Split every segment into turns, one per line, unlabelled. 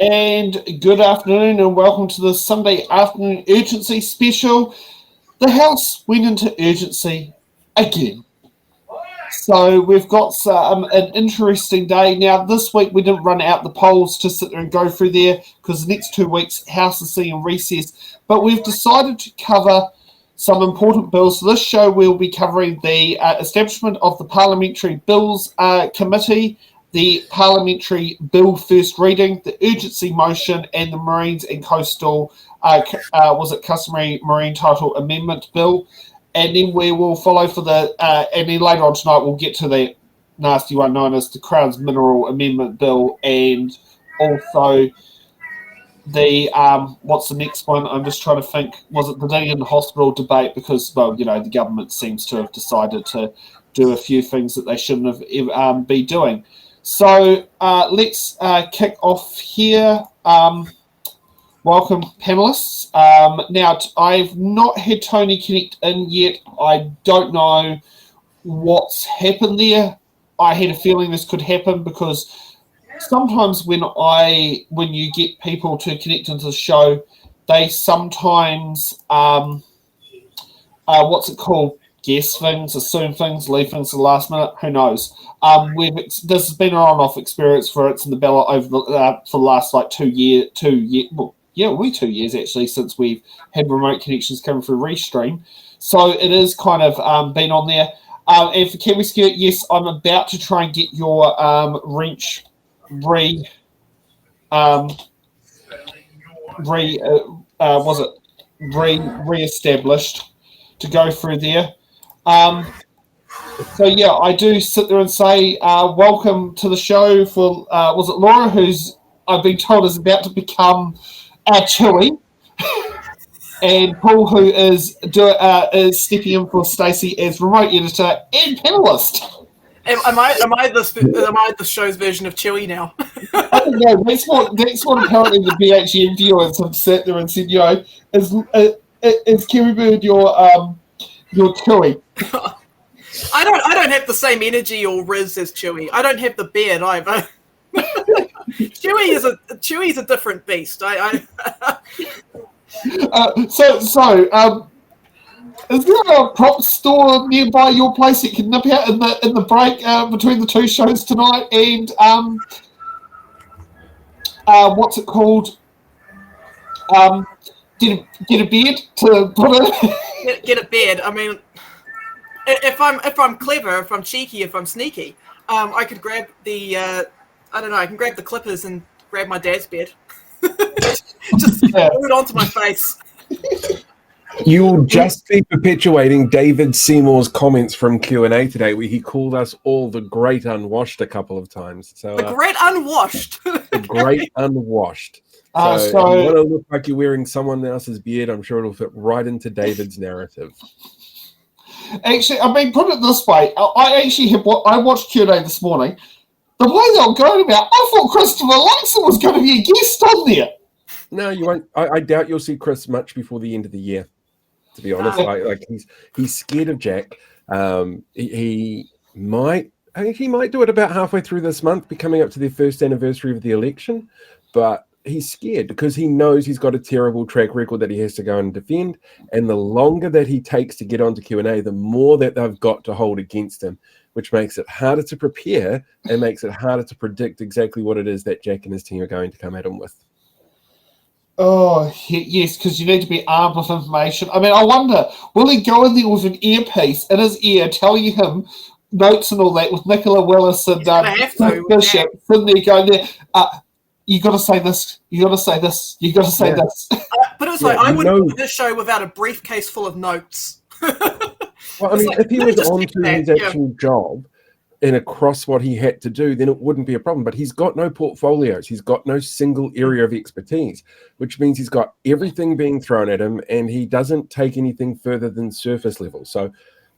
And good afternoon and welcome to the Sunday afternoon urgency special. The House went into urgency again. So we've got an interesting day. Now this week we didn't run out the polls to sit there and go through there because the next 2 weeks House is sitting in recess. But we've decided to cover some important bills. So this show we'll be covering the establishment of the Parliamentary Bills Committee, the Parliamentary Bill First Reading, the urgency motion, and the Marines and Coastal, Customary Marine Title Amendment Bill. And then we will follow for the, and then later on tonight we'll get to the nasty one known as the Crown's Mineral Amendment Bill, and also the, what's the next one? I'm just trying to think, was it the Dunedin Hospital debate? Because, well, you know, the government seems to have decided to do a few things that they shouldn't have be doing. So let's kick off here. Welcome, panelists. Now, I've not had Tony connect in yet. I don't know what's happened there. I had a feeling this could happen because sometimes when you get people to connect into the show, they sometimes, what's it called? Guess things, assume things, leave things to the last minute. Who knows? This has been an on-off experience for It's in the Ballot over for the last like 2 years. Well, yeah, it'll be 2 years actually since we've had remote connections coming through Restream. So it is kind of been on there. And for Kiwi-Bird, yes, I'm about to try and get your wrench re-established to go through there. So yeah, I do sit there and say welcome to the show for was it Laura, who's I've been told is about to become Chewy, and Paul, who is stepping in for Stacey as remote editor and panelist.
Am I the show's version of Chewy now?
I don't know. That's what apparently the BHM viewers have sat there and said. You know, is Kiwi-Bird your Chewy?
I don't have the same energy or riz as Chewy. I don't have the beard either. Chewy's a different beast.
Is there a prop store nearby your place that can nip out in the break between the two shows tonight? And what's it called? Get a beard to put in.
Get a beard. I mean, if I'm clever, if I'm cheeky, if I'm sneaky, I could grab the I can grab the clippers and grab my dad's beard. Just glue it onto my face.
You'll just be perpetuating David Seymour's comments from Q&A today, where he called us all the great unwashed a couple of times. So
the great unwashed.
The great unwashed. So if you want to look like you're wearing someone else's beard, I'm sure it'll fit right into David's narrative.
Actually, I mean, put it this way. I watched Q&A this morning. The way they were going about, I thought Christopher Luxon was going to be a guest on there.
No, you won't. I doubt you'll see Chris much before the end of the year, to be honest. He's scared of Jack. He might do it about halfway through this month, be coming up to their first anniversary of the election, but he's scared because he knows he's got a terrible track record that he has to go and defend, and the longer that he takes to get onto Q&A, the more that they've got to hold against him, which makes it harder to prepare and makes it harder to predict exactly what it is that Jack and his team are going to come at him with.
Oh, yes, because you need to be armed with information. I mean, I wonder, will he go in there with an earpiece in his ear telling him notes and all that with Nicola Willis and Bishop sitting there going there, you got to say this, you got to say this, you got to say this.
But it's like, I wouldn't do this show without a briefcase full of notes.
Well, I mean, if he was on to his actual job, and across what he had to do, then it wouldn't be a problem. But he's got no portfolios. He's got no single area of expertise, which means he's got everything being thrown at him, and he doesn't take anything further than surface level. So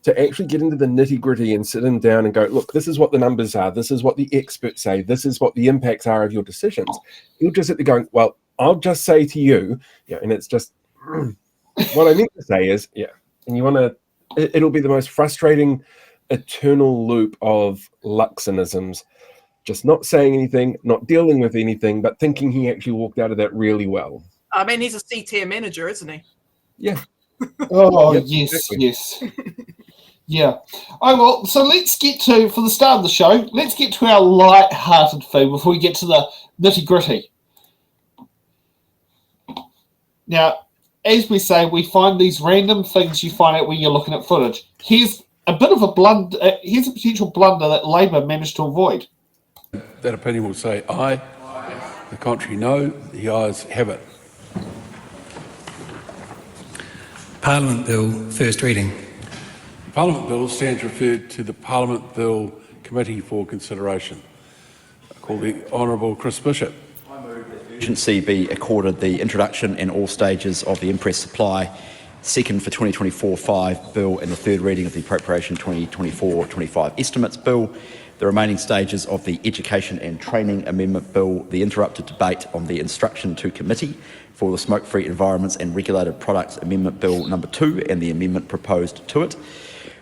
to actually get into the nitty-gritty and sit him down and go, look, this is what the numbers are, this is what the experts say, this is what the impacts are of your decisions, he'll just sit there going, well, I'll just say to you, and it's just, what I meant to say is, and you want to, it'll be the most frustrating eternal loop of Luxonisms, just not saying anything, not dealing with anything, but thinking he actually walked out of that really well.
I mean, he's a C-tier manager, isn't he?
Yeah.
Oh,
Yep,
yes,
exactly.
yes. Yeah. Oh, well, so let's get to, for the start of the show, let's get to our light-hearted thing before we get to the nitty-gritty. Now, as we say, we find these random things you find out when you're looking at footage. Here's a bit of a blunder. Here's a potential blunder that Labour managed to avoid.
That opinion will say aye. The contrary, no. The ayes have it.
Parliament Bill, first reading.
Parliament Bill stands referred to the Parliament Bill Committee for consideration. I call the Honourable Chris Bishop.
Urgency be accorded the introduction in all stages of the Impress Supply second for 2024-5 Bill and the third reading of the Appropriation 2024-25 Estimates Bill, the remaining stages of the Education and Training Amendment Bill, the interrupted debate on the Instruction to Committee for the Smoke-Free Environments and Regulated Products Amendment Bill number 2 and the amendment proposed to it,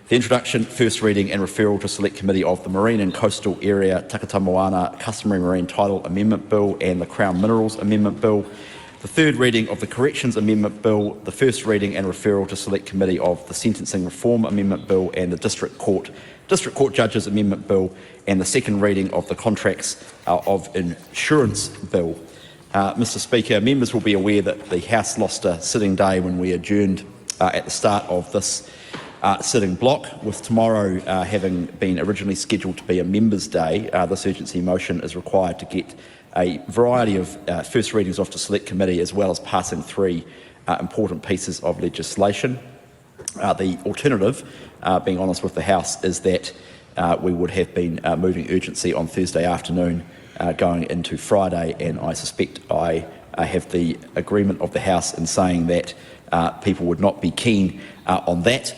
the introduction, first reading and referral to Select Committee of the Marine and Coastal Area Takutai Moana Customary Marine Title Amendment Bill and the Crown Minerals Amendment Bill, the third reading of the Corrections Amendment Bill, the first reading and referral to Select Committee of the Sentencing Reform Amendment Bill and the District Court Judges Amendment Bill, and the second reading of the Contracts of Insurance Bill. Mr Speaker, members will be aware that the House lost a sitting day when we adjourned at the start of this sitting block, with tomorrow having been originally scheduled to be a Members' Day. This urgency motion is required to get a variety of first readings off to Select Committee, as well as passing three important pieces of legislation. The alternative, being honest with the House, is that we would have been moving urgency on Thursday afternoon going into Friday, and I suspect I have the agreement of the House in saying that people would not be keen on that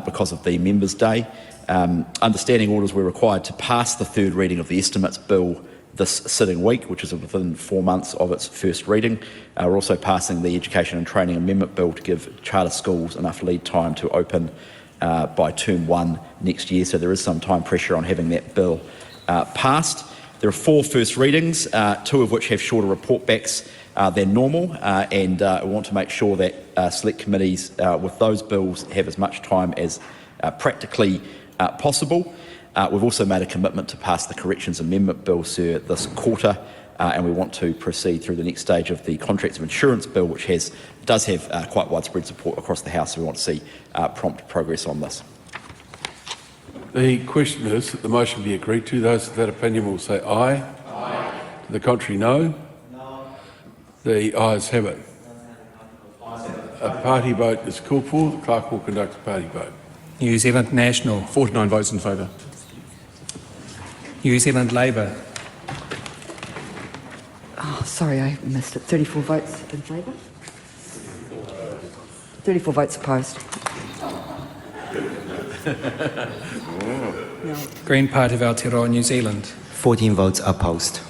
because of the Members' Day. Understanding orders were required to pass the third reading of the Estimates Bill this sitting week, which is within 4 months of its first reading. We're also passing the Education and Training Amendment Bill to give charter schools enough lead time to open by term 1 next year, so there is some time pressure on having that bill passed. There are 4 first readings, 2 of which have shorter report backs than normal, and I want to make sure that select committees with those bills have as much time as practically possible. We've also made a commitment to pass the Corrections Amendment Bill, sir, this quarter, and we want to proceed through the next stage of the Contracts of Insurance Bill, which does have quite widespread support across the House, so we want to see prompt progress on this.
The question is that the motion be agreed to. Those of that opinion will say aye. Aye. To the contrary, no. No. The ayes have it. A party vote is called for. The clerk will conduct a party vote.
New Zealand National.
49 votes in favour.
New Zealand Labour.
Oh, sorry, I missed it. 34 votes in favour. 34 votes opposed.
Green Party of Aotearoa, New Zealand.
14 votes opposed.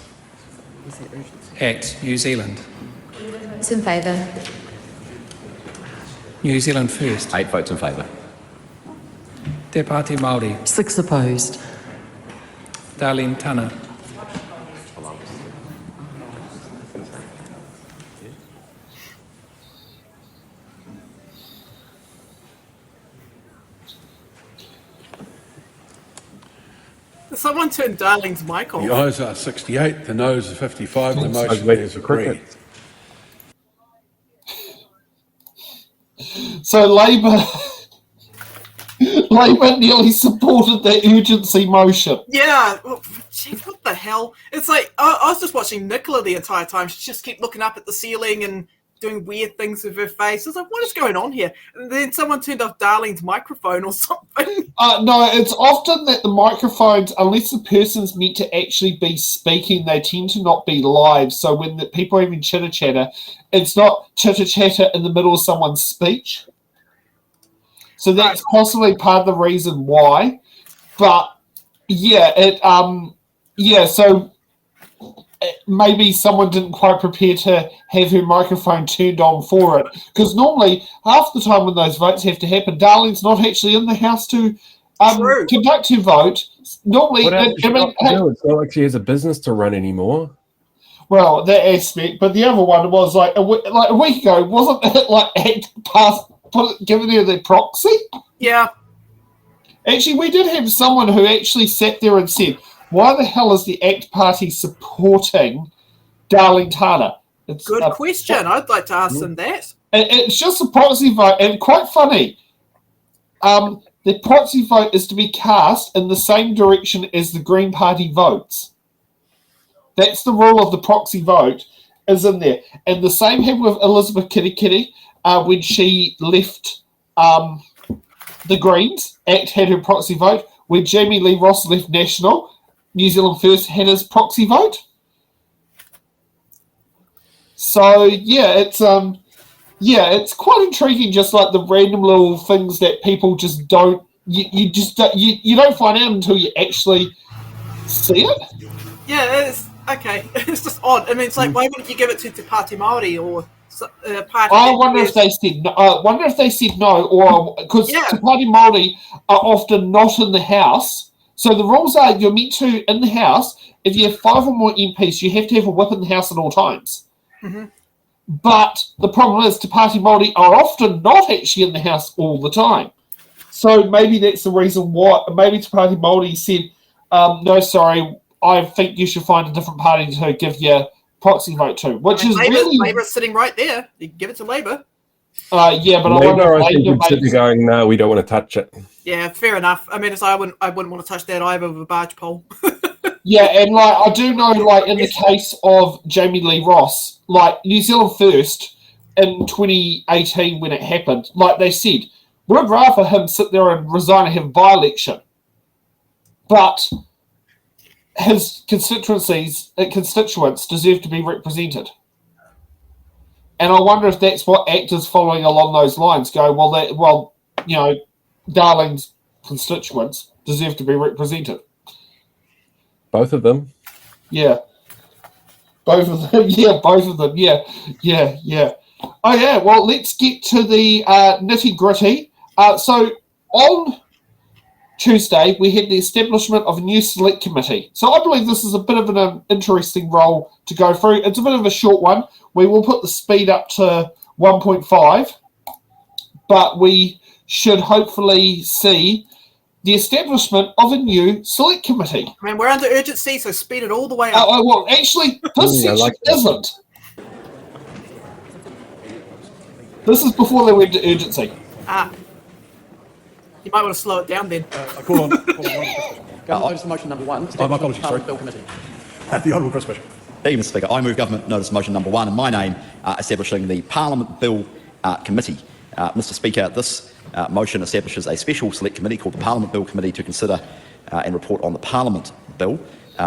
ACT, New Zealand.
It's in favour.
New Zealand First.
8 votes in favour.
Te Pāti Māori.
6 opposed.
Darlene Tana.
Someone turned Darling's mic off.
The ayes are 68, the noes are 55. The motion is agreed.
So Labour nearly supported the urgency motion.
Yeah, well, geez, what the hell? It's like, I was just watching Nicola the entire time. She just kept looking up at the ceiling and doing weird things with her face. I was like, what is going on here? And then someone turned off Darlene's microphone or something.
No, it's often that the microphones, unless the person's meant to actually be speaking, they tend to not be live. So when the people are having chitter-chatter, it's not chitter-chatter in the middle of someone's speech. So that's possibly part of the reason why. But so maybe someone didn't quite prepare to have her microphone turned on for it. Because normally, half the time when those votes have to happen, Darlene's not actually in the house to conduct her vote. Normally,
it's not like she has a business to run anymore.
Well, that aspect, but the other one was like a week ago, wasn't it like giving her the proxy?
Yeah.
Actually, we did have someone who actually sat there and said, why the hell is the ACT Party supporting Darlene Tana? It's
good question. I'd like to ask them that.
It's just a proxy vote, and quite funny. The proxy vote is to be cast in the same direction as the Green Party votes. That's the rule of the proxy vote, is in there. And the same happened with Elizabeth Kitty when she left the Greens. ACT had her proxy vote. When Jamie Lee Ross left National, New Zealand First had his proxy vote. So it's quite intriguing, just like the random little things that people just don't you don't find out until you actually see it.
Yeah, it's okay. It's just odd. I mean, it's like, why wouldn't you give it to Te Pāti Māori or party?
I wonder if they said no. Or because Te Pāti Māori are often not in the house. So the rules are you're meant to, in the house, if you have 5 or more MPs, you have to have a whip in the house at all times.
Mm-hmm.
But the problem is Te Pāti Māori are often not actually in the house all the time. So maybe that's the reason why. Maybe Te Pāti Māori said, no, sorry, I think you should find a different party to give your proxy vote to. Which is really...
Labour's sitting right there. You can give it to Labour.
But
Labour, I think would sit there going, no, we don't want to touch it.
Yeah, fair enough. I mean, I wouldn't want to touch that either with a barge pole.
Yeah, and I do know, in the case of Jamie Lee Ross, New Zealand First in 2018 when it happened, they said, we'd rather him sit there and resign and have a by-election. But his constituents deserve to be represented. And I wonder if that's what ACT is following along those lines, going, Darlene's constituents deserve to be represented.
Both of them.
Yeah. Both of them. Yeah, both of them. Yeah. Oh, yeah. Well, let's get to the nitty-gritty. So on Tuesday, we had the establishment of a new select committee. So I believe this is a bit of an interesting role to go through. It's a bit of a short one. We will put the speed up to 1.5, but we should hopefully see the establishment of a new select committee.
I mean, we're under urgency, so speed it all the way up.
Well, actually, this section isn't. This is before they went to urgency.
You might want to slow it down then.
I call on.
Notice motion number 1.
My apologies, sorry.
Bill Committee.
The Honourable Chris Bishop.
Thank you, Mr. Speaker. I move government notice motion number 1 in my name, establishing the Parliament Bill Committee. Mr. Speaker, this motion establishes a special select committee called the Parliament Bill Committee to consider and report on the Parliament Bill.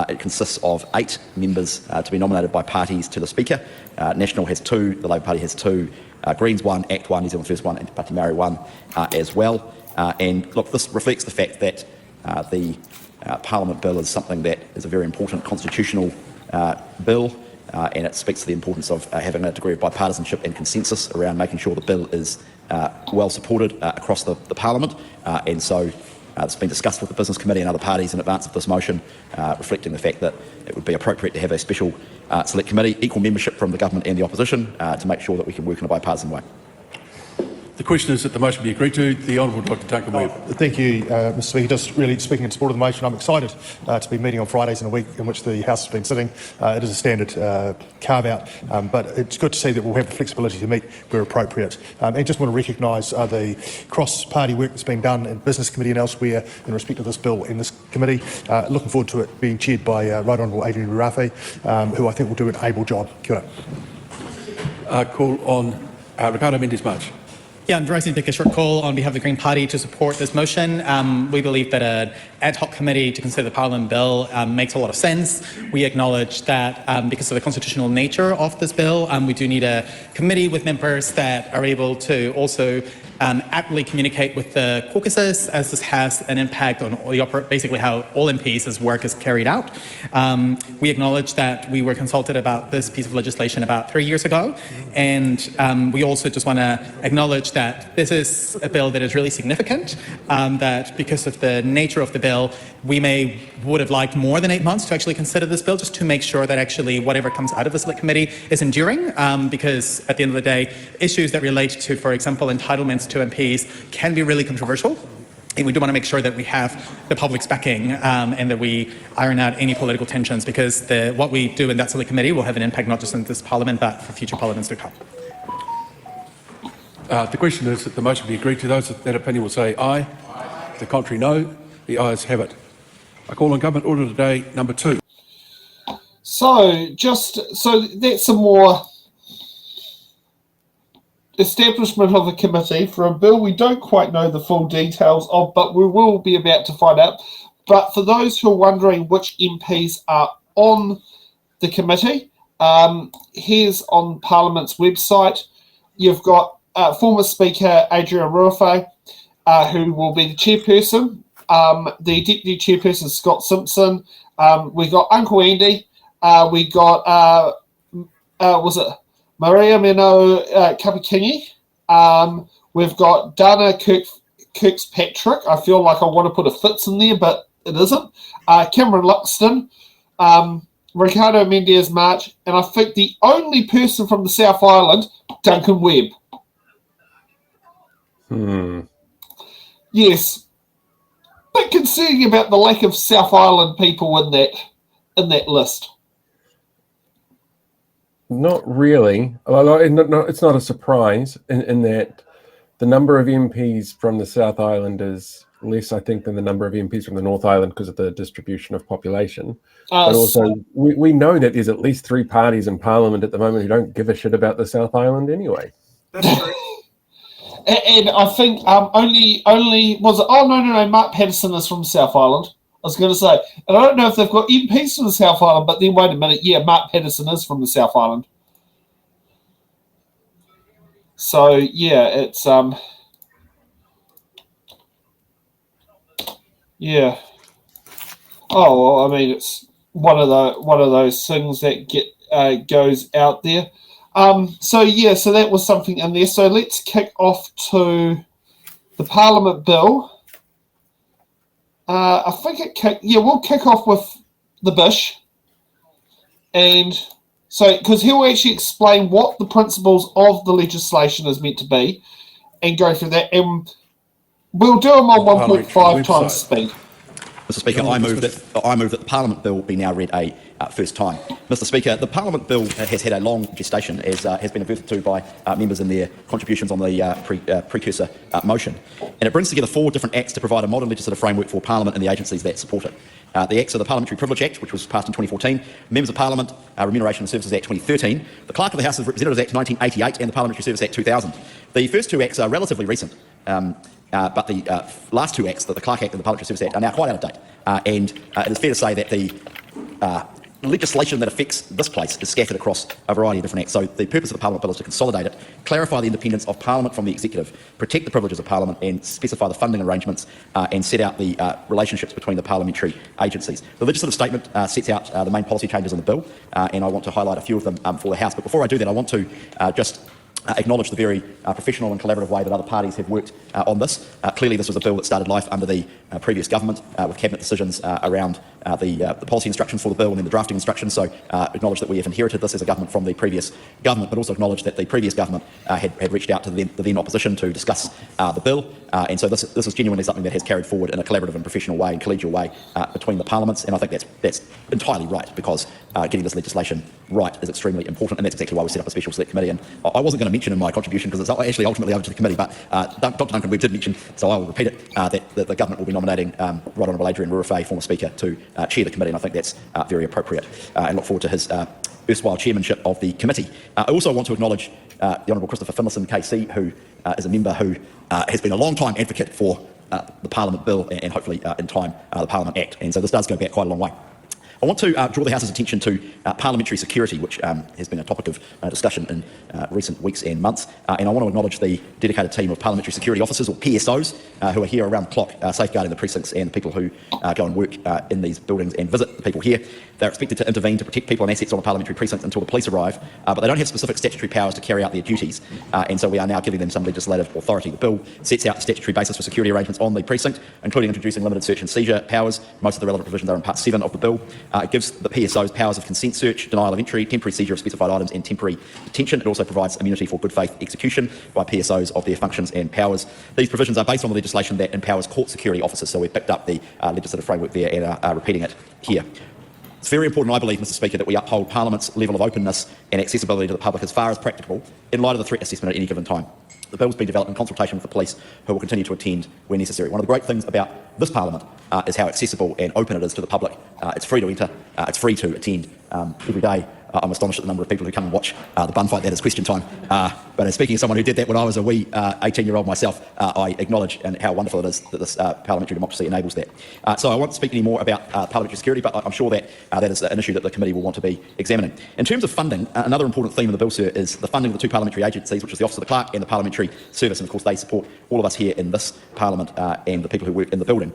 It consists of 8 members to be nominated by parties to the Speaker. National has 2, the Labour Party has 2, Greens 1, ACT 1, New Zealand First 1 and Te Pāti Māori 1 as well. And look, this reflects the fact that the Parliament Bill is something that is a very important constitutional bill, and it speaks to the importance of having a degree of bipartisanship and consensus around making sure the bill is well supported across the Parliament. And so it's been discussed with the Business Committee and other parties in advance of this motion, reflecting the fact that it would be appropriate to have a special select committee, equal membership from the government and the opposition, to make sure that we can work in a bipartisan way.
The question is that the motion be agreed to. The Honourable Dr. Takutai.
Thank you, Mr. Speaker. Just really speaking in support of the motion, I'm excited to be meeting on Fridays in a week in which the House has been sitting. It is a standard carve-out, but it's good to see that we'll have the flexibility to meet where appropriate. And just want to recognise the cross-party work that's been done in Business Committee and elsewhere in respect of this bill in this committee. Looking forward to it being chaired by Right Honourable Adrian Rafe, who I think will do an able job. Kia ora.
call on Ricardo Mendes-March.
Yeah, I'm raising a short call on behalf of the Green Party to support this motion. We believe that an ad hoc committee to consider the Parliament bill makes a lot of sense. We acknowledge that because of the constitutional nature of this bill, we do need a committee with members that are able to also actively communicate with the caucuses, as this has an impact on basically how all MPs' work is carried out. We acknowledge that we were consulted about this piece of legislation about 3 years ago, and we also just want to acknowledge that this is a bill that is really significant, that because of the nature of the bill, we would have liked more than 8 months to actually consider this bill, just to make sure that actually whatever comes out of the select committee is enduring, because at the end of the day, issues that relate to, for example, entitlements to MPs can be really controversial. And we do want to make sure that we have the public's backing and that we iron out any political tensions, because what we do in that select committee will have an impact not just in this parliament but for future parliaments to come.
The question is that the motion be agreed to. Those of that opinion will say aye. The contrary, no. The ayes have it. I call on Government Order today, number 2.
So that's a more establishment of a committee for a bill we don't quite know the full details of, but we will be about to find out. But for those who are wondering which MPs are on the committee, here's on Parliament's website. You've got former Speaker Aotearoa, who will be the chairperson. The deputy chairperson, Scott Simpson. We got Uncle Andy. We got Maria Mino Kapakingi. We've got Dana Kirkpatrick. I feel like I want to put a Fitz in there, but it isn't. Cameron Luxton, Ricardo Mendes-March, and I think the only person from the South Island, Duncan Webb. Yes. Bit concerning about the lack of South Island people in that list.
Not really. It's not a surprise in that the number of MPs from the South Island is less, I think, than the number of MPs from the North Island because of the distribution of population. But also, we know that there's at least 3 parties in Parliament at the moment who don't give a shit about the South Island anyway.
That's true.
And I think only was it? Oh no! Mark Patterson is from South Island. I was going to say, and I don't know if they've got MPs from the South Island, but then wait a minute. Yeah, Mark Patterson is from the South Island. So yeah, it's yeah. Oh well, I mean, it's one of those things that goes out there. So that was something in there. So let's kick off to the Parliament bill. I think we'll kick off with the Bish. And so, because he'll actually explain what the principles of the legislation is meant to be and go through that. And we'll do them on 1.5 times speed.
Mr. Speaker, I move that the Parliament bill be now read a first time. Mr. Speaker, the Parliament bill has had a long gestation, as has been adverted to by members in their contributions on the precursor motion. And it brings together 4 different acts to provide a modern legislative framework for Parliament and the agencies that support it. The acts are the Parliamentary Privilege Act, which was passed in 2014, Members of Parliament Remuneration and Services Act 2013, the Clerk of the House of Representatives Act 1988 and the Parliamentary Service Act 2000. The first 2 acts are relatively recent. But the last 2 acts, the Clerk Act and the Parliamentary Service Act, are now quite out of date. And it is fair to say that the legislation that affects this place is scattered across a variety of different acts. So the purpose of the Parliament bill is to consolidate it, clarify the independence of Parliament from the executive, protect the privileges of Parliament, and specify the funding arrangements and set out the relationships between the parliamentary agencies. The legislative statement sets out the main policy changes in the bill, and I want to highlight a few of them for the House. But before I do that, I want to just acknowledge the very professional and collaborative way that other parties have worked on this. Clearly, this was a bill that started life under the previous government with cabinet decisions around the policy instructions for the bill and then the drafting instructions. So acknowledge that we have inherited this as a government from the previous government, but also acknowledge that the previous government had reached out to the then opposition to discuss the bill. And so this is genuinely something that has carried forward in a collaborative and professional way and collegial way between the parliaments. And I think that's entirely right, because getting this legislation right is extremely important, and that's exactly why we set up a special select committee. And I wasn't going to mention in my contribution, because it's actually ultimately over to the committee, but Dr. Duncan Webb did mention, so I will repeat it, that the government will be nominating Right Honourable Adrian Ruafei, former Speaker, to chair the committee, and I think that's very appropriate, and look forward to his erstwhile chairmanship of the committee. I also want to acknowledge the Honourable Christopher Finlayson KC, who is a member who has been a long-time advocate for the Parliament Bill and hopefully in time the Parliament Act. And so this does go back quite a long way. I want to draw the House's attention to parliamentary security, which has been a topic of discussion in recent weeks and months. And I want to acknowledge the dedicated team of parliamentary security officers, or PSOs, who are here around the clock, safeguarding the precincts and the people who go and work in these buildings and visit the people here. They're expected to intervene to protect people and assets on a parliamentary precinct until the police arrive, but they don't have specific statutory powers to carry out their duties. And so we are now giving them some legislative authority. The bill sets out the statutory basis for security arrangements on the precinct, including introducing limited search and seizure powers. Most of the relevant provisions are in Part 7 of the bill. It gives the PSOs powers of consent search, denial of entry, temporary seizure of specified items and temporary detention. It also provides immunity for good faith execution by PSOs of their functions and powers. These provisions are based on the legislation that empowers court security officers, so we've picked up the legislative framework there and are repeating it here. It's very important, I believe, Mr Speaker, that we uphold Parliament's level of openness and accessibility to the public as far as practicable in light of the threat assessment at any given time. The bill has been developed in consultation with the police, who will continue to attend where necessary. One of the great things about this Parliament is how accessible and open it is to the public. It's free to enter, it's free to attend every day. I'm astonished at the number of people who come and watch the bun fight. That is question time. But as speaking as someone who did that when I was a wee 18-year-old myself, I acknowledge and how wonderful it is that this parliamentary democracy enables that. So I won't speak any more about parliamentary security, but I'm sure that that is an issue that the committee will want to be examining. In terms of funding, another important theme of the bill, sir, is the funding of the two parliamentary agencies, which is the Office of the Clerk and the Parliamentary Service, and of course they support all of us here in this Parliament and the people who work in the building.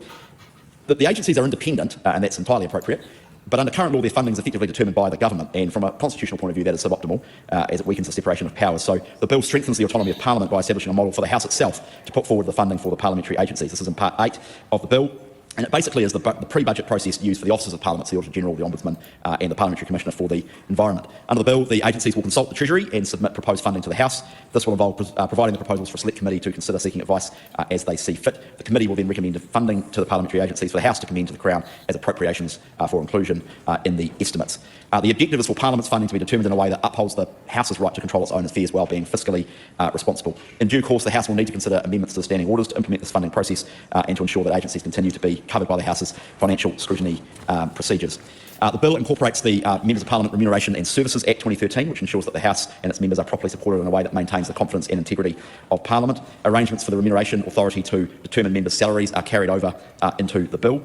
The agencies are independent, and that's entirely appropriate. But under current law, their funding is effectively determined by the government, and from a constitutional point of view, that is suboptimal, as it weakens the separation of powers. So the bill strengthens the autonomy of Parliament by establishing a model for the House itself to put forward the funding for the parliamentary agencies. This is in Part 8 of the bill. And it basically is the pre-budget process used for the officers of Parliament, the Auditor-General, the Ombudsman and the Parliamentary Commissioner for the Environment. Under the bill, the agencies will consult the Treasury and submit proposed funding to the House. This will involve providing the proposals for a select committee to consider seeking advice as they see fit. The committee will then recommend funding to the parliamentary agencies for the House to commend to the Crown as appropriations for inclusion in the estimates. The objective is for Parliament's funding to be determined in a way that upholds the House's right to control its own affairs while being fiscally responsible. In due course, the House will need to consider amendments to the standing orders to implement this funding process and to ensure that agencies continue to be covered by the House's financial scrutiny procedures. The bill incorporates the Members of Parliament Remuneration and Services Act 2013, which ensures that the House and its members are properly supported in a way that maintains the confidence and integrity of Parliament. Arrangements for the Remuneration Authority to determine members' salaries are carried over into the bill.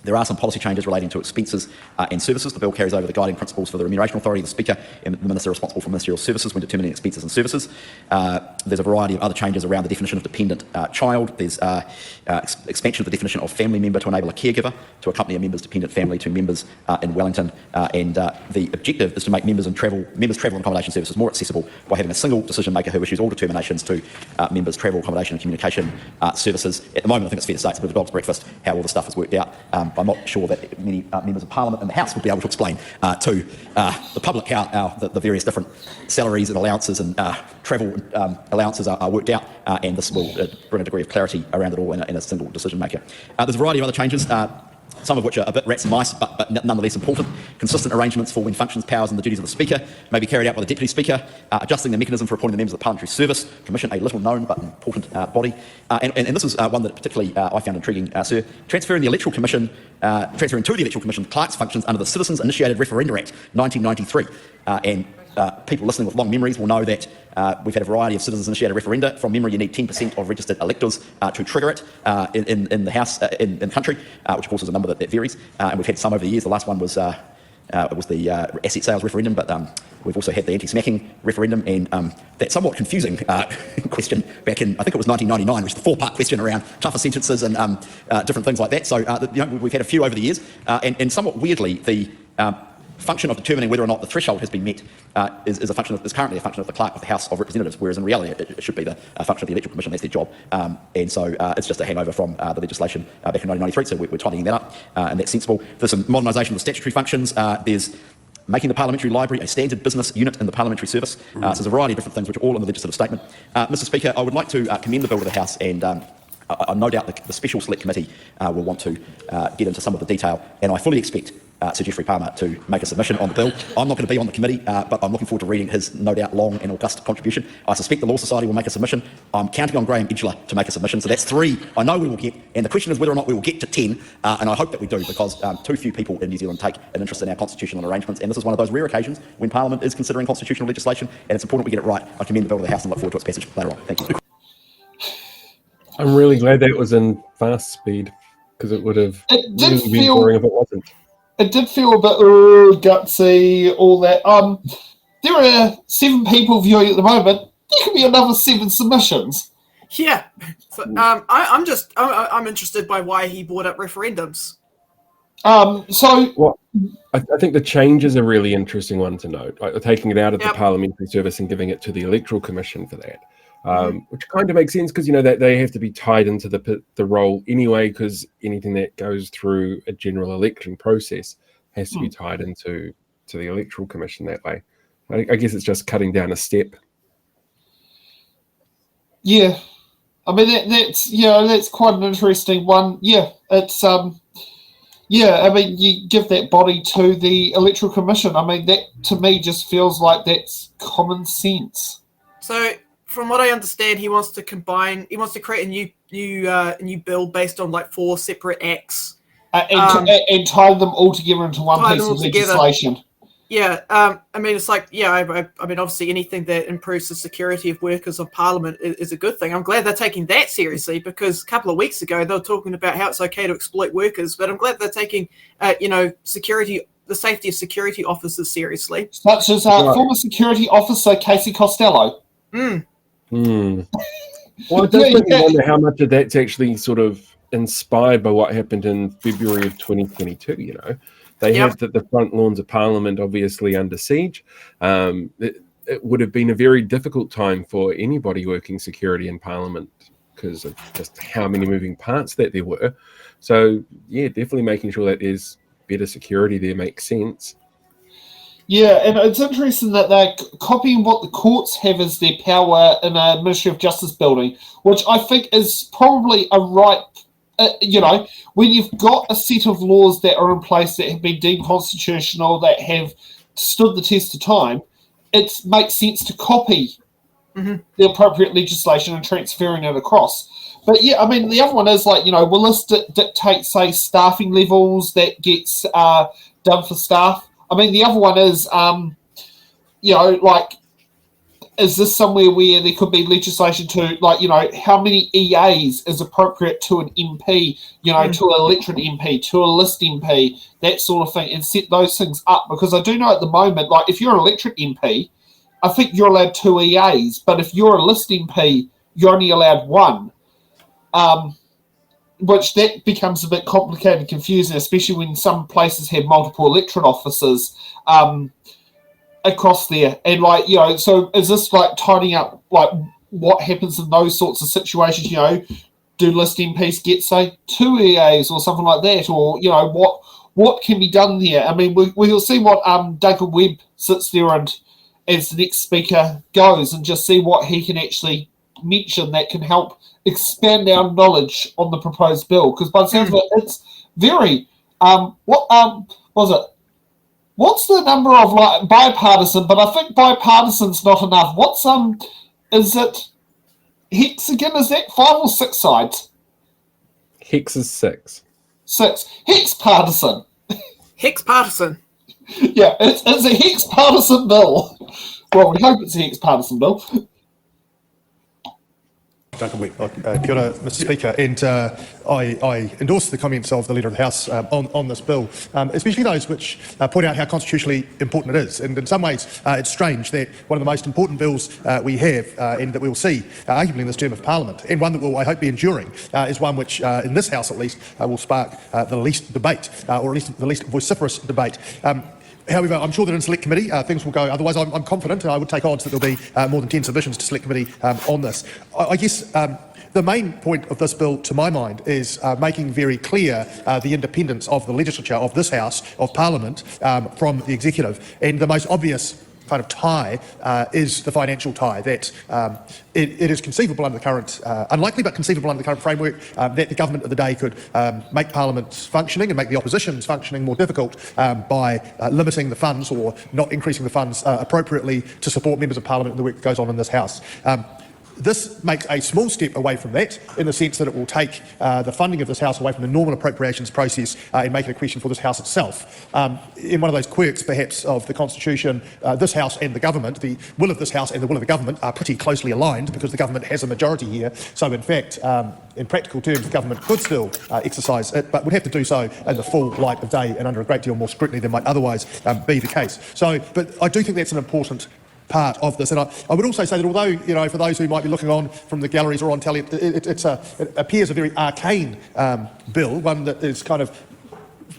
There are some policy changes relating to expenses and services. The bill carries over the guiding principles for the Remuneration Authority, the Speaker and the Minister responsible for ministerial services when determining expenses and services. There's a variety of other changes around the definition of dependent child. There's expansion of the definition of family member to enable a caregiver to accompany a member's dependent family to members in Wellington. And the objective is to make members' travel and accommodation services more accessible by having a single decision maker who issues all determinations to members' travel, accommodation and communication services. At the moment, I think it's fair to say it's a bit of a dog's breakfast how all this stuff is worked out. I'm not sure that many members of Parliament and the House would be able to explain to the public how the various different salaries and allowances and travel allowances are worked out, and this will bring a degree of clarity around it all in a single decision maker. There's a variety of other changes. Some of which are a bit rats and mice, but nonetheless important. Consistent arrangements for when functions, powers and the duties of the Speaker may be carried out by the Deputy Speaker, adjusting the mechanism for appointing the members of the Parliamentary Service Commission, a little known but important body. And this is one that particularly I found intriguing, sir. Transferring to the Electoral Commission clerk's functions under the Citizens Initiated Referenda Act 1993. And people listening with long memories will know that we've had a variety of citizens-initiated referenda. From memory, you need 10% of registered electors to trigger it in the House, in the country, which of course is a number that varies. And we've had some over the years. The last one was the asset sales referendum, but we've also had the anti-smacking referendum, and that somewhat confusing question back in, I think it was 1999, which is the 4-part question around tougher sentences and different things like that. So we've had a few over the years, and somewhat weirdly, the function of determining whether or not the threshold has been met is currently a function of the Clerk of the House of Representatives, whereas in reality it should be the function of the Electoral Commission. That's their job, and so it's just a hangover from the legislation back in 1993. So we're tidying that up, and that's sensible. There's some modernisation of the statutory functions. There's making the Parliamentary Library a standard business unit in the Parliamentary Service. So there's a variety of different things which are all in the legislative statement. Mr. Speaker, I would like to commend the bill to the House, and I no doubt the Special Select Committee will want to get into some of the detail, and I fully expect Sir Geoffrey Palmer to make a submission on the bill. I'm not going to be on the committee, but I'm looking forward to reading his no doubt long and august contribution. I suspect the Law Society will make a submission. I'm counting on Graham Edgeler to make a submission, so that's 3 I know we will get, and the question is whether or not we will get to 10, and I hope that we do, because too few people in New Zealand take an interest in our constitutional arrangements, and this is one of those rare occasions when Parliament is considering constitutional legislation, and it's important we get it right. I commend the bill to the House and look forward to its passage later on. Thank you.
I'm really glad that was in fast speed, because it would have really been boring if it wasn't.
It did feel a bit gutsy, all that. There are 7 people viewing at the moment. There could be another 7 submissions.
Yeah. So, I'm interested by why he brought up referendums.
Well, I think the change is a really interesting one to note. Like taking it out of the parliamentary service and giving it to the Electoral Commission for that. Which kind of makes sense because, that they have to be tied into the role anyway, because anything that goes through a general election process has to be tied into the Electoral Commission that way. I guess it's just cutting down a step.
Yeah. I mean, that's quite an interesting one. Yeah, it's... I mean, you give that body to the Electoral Commission. I mean, that to me just feels like that's common sense.
So... From what I understand, he wants to create a new bill based on like 4 separate acts.
And tie them all together into one piece of legislation.
Yeah, I mean, it's like, I mean, obviously anything that improves the security of workers of Parliament is a good thing. I'm glad they're taking that seriously, because a couple of weeks ago they were talking about how it's okay to exploit workers, but I'm glad they're taking, the safety of security officers seriously.
Such as former security officer Casey Costello.
Well, it does make me wonder how much of that's actually sort of inspired by what happened in February of 2022. They have the front lawns of Parliament obviously under siege. It would have been a very difficult time for anybody working security in Parliament because of just how many moving parts that there were. So, definitely making sure that there's better security there makes sense.
Yeah, and it's interesting that they're copying what the courts have as their power in a Ministry of Justice building, which I think is probably a right, when you've got a set of laws that are in place that have been deemed constitutional, that have stood the test of time, it makes sense to copy the appropriate legislation and transferring it across. But I mean, the other one is like, will this dictate, say, staffing levels that gets done for staff? I mean, the other one is, is this somewhere where there could be legislation to, how many EAs is appropriate to an MP, to an electorate MP, to a list MP, that sort of thing, and set those things up? Because I do know at the moment, if you're an electorate MP, I think you're allowed 2 EAs, but if you're a list MP, you're only allowed 1. Which that becomes a bit complicated and confusing, especially when some places have multiple electorate officers across there. And so is this tidying up what happens in those sorts of situations? Do list MPs get, say, 2 EAs or something like that? Or, what can be done there? I mean, we'll see what Duncan Webb sits there and as the next speaker goes, and just see what he can actually mention that can help expand our knowledge on the proposed bill, because by the sounds of it, it's very what's the number of bipartisan? But I think bipartisan's not enough. What's is it hex again? Is that 5 or 6 sides?
Hex is 6.
6 hex partisan.
Hex partisan.
Yeah, it's a hex partisan bill. Well, we hope it's a hex partisan bill.
Duncan Webb. Kia ora, Mr. Speaker, and I endorse the comments of the Leader of the House on this bill, especially those which point out how constitutionally important it is. And in some ways, it's strange that one of the most important bills we have and that we will see, arguably in this term of Parliament, and one that will, I hope, be enduring, is one which, in this House at least, will spark the least debate, or at least the least vociferous debate. However, I'm sure that in Select Committee things will go otherwise. I'm confident, and I would take odds that there'll be more than 10 submissions to Select Committee on this. I guess the main point of this bill, to my mind, is making very clear the independence of the legislature, of this House, of Parliament, from the executive. And the most obvious kind of tie is the financial tie, that it is conceivable under the current, unlikely but conceivable under the current framework, that the government of the day could make Parliament's functioning and make the opposition's functioning more difficult by limiting the funds or not increasing the funds appropriately to support members of Parliament and the work that goes on in this House. This makes a small step away from that, in the sense that it will take the funding of this House away from the normal appropriations process and make it a question for this House itself. In one of those quirks, perhaps, of the Constitution, this House and the government, the will of this House and the will of the government are pretty closely aligned, because the government has a majority here. So, in fact, in practical terms, the government could still exercise it, but would have to do so in the full light of day and under a great deal more scrutiny than might otherwise be the case. So, but I do think that's an important part of this. And I would also say that although, for those who might be looking on from the galleries or on telly, it appears a very arcane bill, one that is kind of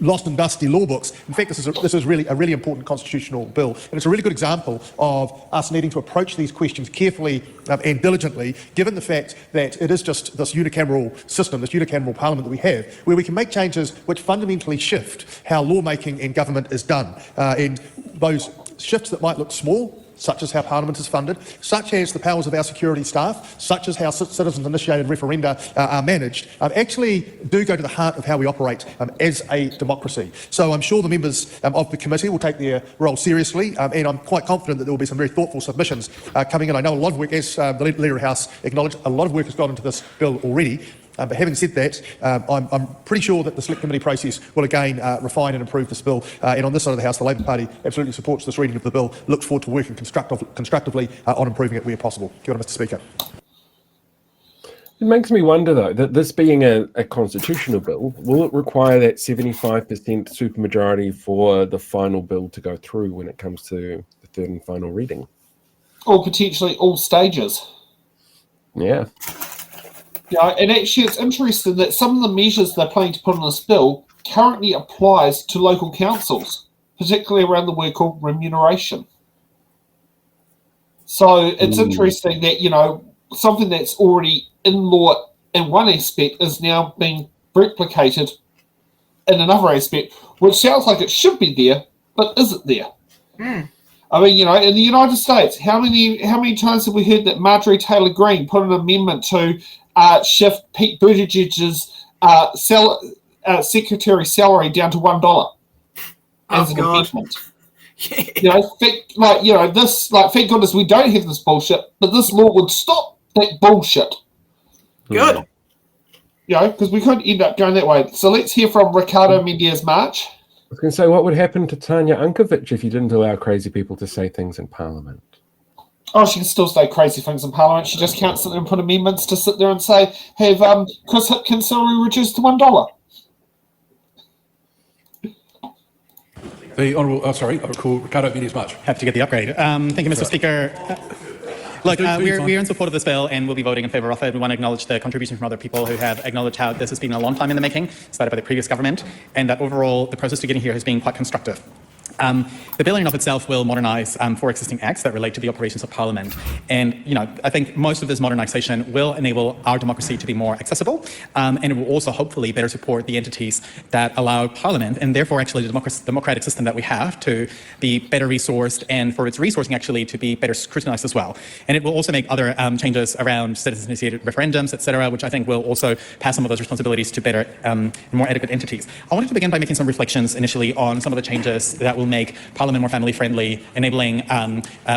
lost in dusty law books. In fact, this is really a really important constitutional bill, and it's a really good example of us needing to approach these questions carefully and diligently, given the fact that it is just this unicameral system, this unicameral parliament that we have, where we can make changes which fundamentally shift how lawmaking and government is done. And those shifts that might look small, such as how Parliament is funded, such as the powers of our security staff, such as how citizens-initiated referenda are managed, actually do go to the heart of how we operate as a democracy. So I'm sure the members of the committee will take their role seriously, and I'm quite confident that there will be some very thoughtful submissions coming in. I know a lot of work, as the Leader of the House acknowledged, a lot of work has gone into this bill already. But having said that, I'm pretty sure that the Select Committee process will again refine and improve this bill. And on this side of the House, the Labor Party absolutely supports this reading of the bill, looks forward to working constructively on improving it where possible. Kia ora, Mr. Speaker.
It makes me wonder, though, that this being a constitutional bill, will it require that 75% supermajority for the final bill to go through when it comes to the third and final reading?
Or potentially all stages.
Yeah.
Yeah, and actually it's interesting that some of the measures they're planning to put in this bill currently applies to local councils, particularly around the word called remuneration. So it's interesting that, something that's already in law in one aspect is now being replicated in another aspect, which sounds like it should be there, but is it there? I mean, in the United States, how many times have we heard that Marjorie Taylor Greene put an amendment to shift Pete Buttigieg's secretary salary down to $1 as an amendment? Thank goodness we don't have this bullshit, but this law would stop that bullshit.
Good.
Because we could end up going that way. So let's hear from Ricardo Mendez March.
I was going to say, what would happen to Tanya Unkovic if you didn't allow crazy people to say things in Parliament?
Oh, she can still say crazy things in Parliament. She just can't sit there and put amendments to sit there and say, have Chris Hipkins' salary reduced to $1.
The Honourable, I recall Ricardo Mendez March.
Have to get the upgrade. Thank you, Mr. Speaker. Look, we're in support of this bill and we'll be voting in favour of it. We want to acknowledge the contribution from other people who have acknowledged how this has been a long time in the making, started by the previous government, and that overall the process to getting here has been quite constructive. The bill in and of itself will modernise 4 existing acts that relate to the operations of Parliament. And, I think most of this modernisation will enable our democracy to be more accessible, and it will also hopefully better support the entities that allow Parliament, and therefore actually the democratic system that we have, to be better resourced, and for its resourcing actually to be better scrutinised as well. And it will also make other changes around citizen-initiated referendums, etc., which I think will also pass some of those responsibilities to better, more adequate entities. I wanted to begin by making some reflections initially on some of the changes that will make Parliament more family-friendly, enabling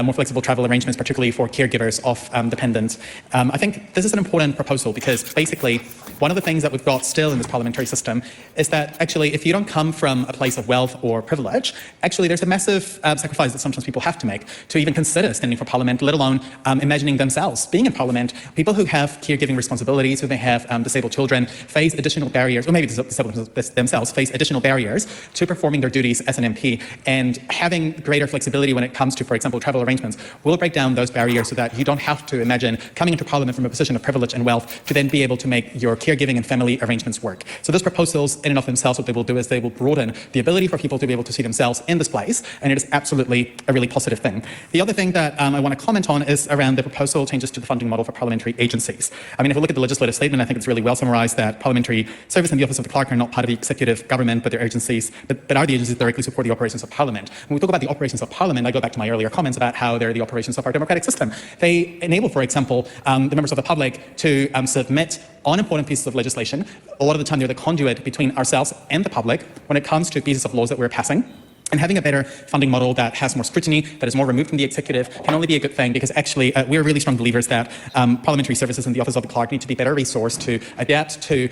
more flexible travel arrangements, particularly for caregivers of dependents. I think this is an important proposal because basically one of the things that we've got still in this parliamentary system is that actually if you don't come from a place of wealth or privilege, actually there's a massive sacrifice that sometimes people have to make to even consider standing for Parliament, let alone imagining themselves being in Parliament. People who have caregiving responsibilities, who may have disabled children, face additional barriers, or maybe disabled themselves, face additional barriers to performing their duties as an MP. And having greater flexibility when it comes to, for example, travel arrangements will break down those barriers so that you don't have to imagine coming into Parliament from a position of privilege and wealth to then be able to make your caregiving and family arrangements work. So those proposals in and of themselves, what they will do is they will broaden the ability for people to be able to see themselves in this place, and it is absolutely a really positive thing. The other thing that I want to comment on is around the proposal changes to the funding model for parliamentary agencies. I mean, if we look at the legislative statement, I think it's really well summarised that parliamentary service and the Office of the Clerk are not part of the executive government, but they're agencies, but are the agencies that directly support the operations of Parliament. When we talk about the operations of Parliament, I go back to my earlier comments about how they're the operations of our democratic system. They enable, for example, the members of the public to submit on important pieces of legislation. A lot of the time, they're the conduit between ourselves and the public when it comes to pieces of laws that we're passing. And having a better funding model that has more scrutiny, that is more removed from the executive, can only be a good thing, because actually we're really strong believers that parliamentary services and the Office of the Clerk need to be better resourced to adapt to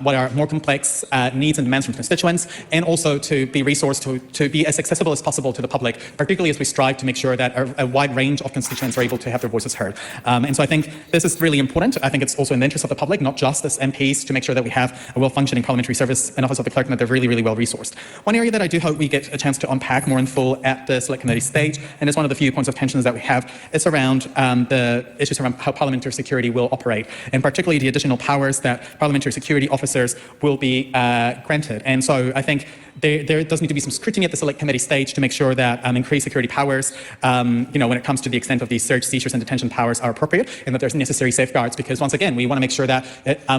what are more complex needs and demands from constituents, and also to be resourced to be as accessible as possible to the public, particularly as we strive to make sure that a wide range of constituents are able to have their voices heard. And so I think this is really important. I think it's also in the interest of the public, not just as MPs, to make sure that we have a well-functioning parliamentary service and Office of the Clerk, and that they're really, really well resourced. One area that I do hope we get a chance to unpack more in full at the Select Committee stage, and it's one of the few points of tensions that we have, is around the issues around how parliamentary security will operate, and particularly the additional powers that parliamentary security officers will be granted. And so I think there does need to be some scrutiny at the Select Committee stage to make sure that increased security powers, when it comes to the extent of these search, seizures, and detention powers, are appropriate, and that there's necessary safeguards, because once again, we want to make sure that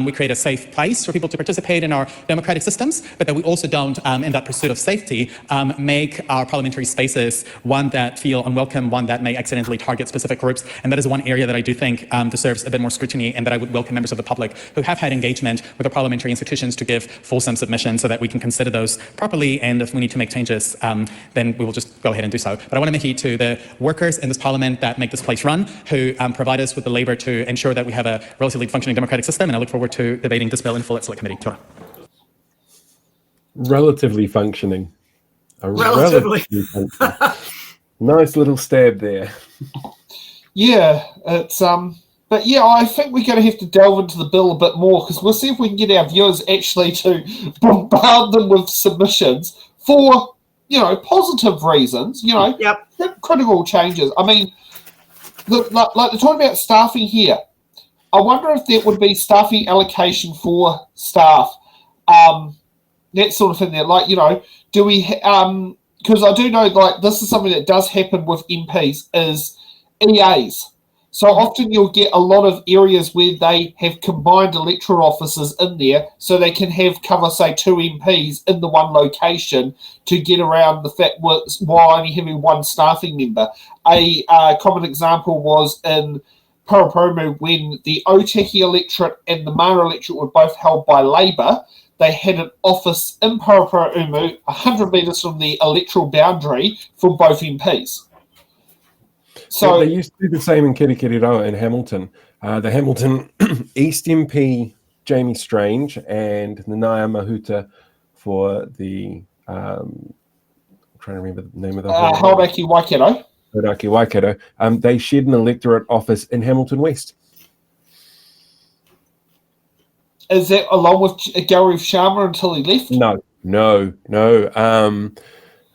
we create a safe place for people to participate in our democratic systems, but that we also don't, in that pursuit of safety, make our parliamentary spaces one that feel unwelcome, one that may accidentally target specific groups. And that is one area that I do think deserves a bit more scrutiny, and that I would welcome members of the public who have had engagement with the parliamentary institutions to give fulsome submission, so that we can consider those properly, and if we need to make changes, then we will just go ahead and do so. But I want to make it to the workers in this parliament that make this place run, who provide us with the labour to ensure that we have a relatively functioning democratic system, and I look forward to debating this bill in full at Select Committee. Tora.
Relatively functioning.
Relatively.
Nice little stab there.
Yeah, it's but yeah, I think we're going to have to delve into the bill a bit more, because we'll see if we can get our viewers actually to bombard them with submissions for, positive reasons, critical changes. I mean, like they're talking about staffing here. I wonder if there would be staffing allocation for staff, that sort of thing there. Like, do we, because I do know, like, this is something that does happen with MPs, is EAs. So often you'll get a lot of areas where they have combined electoral officers in there, so they can have cover, say, 2 MPs in the one location to get around the fact while only having one staffing member. A common example was in Paraparaumu, when the Aotearoa electorate and the Moana electorate were both held by Labour. They had an office in Paraparaumu, 100 metres from the electoral boundary, for both MPs. So
they used to do the same in Kiwi-Bird in Hamilton. The Hamilton East MP, Jamie Strange, and Nanaya Mahuta for the, I'm trying to remember the name of the
Hauraki Waikato.
Hauraki Waikato. They shared an electorate office in Hamilton West.
Is that along with Gaurav Sharma until he left?
No.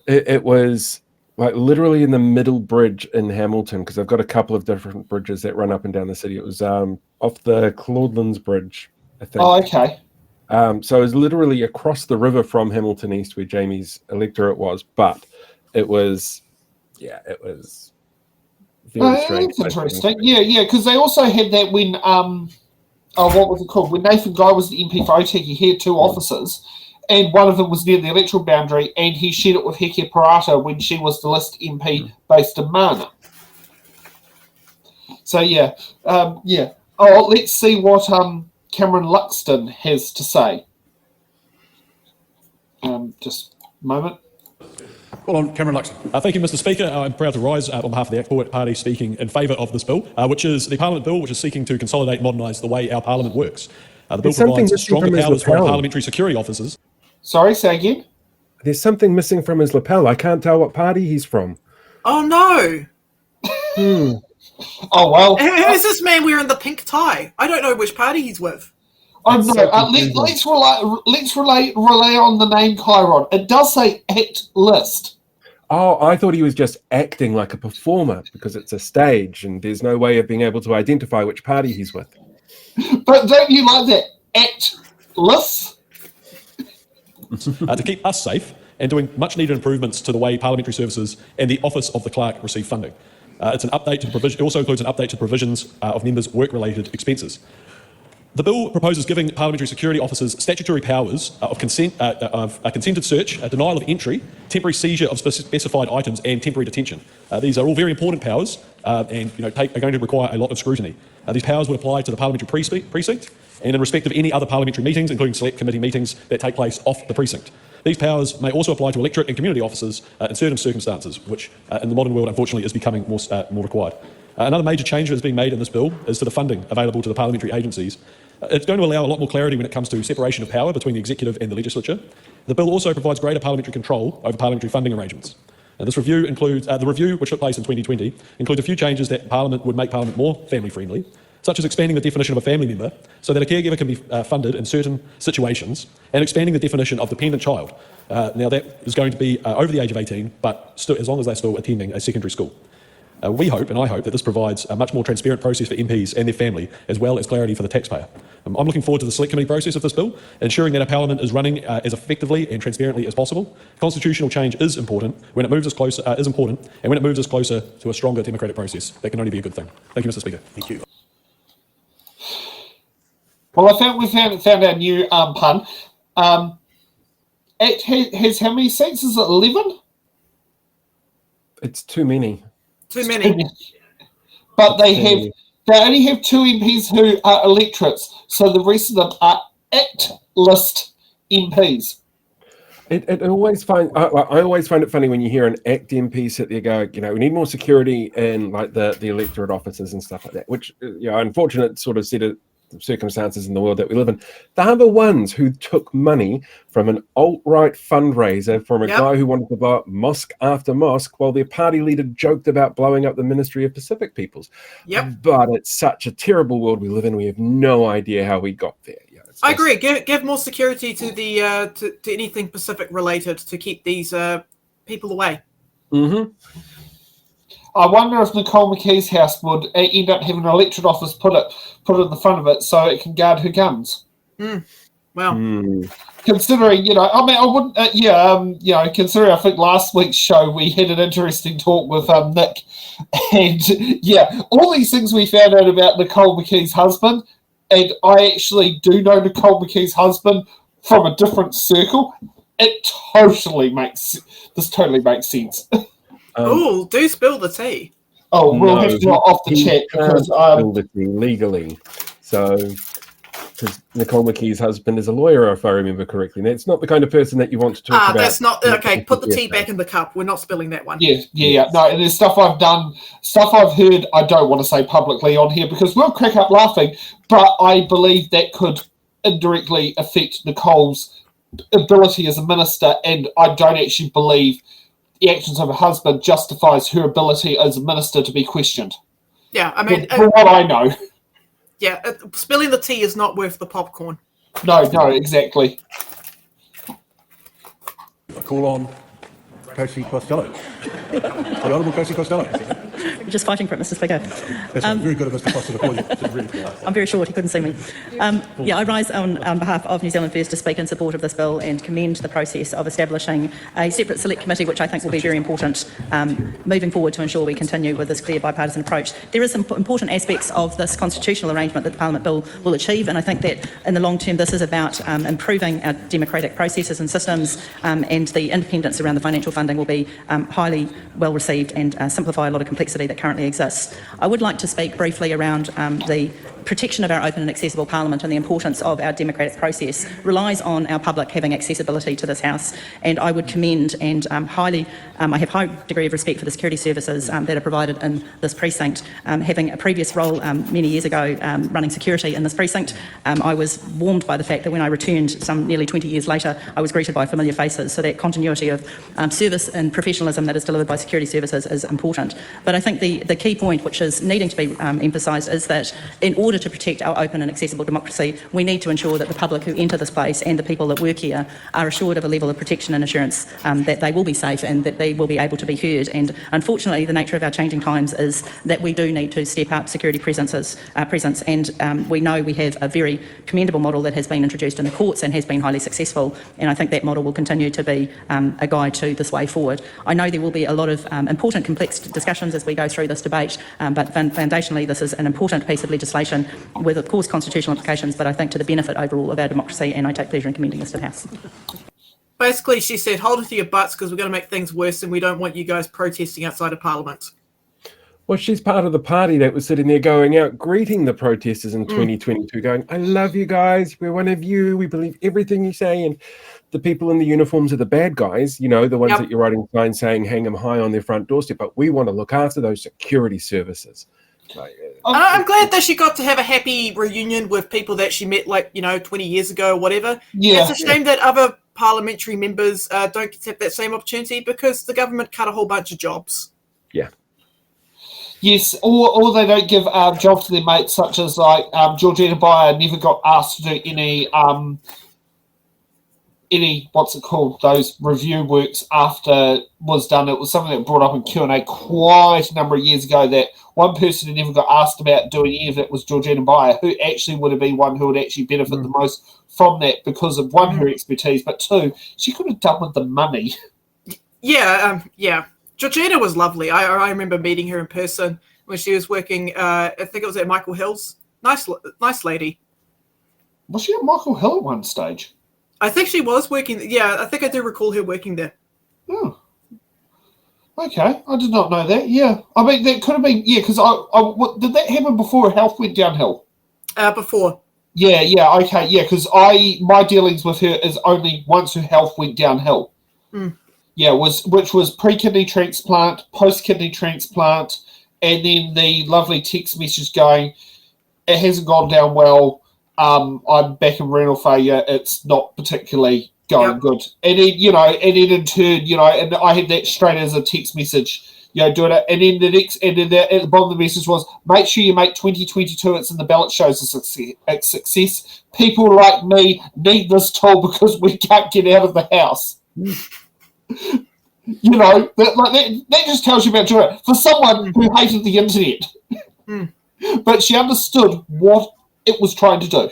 It was like literally in the middle bridge in Hamilton, because I've got a couple of different bridges that run up and down the city. It was off the Claudelands Bridge, I think.
Oh, okay.
So it was literally across the river from Hamilton East, where Jamie's electorate was, but it was very strange.
That's interesting. Yeah, because they also had that when what was it called? When Nathan Guy was the MP for Aotearoa, he had 2 offices, and one of them was near the electoral boundary, and he shared it with Heke Parata when she was the list MP based in Mana. So let's see what Cameron Luxton has to say. Just a moment.
Well, on Cameron Luxton. Thank you, Mr. Speaker. I'm proud to rise on behalf of the Act Forward Party speaking in favour of this bill, which is the Parliament bill, which is seeking to consolidate and modernise the way our Parliament works. The bill provides stronger powers for parliamentary security officers.
Sorry, say again?
There's something missing from his lapel. I can't tell what party he's from.
Oh, no.
Oh, well.
Who's this man wearing the pink tie? I don't know which party he's with.
Oh, no. Let's rely on the name Chiron. It does say Act List.
Oh, I thought he was just acting like a performer, because it's a stage and there's no way of being able to identify which party he's with.
But don't you like that? Act List?
To keep us safe and doing much needed improvements to the way parliamentary services and the Office of the Clerk receive funding. It's an update to the provision. It also includes an update to provisions of members' work-related expenses. The bill proposes giving parliamentary security officers statutory powers of consented search, denial of entry, temporary seizure of specified items, and temporary detention. These are all very important powers, and are going to require a lot of scrutiny. These powers would apply to the parliamentary precinct, and in respect of any other parliamentary meetings, including select committee meetings that take place off the precinct. These powers may also apply to electorate and community officers in certain circumstances, which in the modern world, unfortunately, is becoming more required. Another major change that is being made in this bill is to the funding available to the parliamentary agencies. It's going to allow a lot more clarity when it comes to separation of power between the executive and the legislature. The bill also provides greater parliamentary control over parliamentary funding arrangements. This review includes, the review, which took place in 2020, includes a few changes that Parliament would make Parliament more family-friendly, such as expanding the definition of a family member so that a caregiver can be funded in certain situations, and expanding the definition of dependent child. Now that is going to be over the age of 18, but still, as long as they're still attending a secondary school. We hope, and I hope, that this provides a much more transparent process for MPs and their family, as well as clarity for the taxpayer. I'm looking forward to the select committee process of this bill, ensuring that our Parliament is running as effectively and transparently as possible. Constitutional change is important when it moves us closer, and when it moves us closer to a stronger democratic process. That can only be a good thing. Thank you, Mr. Speaker.
Thank you.
Well, I think we found our new pun. It has how many seats? Is it 11?
It's too many.
Too many.
But they only have 2 MPs who are electorates, so the rest of them are Act list MPs.
I always find it funny when you hear an ACT MP sit there go, we need more security in like the electorate offices and stuff like that, which unfortunate sort of set of circumstances in the world that we live in. They're the ones who took money from an alt-right fundraiser from a guy who wanted to blow up mosque after mosque while their party leader joked about blowing up the Ministry of Pacific Peoples. But it's such a terrible world we live in. We have no idea how we got there.
I agree. Give more security to the to anything Pacific related to keep these people away.
Mm-hmm. I wonder if Nicole McKee's house would end up having an electorate office put in the front of it so it can guard her guns.
Well,
considering I wouldn't. Considering I think last week's show we had an interesting talk with Nick, and all these things we found out about Nicole McKee's husband, and I actually do know Nicole McKee's husband from a different circle. It totally makes sense.
Do spill the tea.
Oh, we'll have to go off the chat because
spill the tea legally. So, because Nicole McKee's husband is a lawyer, if I remember correctly. Now, it's not the kind of person that you want to talk about.
That's not okay. Put the tea back in the cup. We're not spilling that one.
Yeah. No, there's stuff I've done, stuff I've heard. I don't want to say publicly on here because we'll crack up laughing. But I believe that could indirectly affect Nicole's ability as a minister, and I don't actually believe the actions of her husband justifies her ability as a minister to be questioned.
Yeah, I mean,
from what I know.
Yeah, spilling the tea is not worth the popcorn.
No, exactly.
I call on Kosi Costello. The Honourable Kosi Costello.
We're just fighting for it, Mr. Speaker.
That's very good of Mr. Costello to call you.
I'm very short, he couldn't see me. I rise on behalf of New Zealand First to speak in support of this bill and commend the process of establishing a separate select committee, which I think will be very important moving forward to ensure we continue with this clear bipartisan approach. There are some important aspects of this constitutional arrangement that the Parliament bill will achieve, and I think that in the long term this is about improving our democratic processes and systems, and the independence around the financial funding will be highly well received and simplify a lot of complexity that currently exists. I would like to speak briefly around the protection of our open and accessible Parliament, and the importance of our democratic process relies on our public having accessibility to this House, and I would commend and I have high degree of respect for the security services that are provided in this precinct. Having a previous role many years ago running security in this precinct, I was warmed by the fact that when I returned some nearly 20 years later, I was greeted by familiar faces, so that continuity of service and professionalism that is delivered by security services is important. But I think the key point which is needing to be emphasised is that in order to protect our open and accessible democracy, we need to ensure that the public who enter this place and the people that work here are assured of a level of protection and assurance that they will be safe and that they will be able to be heard. And unfortunately, the nature of our changing times is that we do need to step up security presence, and we know we have a very commendable model that has been introduced in the courts and has been highly successful, and I think that model will continue to be a guide to this way forward. I know there will be a lot of important complex discussions as we go through this debate, but foundationally this is an important piece of legislation legislation with, of course, constitutional implications, but I think to the benefit overall of our democracy, and I take pleasure in commending this to the House.
Basically, she said, hold it to your butts because we're going to make things worse and we don't want you guys protesting outside of Parliament.
Well, she's part of the party that was sitting there going out, greeting the protesters in 2022, going, I love you guys. We're one of you. We believe everything you say. And the people in the uniforms are the bad guys, you know, the ones that you're writing signs saying hang them high on their front doorstep. But we want to look after those security services.
I'm glad that she got to have a happy reunion with people that she met, 20 years ago or whatever.
Yeah.
It's a shame that other parliamentary members don't get to have that same opportunity because the government cut a whole bunch of jobs.
Yeah.
Yes, or they don't give jobs to their mates, such as Georgina Beyer never got asked to do any what's it called, those review works after it was done. It was something that brought up in Q&A quite a number of years ago, that one person who never got asked about doing any of it was Georgina Beyer, who actually would have been one who would actually benefit the most from that because of, one, her expertise, but two, she could have done with the money.
Yeah. Georgina was lovely. I remember meeting her in person when she was working, I think it was at Michael Hill's. Nice lady.
Was she at Michael Hill at one stage?
I think she was working. Yeah, I think I do recall her working there.
Oh. Okay, I did not know that. Yeah. I mean, that could have been, because did that happen before her health went downhill?
Before.
Yeah, okay, yeah, because my dealings with her is only once her health went downhill. Yeah, which was pre-kidney transplant, post-kidney transplant, and then the lovely text message going, it hasn't gone down well, I'm back in renal failure, it's not particularly going good. And then, and then in turn, and I had that straight as a text message, doing it, and then at the bottom of the message was, make sure you make 2022, it's in the ballot, shows a success. People like me need this tool because we can't get out of the house. That just tells you about Georgia. For someone who hated the internet, but she understood what it was trying to do.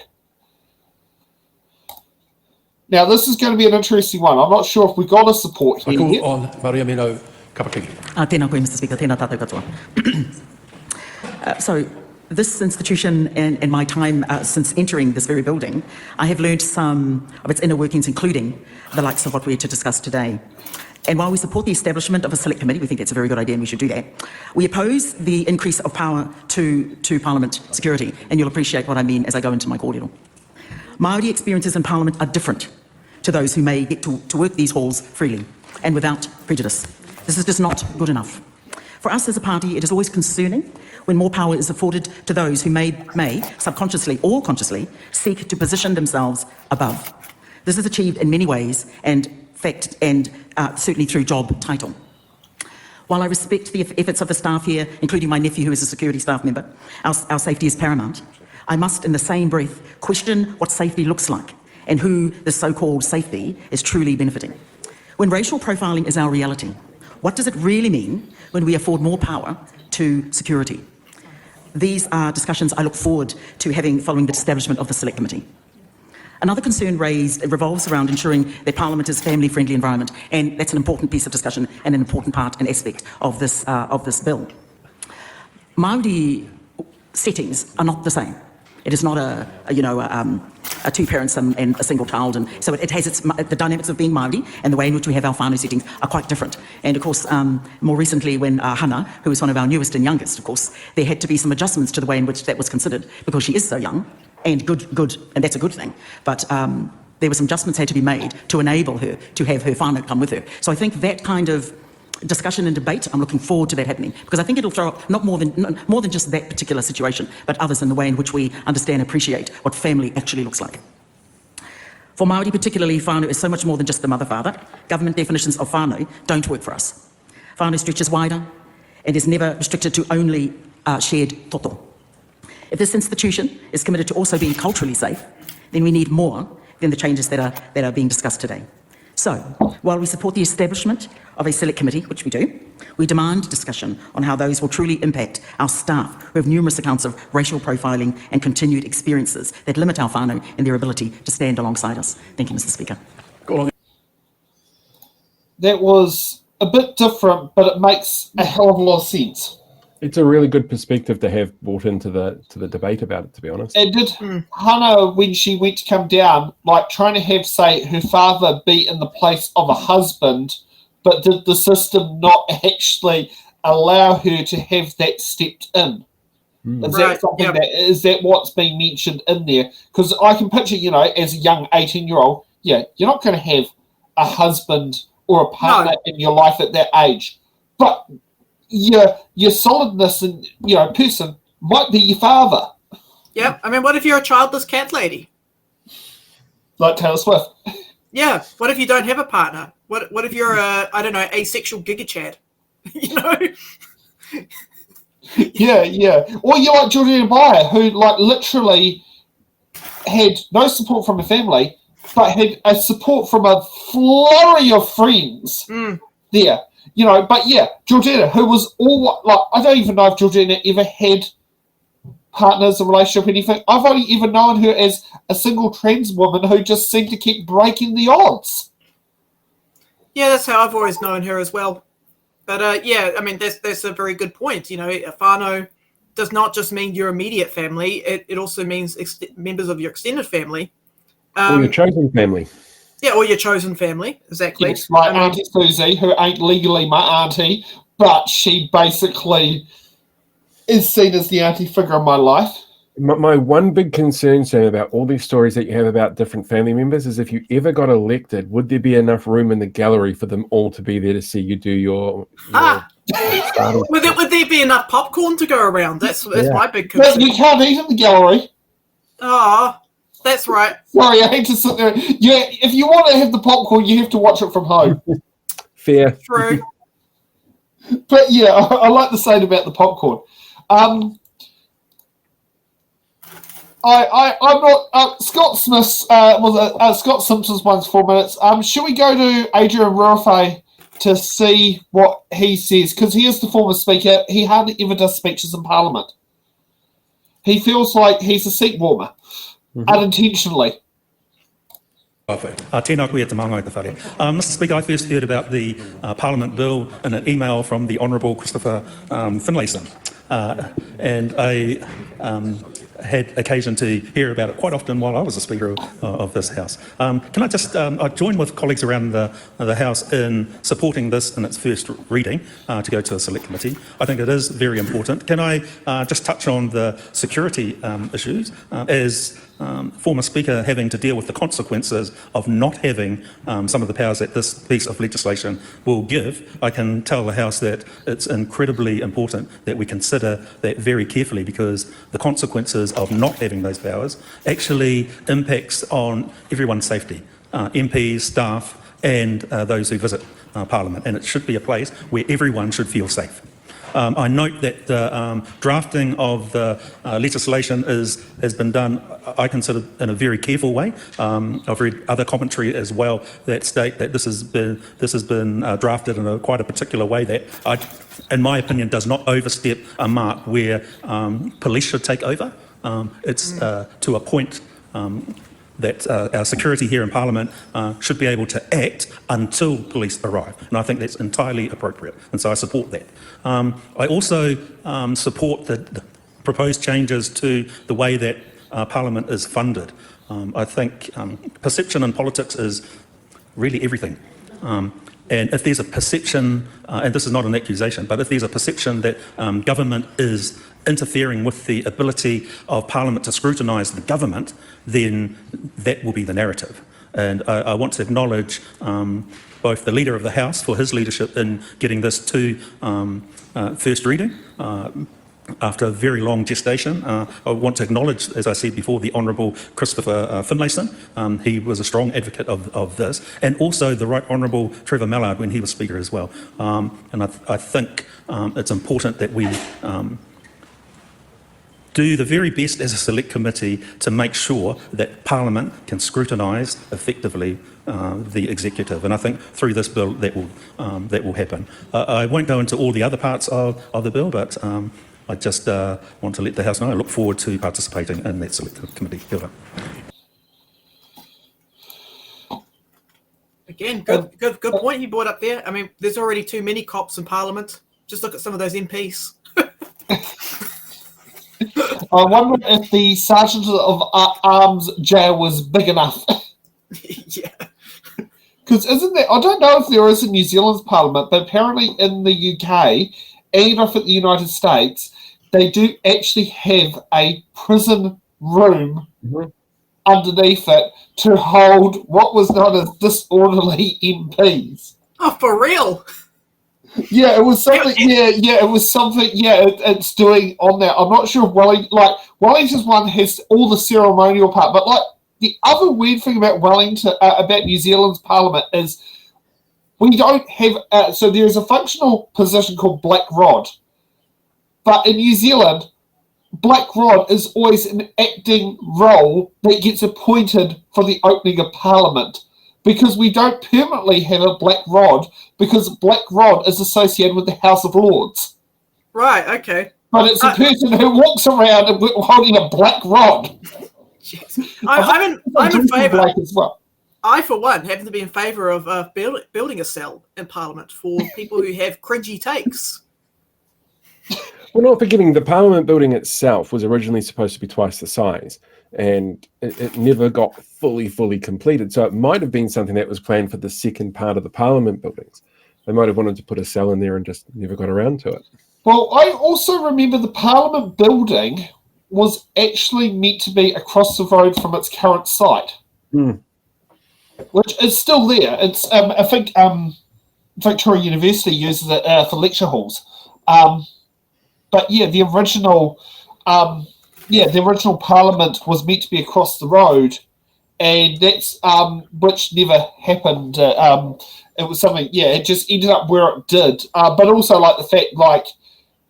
Now, this is going to be an interesting one. I'm not sure if we got a support here.
I call on Maria Mino Kapakiki.
Tēnā koe, Mr. Speaker. Tēnā tātou katoa. So, this institution and my time since entering this very building, I have learned some of its inner workings, including the likes of what we're to discuss today. And while we support the establishment of a select committee, we think it's a very good idea and we should do that, we oppose the increase of power to Parliament security, and you'll appreciate what I mean as I go into my kōrero. Māori experiences in Parliament are different to those who may get to work these halls freely and without prejudice. This is just not good enough. For us as a party, it is always concerning when more power is afforded to those who may subconsciously or consciously seek to position themselves above. This is achieved in many ways and certainly through job title. While I respect the efforts of the staff here, including my nephew who is a security staff member, our safety is paramount. I must in the same breath question what safety looks like and who the so-called safety is truly benefiting. When racial profiling is our reality, what does it really mean when we afford more power to security? These are discussions I look forward to having following the establishment of the Select Committee. Another concern raised revolves around ensuring that Parliament is a family-friendly environment, and that's an important piece of discussion and an important part and aspect of this bill. Māori settings are not the same. It is not a two parents and a single child, and so it has the dynamics of being Māori and the way in which we have our whānau settings are quite different. And of course, more recently when Hana, who is one of our newest and youngest, of course, there had to be some adjustments to the way in which that was considered because she is so young. And good, and that's a good thing. But there were some adjustments had to be made to enable her to have her whānau come with her. So I think that kind of discussion and debate, I'm looking forward to that happening because I think it'll throw up not more than just that particular situation, but others in the way in which we understand and appreciate what family actually looks like. For Māori particularly, whānau is so much more than just the mother-father. Government definitions of whānau don't work for us. Whānau stretches wider and is never restricted to only shared toto. If this institution is committed to also being culturally safe, then we need more than the changes that are being discussed today. So, while we support the establishment of a select committee, which we do, we demand discussion on how those will truly impact our staff who have numerous accounts of racial profiling and continued experiences that limit our whānau and their ability to stand alongside us. Thank you, Mr. Speaker.
That was a bit different, but it makes a hell of a lot of sense.
It's a really good perspective to have brought into the debate about it, to be honest.
And did Hannah, when she went to come down, like trying to have, say, her father be in the place of a husband, but did the system not actually allow her to have that stepped in? Is that something is that what's being mentioned in there? Because I can picture, as a young 18-year-old, you're not going to have a husband or a partner in your life at that age, but your solidness and person might be your father.
Yep. I mean, what if you're a childless cat lady?
Like Taylor Swift.
Yeah. What if you don't have a partner? What if you're asexual Giga Chad?
Yeah. Or you're like Georgina Byer, who literally had no support from her family, but had a support from a flurry of friends there. But Georgina, who was I don't even know if Georgina ever had partners, a relationship, anything. I've only ever known her as a single trans woman who just seemed to keep breaking the odds.
Yeah, that's how I've always known her as well. But I mean, that's a very good point. A whānau does not just mean your immediate family; it also means members of your extended family,
or your chosen family.
Yeah, or your chosen family, exactly.
Yes, like Auntie Susie, who ain't legally my auntie, but she basically is seen as the auntie figure in my life.
My one big concern, Sam, about all these stories that you have about different family members is if you ever got elected, would there be enough room in the gallery for them all to be there to see you do your
would there be enough popcorn to go around? That's my big concern.
But you can't eat in the gallery.
That's right.
Sorry, I hate to sit there. Yeah, if you want to have the popcorn, you have to watch it from home.
Fair.
True.
But I like the saying about the popcorn. I'm not. Scott Smith's Scott Simpson's one's 4 minutes. Should we go to Adrian Ruafei to see what he says? Because he is the former speaker. He hardly ever does speeches in Parliament. He feels like he's a seat warmer, unintentionally.
Tēnā koe te māngai te whare. Mr Speaker, I first heard about the Parliament bill in an email from the Honourable Christopher Finlayson. And I had occasion to hear about it quite often while I was the Speaker of this House. Can I just I join with colleagues around the House in supporting this in its first reading to go to a select committee. I think it is very important. Can I just touch on the security issues as former Speaker having to deal with the consequences of not having some of the powers that this piece of legislation will give? I can tell the House that it's incredibly important that we consider that very carefully, because the consequences of not having those powers actually impacts on everyone's safety, MPs, staff and those who visit Parliament, and it should be a place where everyone should feel safe. I note that the drafting of the legislation has been done, I consider, in a very careful way. I've read other commentary as well that state that this has been drafted in quite a particular way that, in my opinion, does not overstep a mark where police should take over. It's to a point that our security here in Parliament should be able to act until police arrive. And I think that's entirely appropriate. And so I support that. I also support the proposed changes to the way that Parliament is funded. I think perception in politics is really everything. And if there's a perception, and this is not an accusation, but if there's a perception that government is interfering with the ability of Parliament to scrutinise the government, then that will be the narrative. And I want to acknowledge both the Leader of the House for his leadership in getting this to first reading. After a very long gestation. I want to acknowledge, as I said before, the Honourable Christopher Finlayson. He was a strong advocate of this, and also the Right Honourable Trevor Mallard when he was Speaker as well. And I think it's important that we do the very best as a select committee to make sure that Parliament can scrutinise effectively the executive, and I think through this bill that will happen. I won't go into all the other parts of the bill, but I just want to let the House know I look forward to participating in that select committee.
Again, good point you brought up there. I mean, there's already too many cops in Parliament. Just look at some of those MPs.
I wonder if the Sergeant of Arms jail was big enough.
Yeah.
Because isn't there, I don't know if there is in New Zealand's parliament, but apparently in the UK and I think the United States, they do actually have a prison room underneath it to hold what was known as disorderly MPs.
Oh, for real?
Yeah, it was something. It was something. Yeah, it's doing on there. I'm not sure if Wellington's one has all the ceremonial part, but like the other weird thing about Wellington, about New Zealand's parliament is we don't have. So there's a functional position called Black Rod, but in New Zealand, Black Rod is always an acting role that gets appointed for the opening of Parliament. Because we don't permanently have a Black Rod, because Black Rod is associated with the House of Lords.
Right, okay.
But it's a person who walks around holding a black rod.
I'm in favour.
As well.
I, for one, happen to be in favour of building a cell in Parliament for people who have cringy takes.
Well, not forgetting the Parliament building itself was originally supposed to be twice the size, and it never got fully completed. So it might have been something that was planned for the second part of the Parliament buildings. They might have wanted to put a cell in there and just never got around to it.
Well, I also remember the Parliament building was actually meant to be across the road from its current site, which is still there. It's I think Victoria University uses it for lecture halls. But yeah, the original Parliament was meant to be across the road, and that's which never happened. It was something, it just ended up where it did. But also, like the fact, like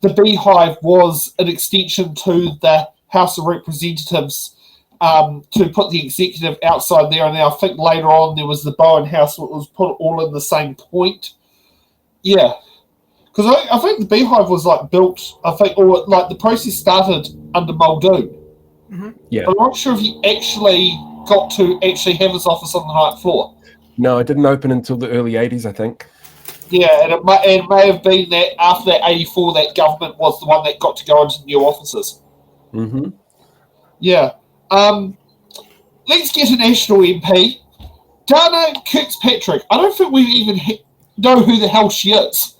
the Beehive was an extension to the House of Representatives to put the executive outside there, and then I think later on there was the Bowen House, that was put all in the same point. Yeah. Because I think the Beehive was built, or the process started under Muldoon.
Mm-hmm.
Yeah.
I'm not sure if he actually got to actually have his office on the ninth floor.
No, it didn't open until the early 80s, I think.
Yeah, and it may have been that after that 84, that government was the one that got to go into new offices.
Mm-hmm.
Yeah. Let's get a national MP. Dana Kirkpatrick. I don't think we even know who the hell she is.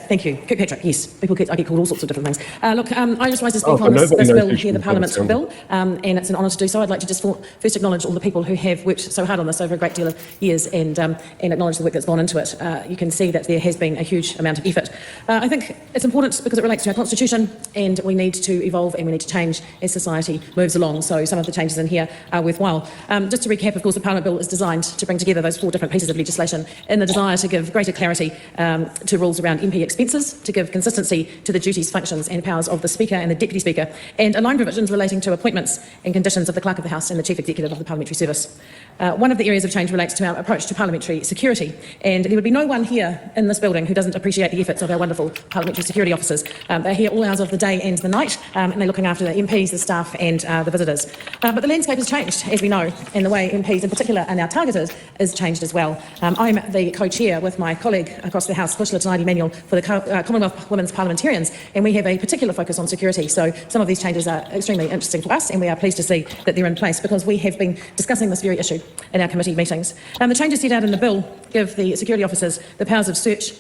Thank you. Kirkpatrick, yes. I get called all sorts of different things. Look, I just rise to speak on this bill here, the Parliament bill, and it's an honour to do so. I'd like to just first acknowledge all the people who have worked so hard on this over a great deal of years and acknowledge the work that's gone into it. You can see that there has been a huge amount of effort. I think it's important because it relates to our Constitution, and we need to evolve and we need to change as society moves along. So some of the changes in here are worthwhile. Just to recap, of course, the Parliament bill is designed to bring together those 4 different pieces of legislation in the desire to give greater clarity to rules around MP expenses, to give consistency to the duties, functions and powers of the Speaker and the Deputy Speaker, and align provisions relating to appointments and conditions of the Clerk of the House and the Chief Executive of the Parliamentary Service. One of the areas of change relates to our approach to parliamentary security, and there would be no one here in this building who doesn't appreciate the efforts of our wonderful parliamentary security officers. They're here all hours of the day and the night, and they're looking after the MPs, the staff and the visitors. But the landscape has changed, as we know, and the way MPs in particular are now targeted is changed as well. I'm the co-chair with my colleague across the House, Kushla Tanaidi Manuel, for the Commonwealth Women's Parliamentarians, and we have a particular focus on security. So some of these changes are extremely interesting for us, and we are pleased to see that they're in place because we have been discussing this very issue in our committee meetings. The changes set out in the bill give the security officers the powers of search,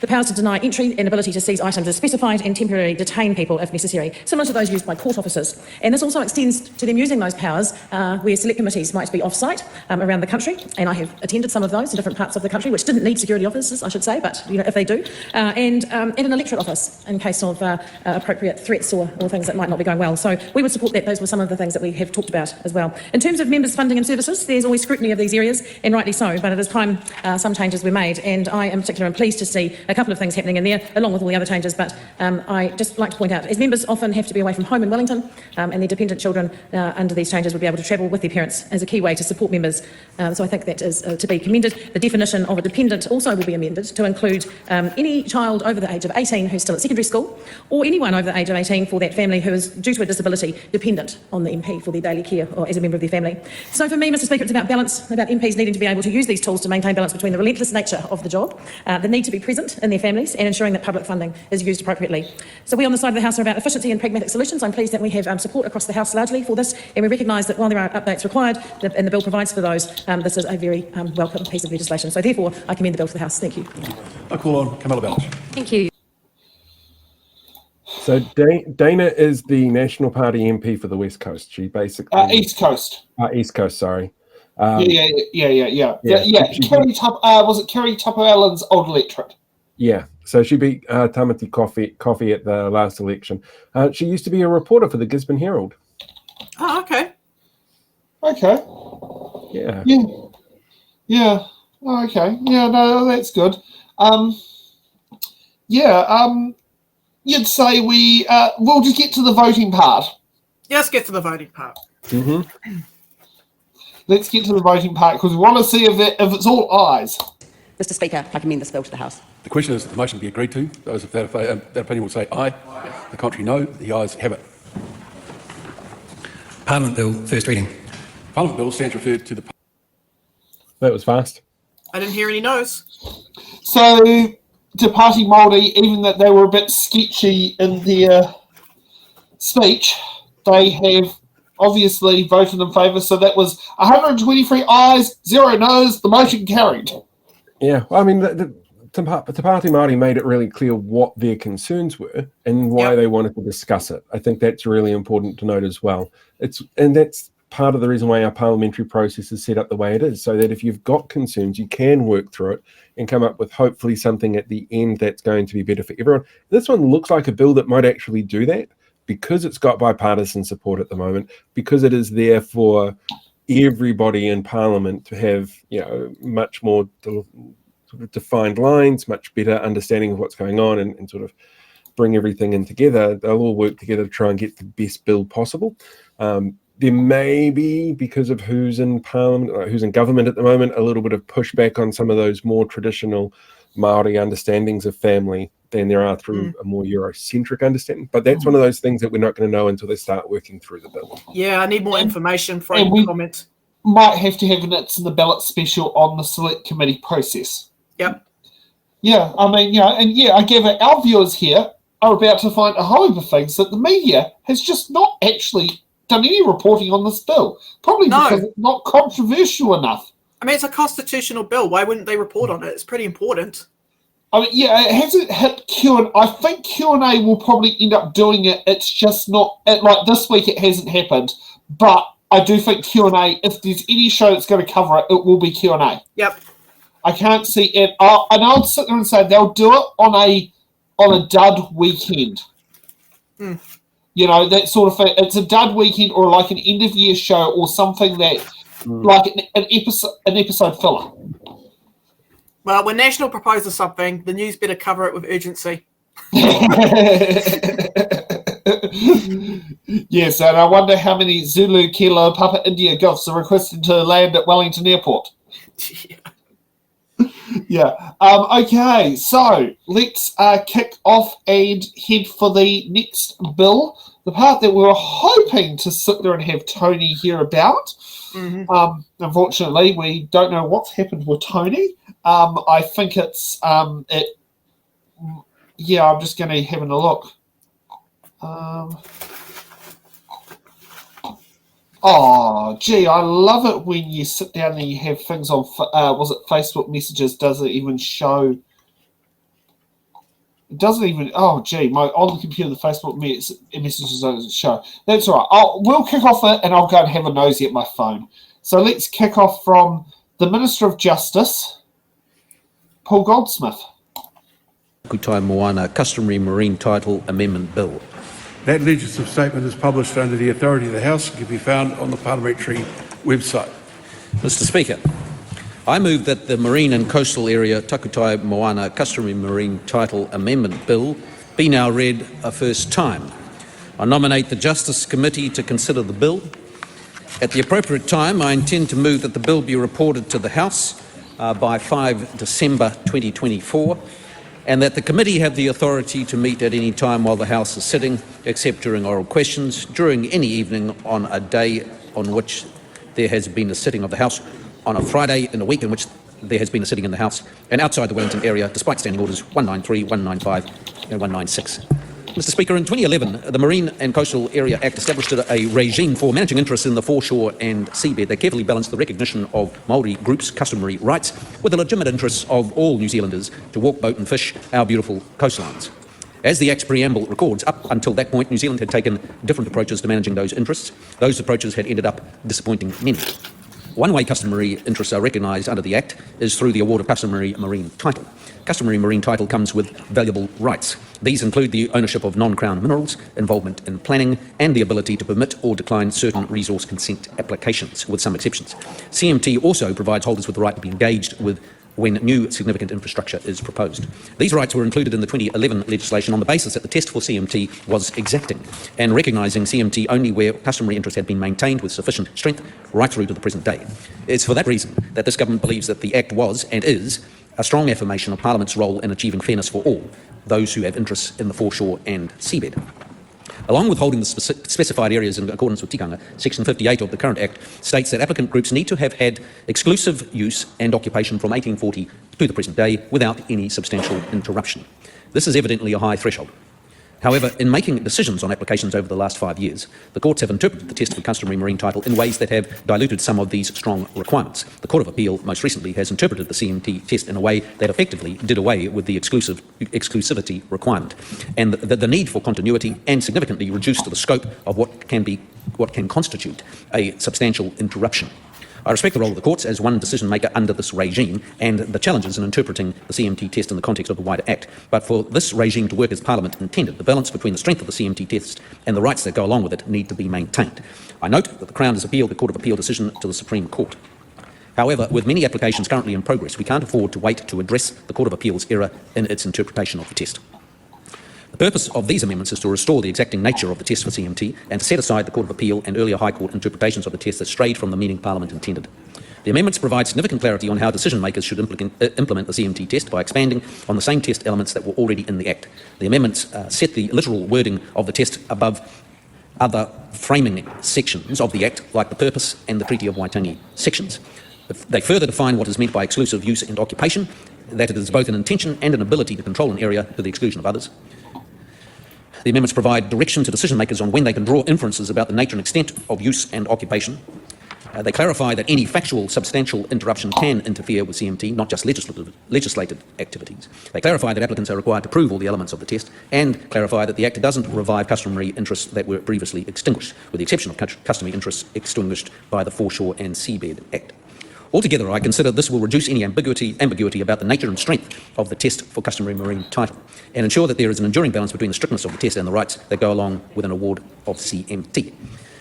the powers to deny entry and ability to seize items as specified and temporarily detain people if necessary, similar to those used by court officers. And this also extends to them using those powers where select committees might be off-site around the country, and I have attended some of those in different parts of the country, which didn't need security officers, I should say, but if they do, and in an electorate office in case of appropriate threats or things that might not be going well. So we would support that. Those were some of the things that we have talked about as well. In terms of members' funding and services, there's always scrutiny of these areas, and rightly so, but it is time some changes were made, and I in particular am pleased to see a couple of things happening in there, along with all the other changes, but I just like to point out, as members often have to be away from home in Wellington, and their dependent children under these changes would be able to travel with their parents as a key way to support members. So I think that is to be commended. The definition of a dependent also will be amended to include any child over the age of 18 who's still at secondary school, or anyone over the age of 18 for that family who is, due to a disability, dependent on the MP for their daily care or as a member of their family. So for me, Mr Speaker, it's about balance, about MPs needing to be able to use these tools to maintain balance between the relentless nature of the job, the need to be present interest in their families and ensuring that public funding is used appropriately. So we on the side of the House are about efficiency and pragmatic solutions. I'm pleased that we have support across the House largely for this, and we recognise that while there are updates required, and the bill provides for those, this is a very welcome piece of legislation. So therefore, I commend the bill to the House. Thank you.
I call on Camilla Belch.
Thank you.
So Dana is the National Party MP for the West Coast. She basically
East Coast.
East Coast. Sorry.
Yeah. Kerry was it Kerry Tupper Allen's old electorate?
Yeah. So she beat Tamati Coffee at the last election. She used to be a reporter for the Gisborne Herald.
Oh, okay.
Okay.
Yeah.
Yeah. Oh, okay. Yeah. No, that's good. You'd say we'll just get to the voting part.
Let's get to the voting part.
Mm-hmm.
Let's get to the voting part because we want to see if it's all ayes.
Mr Speaker, I commend this bill to the House.
The question is that the motion be agreed to. Those of that opinion will say aye. The contrary, no. The ayes have it.
Parliament Bill, first reading.
Parliament Bill stands referred to the...
That was fast.
I didn't hear any no's.
So, Te Pāti Māori, even that they were a bit sketchy in their speech, they have obviously voted in favour. So that was 123 ayes, 0 no's. The motion carried.
Yeah, well, I mean, the Te Pāti Māori made it really clear what their concerns were and why they wanted to discuss it. I think that's really important to note as well. And that's part of the reason why our parliamentary process is set up the way it is, so that if you've got concerns, you can work through it and come up with hopefully something at the end that's going to be better for everyone. This one looks like a bill that might actually do that because it's got bipartisan support at the moment, because it is there for everybody in Parliament to have, much more sort of defined lines, much better understanding of what's going on, and sort of bring everything in together. They'll all work together to try and get the best bill possible. There may be, because of who's in Parliament, who's in government at the moment, a little bit of pushback on some of those more traditional Māori understandings of family than there are through a more Eurocentric understanding. But that's one of those things that we're not going to know until they start working through the bill.
Yeah, I need more information from comment.
Might have to have it in the ballot special on the select committee process.
Yep.
Yeah, I mean, I gather our viewers here are about to find a whole heap of things that the media has just not actually done any reporting on this bill. Probably because it's not controversial enough.
I mean, it's a constitutional bill. Why wouldn't they report on it? It's pretty important.
I mean, it hasn't hit Q&A. I think Q&A will probably end up doing it. It's just not, like this week it hasn't happened. But I do think Q&A, if there's any show that's going to cover it, it will be Q&A.
Yep.
I can't see it. And I'll sit there and say they'll do it on a dud weekend. That sort of thing. It's a dud weekend or like an end of year show or something that, like an episode filler.
Well, when National proposes something, the news better cover it with urgency.
Yes, and I wonder how many Zulu Kilo Papa India gulfs are requested to land at Wellington Airport. Yeah. Okay, so let's kick off and head for the next bill. The part that we were hoping to sit there and have Tony here about. Unfortunately, we don't know what's happened with Tony. I think it's I'm just going to have a look. Oh, gee, I love it when you sit down and you have things on, Facebook messages, doesn't even show. It doesn't even, on the computer, the Facebook messages doesn't show. That's all right. We'll kick off it and I'll go and have a nosy at my phone. So let's kick off from the Minister of Justice, Paul Goldsmith.
Takutai Moana Customary Marine Title Amendment Bill.
That legislative statement is published under the authority of the House and can be found on the parliamentary website.
Mr Speaker, I move that the Marine and Coastal Area Takutai Moana Customary Marine Title Amendment Bill be now read a first time. I nominate the Justice Committee to consider the bill. At the appropriate time, I intend to move that the bill be reported to the House by 5 December 2024, and that the committee have the authority to meet at any time while the House is sitting, except during oral questions, during any evening on a day on which there has been a sitting of the House, on a Friday in a week in which there has been a sitting in the House and outside the Wellington area, despite standing orders 193, 195 and 196. Mr Speaker, in 2011, the Marine and Coastal Area Act established a regime for managing interests in the foreshore and seabed that carefully balanced the recognition of Māori groups' customary rights with the legitimate interests of all New Zealanders to walk, boat and fish our beautiful coastlines. As the Act's preamble records, up until that point, New Zealand had taken different approaches to managing those interests. Those approaches had ended up disappointing many. One way customary interests are recognised under the Act is through the award of customary marine title. Customary marine title comes with valuable rights. These include the ownership of non-crown minerals, involvement in planning, and the ability to permit or decline certain resource consent applications, with some exceptions. CMT also provides holders with the right to be engaged with when new significant infrastructure is proposed. These rights were included in the 2011 legislation on the basis that the test for CMT was exacting and recognising CMT only where customary interest had been maintained with sufficient strength right through to the present day. It's for that reason that this government believes that the Act was and is a strong affirmation of Parliament's role in achieving fairness for all, those who have interests in the foreshore and seabed. Along with holding the specified areas in accordance with tikanga, Section 58 of the current Act states that applicant groups need to have had exclusive use and occupation from 1840 to the present day without any substantial interruption. This is evidently a high threshold. However, in making decisions on applications over the last 5 years, the courts have interpreted the test for customary marine title in ways that have diluted some of these strong requirements. The Court of Appeal, most recently, has interpreted the CMT test in a way that effectively did away with the exclusivity requirement, and the need for continuity, and significantly reduced the scope of what can constitute a substantial interruption. I respect the role of the courts as one decision maker under this regime and the challenges in interpreting the CMT test in the context of the wider Act. But for this regime to work as Parliament intended, the balance between the strength of the CMT test and the rights that go along with it need to be maintained. I note that the Crown has appealed the Court of Appeal decision to the Supreme Court. However, with many applications currently in progress, we can't afford to wait to address the Court of Appeal's error in its interpretation of the test. The purpose of these amendments is to restore the exacting nature of the test for CMT and to set aside the Court of Appeal and earlier High Court interpretations of the test that strayed from the meaning Parliament intended. The amendments provide significant clarity on how decision makers should implement the CMT test by expanding on the same test elements that were already in the Act. The amendments set the literal wording of the test above other framing sections of the Act, like the purpose and the Treaty of Waitangi sections. They further define what is meant by exclusive use and occupation, that it is both an intention and an ability to control an area to the exclusion of others. The amendments provide direction to decision makers on when they can draw inferences about the nature and extent of use and occupation. They clarify that any factual substantial interruption can interfere with CMT, not just legislative activities. They clarify that applicants are required to prove all the elements of the test, and clarify that the Act doesn't revive customary interests that were previously extinguished, with the exception of customary interests extinguished by the Foreshore and Seabed Act. Altogether, I consider this will reduce any ambiguity about the nature and strength of the test for customary marine title, and ensure that there is an enduring balance between the strictness of the test and the rights that go along with an award of CMT.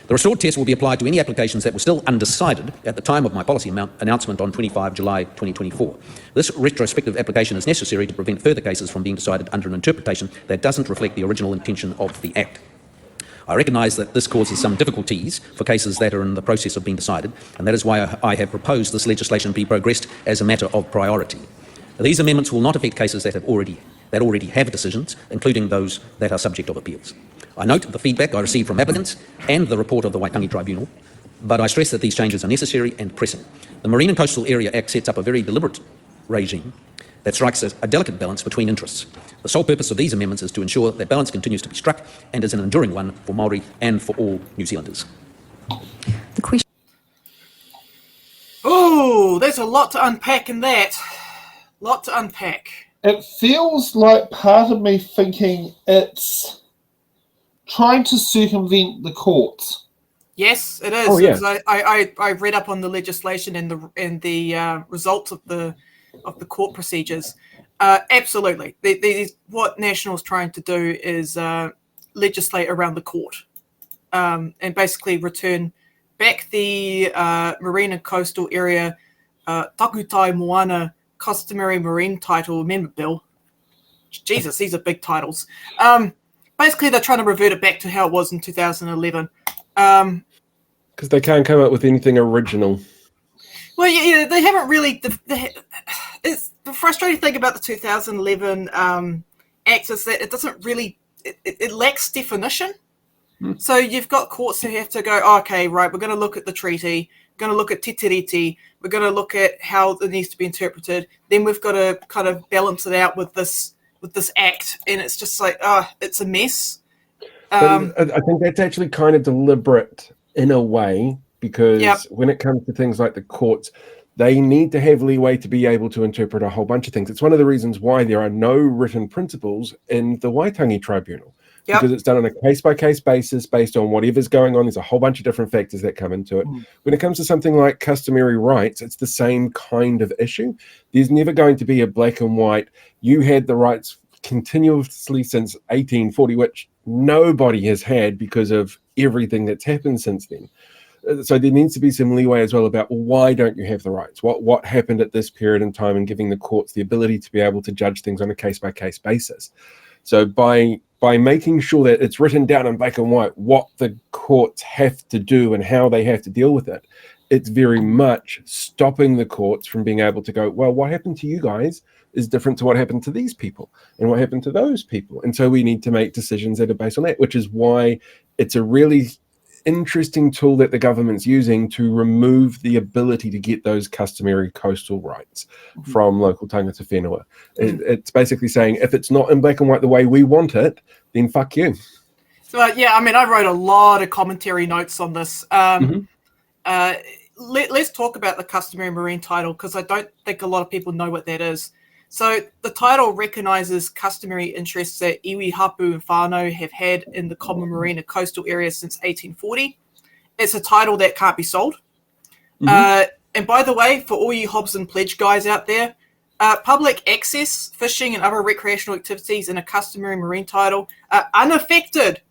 The restored test will be applied to any applications that were still undecided at the time of my policy announcement on 25 July 2024. This retrospective application is necessary to prevent further cases from being decided under an interpretation that doesn't reflect the original intention of the Act. I recognise that this causes some difficulties for cases that are in the process of being decided, and that is why I have proposed this legislation be progressed as a matter of priority. These amendments will not affect cases that already have decisions, including those that are subject of appeals. I note the feedback I received from applicants and the report of the Waitangi Tribunal, but I stress that these changes are necessary and pressing. The Marine and Coastal Area Act sets up a very deliberate regime that strikes a delicate balance between interests. The sole purpose of these amendments is to ensure that balance continues to be struck and is an enduring one for Māori and for all New Zealanders.
The question.
Oh, there's a lot to unpack in that. Lot to unpack.
It feels like part of me thinking it's trying to circumvent the courts.
Yes, it is.
Oh, yeah.
I read up on the legislation and the results of the court procedures. Absolutely. What National's trying to do is legislate around the court and basically return back the Marine and Coastal Area Takutai Moana Customary Marine Title Amendment Bill. Jesus, these are big titles. Basically, they're trying to revert it back to how it was in 2011.
Because they can't come up with anything original.
Well, yeah, they haven't really. It's the frustrating thing about the 2011 Act is that it doesn't really. It lacks definition. So you've got courts who have to go, okay, right, we're going to look at the treaty. we're going to look at te tiriti, we're going to look at how it needs to be interpreted. Then we've got to kind of balance it out with this act, and it's just like, it's a mess.
But I think that's actually kind of deliberate in a way, because when it comes to things like the courts, they need to have leeway to be able to interpret a whole bunch of things. It's one of the reasons why there are no written principles in the Waitangi Tribunal, because it's done on a case-by-case basis based on whatever's going on. There's a whole bunch of different factors that come into it. When it comes to something like customary rights, it's the same kind of issue. There's never going to be a black and white, you had the rights continuously since 1840, which nobody has had because of everything that's happened since then. So there needs to be some leeway as well about, well, why don't you have the rights? What happened at this period in time, and giving the courts the ability to be able to judge things on a case-by-case basis. So by making sure that it's written down in black and white what the courts have to do and how they have to deal with it, it's very much stopping the courts from being able to go, well, what happened to you guys is different to what happened to these people and what happened to those people. And so we need to make decisions that are based on that, which is why it's a really interesting tool that the government's using to remove the ability to get those customary coastal rights from local tangata whenua. It's basically saying, if it's not in black and white the way we want it, then fuck you.
So I wrote a lot of commentary notes on this. Let's talk about the customary marine title, because I don't think a lot of people know what that is. So the title recognises customary interests that iwi, hapu and whānau have had in the common marine and coastal areas since 1840. It's a title that can't be sold. And by the way, for all you Hobson Pledge guys out there, public access, fishing and other recreational activities in a customary marine title are unaffected.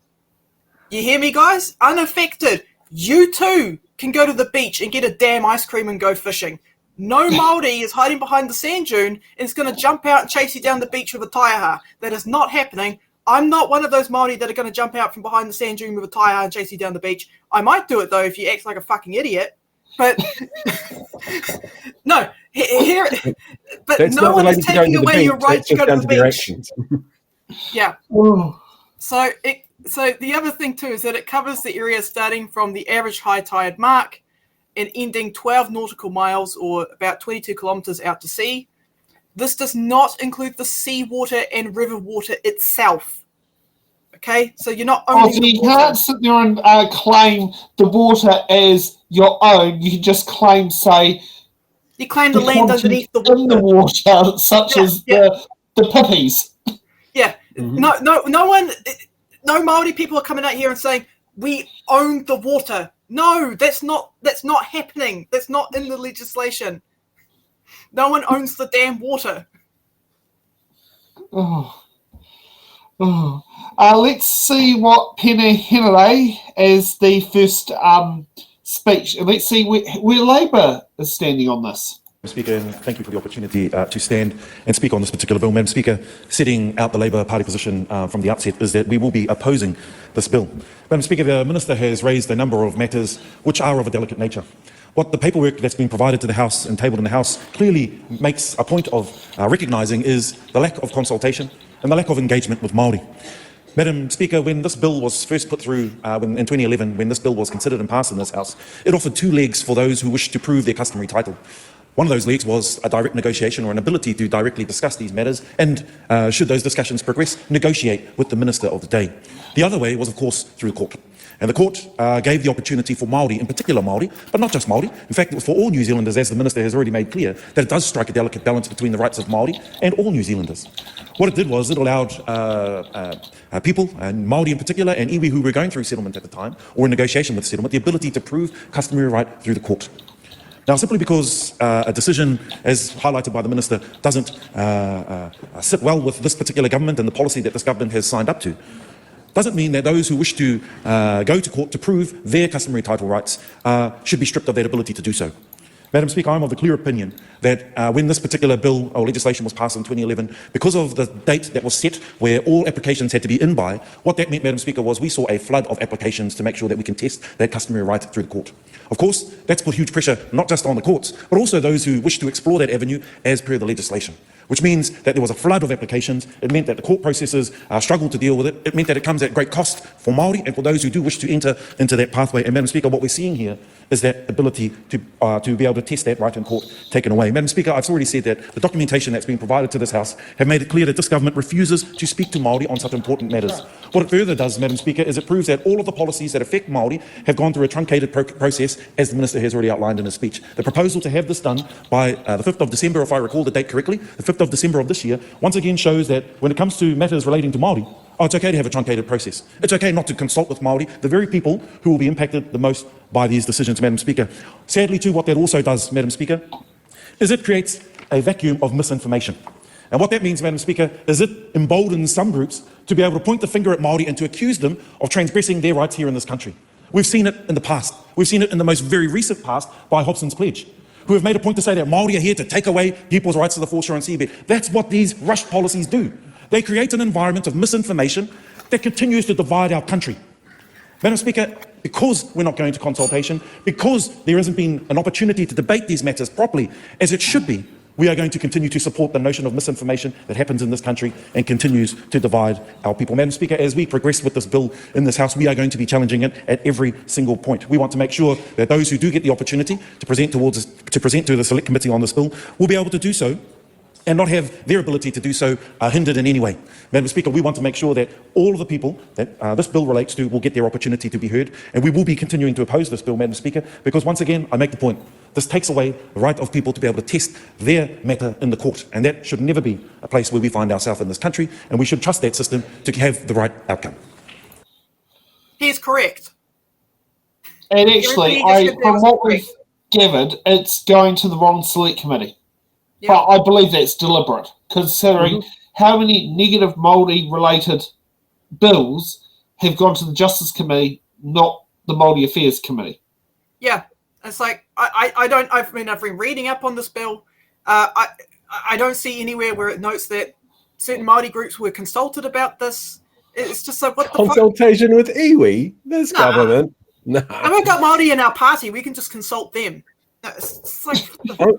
You hear me, guys? Unaffected. You too can go to the beach and get a damn ice cream and go fishing. No Māori is hiding behind the sand dune and is going to jump out and chase you down the beach with a taiaha. That is not happening. I'm not one of those Māori that are going to jump out from behind the sand dune with a taiaha and chase you down the beach. I might do it, though, if you act like a fucking idiot. But no, but
that's
no one is taking away your right to go to the beach. Yeah. So the other thing, too, is that it covers the area starting from the average high tide mark and ending 12 nautical miles, or about 22 kilometres out to sea. This does not include the seawater and river water itself. Okay, so you're not owning
so you can't sit there and claim the water as your own. You can just claim, say,
you claim the land underneath the water.
In the water, such as the pippies.
Yeah, no one, no Māori people are coming out here and saying we own the water. No, that's not happening. That's not in the legislation. No one owns the damn water.
Let's see what Pene Henare as the first speech. And let's see where Labour is standing on this.
Madam Speaker, and thank you for the opportunity to stand and speak on this particular bill. Madam Speaker, setting out the Labour Party position from the outset is that we will be opposing this bill. Madam Speaker, the Minister has raised a number of matters which are of a delicate nature. What the paperwork that's been provided to the House and tabled in the House clearly makes a point of recognising is the lack of consultation and the lack of engagement with Māori. Madam Speaker, when this bill was first put through in 2011, when this bill was considered and passed in this House, it offered two legs for those who wished to prove their customary title. One of those legs was a direct negotiation, or an ability to directly discuss these matters and, should those discussions progress, negotiate with the Minister of the day. The other way was, of course, through the court. And the court gave the opportunity for Māori, in particular Māori, but not just Māori, in fact, for all New Zealanders, as the Minister has already made clear, that it does strike a delicate balance between the rights of Māori and all New Zealanders. What it did was it allowed people, and Māori in particular, and iwi who were going through settlement at the time, or in negotiation with settlement, the ability to prove customary right through the court. Now, simply because a decision, as highlighted by the Minister, doesn't sit well with this particular government and the policy that this government has signed up to, doesn't mean that those who wish to go to court to prove their customary title rights should be stripped of that ability to do so. Madam Speaker, I'm of the clear opinion that when this particular bill or legislation was passed in 2011, because of the date that was set where all applications had to be in by, what that meant, Madam Speaker, was we saw a flood of applications to make sure that we can test that customary right through the court. Of course, that's put huge pressure not just on the courts, but also those who wish to explore that avenue as per the legislation. which means that there was a flood of applications. It meant that the court processes struggled to deal with it. It meant that it comes at great cost for Māori and for those who do wish to enter into that pathway. And Madam Speaker, what we're seeing here is that ability to be able to test that right in court taken away. Madam Speaker, I've already said that the documentation that's been provided to this House have made it clear that this government refuses to speak to Māori on such important matters. What it further does, Madam Speaker, is it proves that all of the policies that affect Māori have gone through a truncated process, as the Minister has already outlined in his speech. The proposal to have this done by the 5th of December, if I recall the date correctly, the 5th of December of this year, once again shows that when it comes to matters relating to Māori, it's okay to have a truncated process. It's okay not to consult with Māori, the very people who will be impacted the most by these decisions, Madam Speaker. Sadly, too, what that also does, Madam Speaker, is it creates a vacuum of misinformation. And what that means, Madam Speaker, is it emboldens some groups to be able to point the finger at Māori and to accuse them of transgressing their rights here in this country. We've seen it in the past. We've seen it in the most very recent past by Hobson's Pledge, who have made a point to say that Māori are here to take away people's rights to the foreshore and seabed. That's what these rushed policies do. They create an environment of misinformation that continues to divide our country. Madam Speaker, because we're not going to consultation, because there hasn't been an opportunity to debate these matters properly as it should be, we are going to continue to support the notion of misinformation that happens in this country and continues to divide our people. Madam Speaker, as we progress with this bill in this House, we are going to be challenging it at every single point. We want to make sure that those who do get the opportunity to present to the Select Committee on this bill will be able to do so and not have their ability to do so hindered in any way. Madam Speaker, we want to make sure that all of the people that this bill relates to will get their opportunity to be heard, and we will be continuing to oppose this bill, Madam Speaker, because once again, I make the point, this takes away the right of people to be able to test their matter in the court, and that should never be a place where we find ourselves in this country, and we should trust that system to have the right outcome.
He's correct.
And actually, from what we've gathered, it's going to the wrong Select Committee. Yeah. But I believe that's deliberate, considering how many negative Māori-related bills have gone to the Justice Committee, not the Māori Affairs Committee.
Yeah, it's like I've been reading up on this bill. I don't see anywhere where it notes that certain Māori groups were consulted about this. It's just like, what the
consultation with iwi? This government? No.
And we've got Māori in our party. We can just consult them. It's like,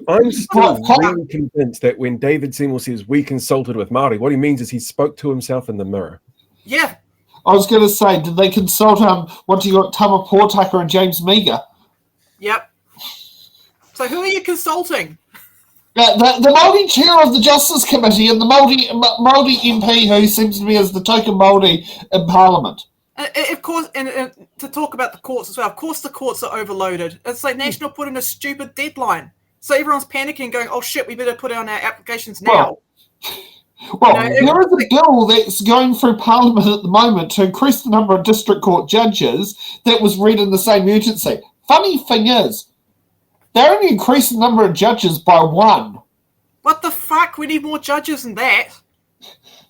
I'm still really convinced that when David Seymour says we consulted with Māori, what he means is he spoke to himself in the mirror.
Yeah.
I was going to say, did they consult once you got Tama Pōtaka and James Meagher?
Yep. So who are you consulting?
The Māori chair of the Justice Committee and the Māori MP who seems to be as the token Māori in Parliament.
Of course, and to talk about the courts as well, of course the courts are overloaded. It's like National put in a stupid deadline. So everyone's panicking, going, oh shit, we better put on our applications now.
Well, there is a bill that's going through Parliament at the moment to increase the number of district court judges that was read in the same urgency. Funny thing is, they only increased the number of judges by 1.
What the fuck? We need more judges than that.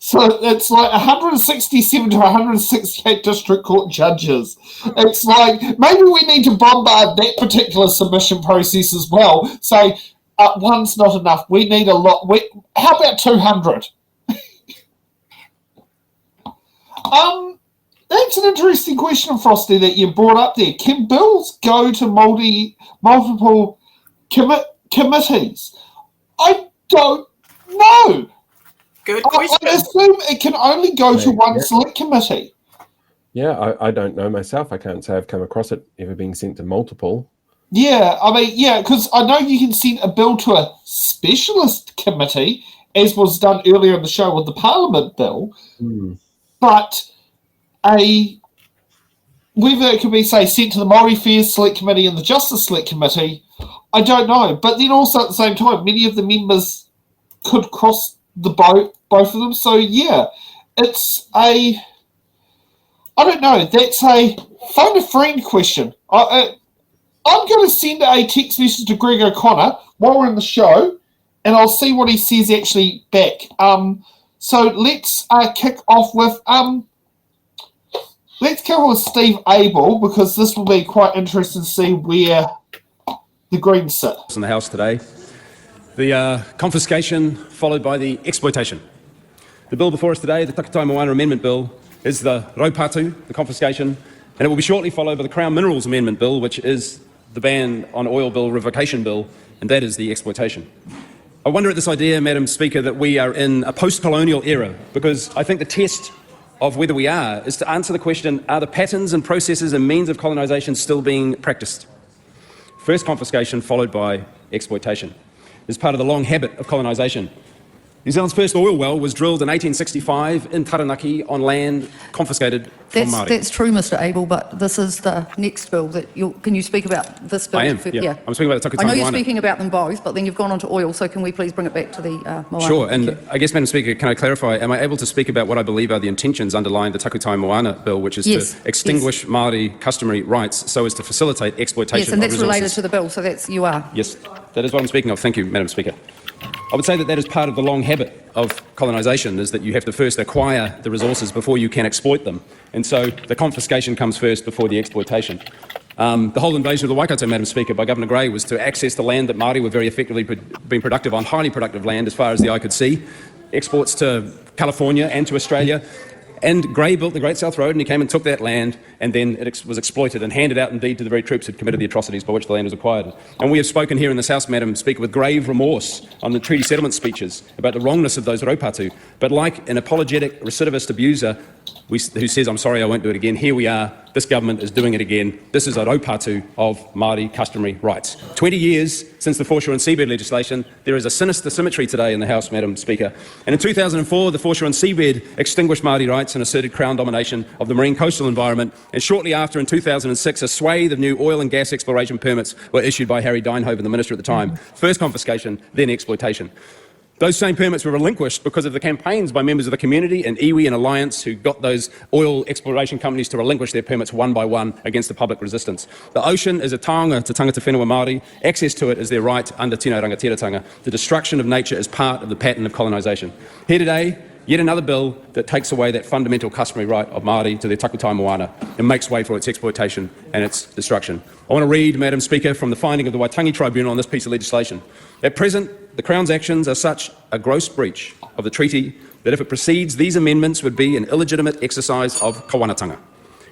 So it's like 167 to 168 district court judges. It's like, maybe we need to bombard that particular submission process as well. Say, one's not enough. We need a lot. How about 200? That's an interesting question, Frosty, that you brought up there. Can bills go to multiple committees? I don't know.
Good question.
I assume it can only go to one Select Committee.
Yeah, I don't know myself. I can't say I've come across it ever being sent to multiple.
Yeah, I mean, because I know you can send a bill to a specialist committee, as was done earlier in the show with the Parliament bill, but whether it could be, say, sent to the Māori Affairs Select Committee and the Justice Select Committee, I don't know. But then also at the same time, many of the members could cross the both of them. So yeah, it's I don't know. That's a phone a friend question. I'm going to send a text message to Greg O'Connor while we're in the show, and I'll see what he says actually back. So let's kick off with Steve Abel, because this will be quite interesting to see where the Greens sit
in the House today. The confiscation followed by the exploitation. The bill before us today, the Takutai Moana Amendment Bill, is the raupatu, the confiscation, and it will be shortly followed by the Crown Minerals Amendment Bill, which is the ban on oil bill revocation bill, and that is the exploitation. I wonder at this idea, Madam Speaker, that we are in a post-colonial era, because I think the test of whether we are is to answer the question, are the patterns and processes and means of colonisation still being practiced? First confiscation followed by exploitation. As part of the long habit of colonisation. New Zealand's first oil well was drilled in 1865 in Taranaki on land confiscated from Māori.
That's true, Mr Abel, but this is the next bill that can you speak about this bill?
I am, yeah. I'm speaking about the Takutai
I know you're
Moana.
speaking about them both, but then you've gone on to oil, so can we please bring it back to the Moana?
Sure, and I guess, Madam Speaker, can I clarify, am I able to speak about what I believe are the intentions underlying the Takutai Moana bill, which is to extinguish Māori customary rights so as to facilitate exploitation
Yes, and
of
that's
resources?
related to the bill, so you are.
Yes, that is what I'm speaking of. Thank you, Madam Speaker. I would say that is part of the long habit of colonisation, is that you have to first acquire the resources before you can exploit them. And so the confiscation comes first before the exploitation. The whole invasion of the Waikato, Madam Speaker, by Governor Gray was to access the land that Māori were very effectively being productive on, highly productive land as far as the eye could see, exports to California and to Australia. And Gray built the Great South Road, and he came and took that land, and then it was exploited and handed out indeed to the very troops who committed the atrocities by which the land was acquired. And we have spoken here in this House, Madam Speaker, with grave remorse on the treaty settlement speeches about the wrongness of those raupatu. But like an apologetic recidivist abuser who says, I'm sorry, I won't do it again, here we are, this government is doing it again. This is a raupatu of Māori customary rights. 20 years since the foreshore and seabed legislation, there is a sinister symmetry today in the House, Madam Speaker. And in 2004, the foreshore and seabed extinguished Māori rights and asserted Crown domination of the marine coastal environment. And shortly after, in 2006, a swathe of new oil and gas exploration permits were issued by Harry Deinhoven, the Minister at the time. First confiscation, then exploitation. Those same permits were relinquished because of the campaigns by members of the community and iwi and Alliance who got those oil exploration companies to relinquish their permits one by one against the public resistance. The ocean is a taonga to tangata whenua Māori. Access to it is their right under tino rangatiratanga. The destruction of nature is part of the pattern of colonisation. Here today, yet another bill that takes away that fundamental customary right of Māori to their Takutai Moana and makes way for its exploitation and its destruction. I want to read, Madam Speaker, from the finding of the Waitangi Tribunal on this piece of legislation. At present, the Crown's actions are such a gross breach of the treaty that if it proceeds, these amendments would be an illegitimate exercise of kawanatanga.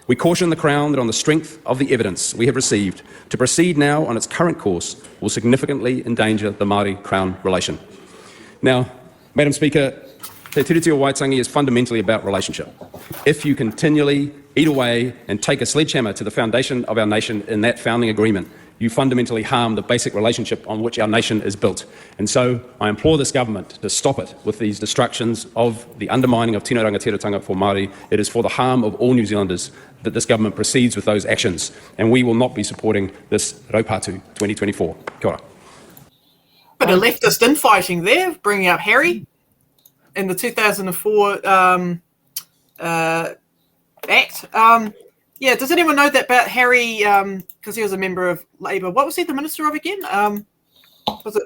We caution the Crown that on the strength of the evidence we have received, to proceed now on its current course will significantly endanger the Māori-Crown relation. Now, Madam Speaker, Te Tiriti o Waitangi is fundamentally about relationship. If you continually eat away and take a sledgehammer to the foundation of our nation in that founding agreement, you fundamentally harm the basic relationship on which our nation is built. And so I implore this government to stop it with these destructions of the undermining of tino rangatiratanga for Māori. It is for the harm of all New Zealanders that this government proceeds with those actions, and we will not be supporting this Raupatu 2024. Kia ora.
Bit of leftist infighting there, bringing up Harry in the 2004 Act. Yeah, does anyone know that about Harry? Because he was a member of Labour. What was he the minister of again? Was it?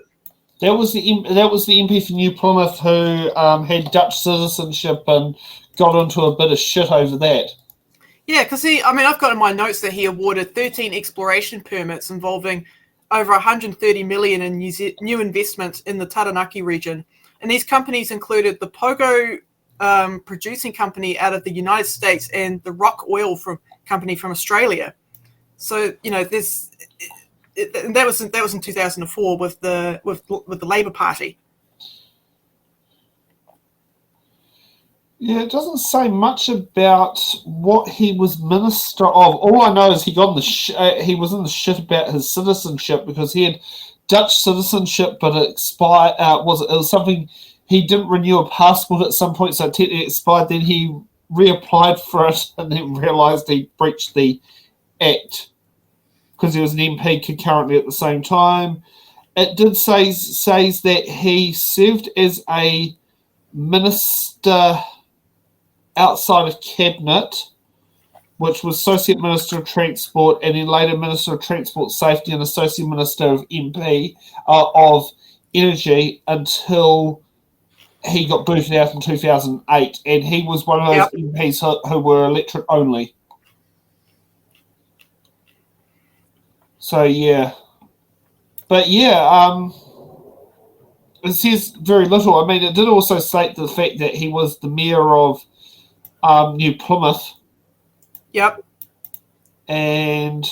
That was the MP for New Plymouth who had Dutch citizenship and got into a bit of shit over that.
Yeah, because I've got in my notes that he awarded 13 exploration permits involving over 130 million in new investment in the Taranaki region, and these companies included the Pogo producing company out of the United States and the Rock Oil company from Australia. So that was in 2004 with the Labour Party.
Yeah, it doesn't say much about what he was minister of. All I know is he got he was in the shit about his citizenship because he had Dutch citizenship, but it expired. It was something he didn't renew a passport at some point, so it expired. Then he reapplied for it, and then realised he breached the act because he was an MP concurrently at the same time. It did says that he served as a minister outside of cabinet, which was Associate Minister of Transport, and then later Minister of Transport Safety and Associate Minister of of Energy until he got booted out in 2008, and he was one of those MPs who were electorate only. So yeah, but yeah, it says very little. I mean, it did also state the fact that he was the mayor of New Plymouth.
Yep.
And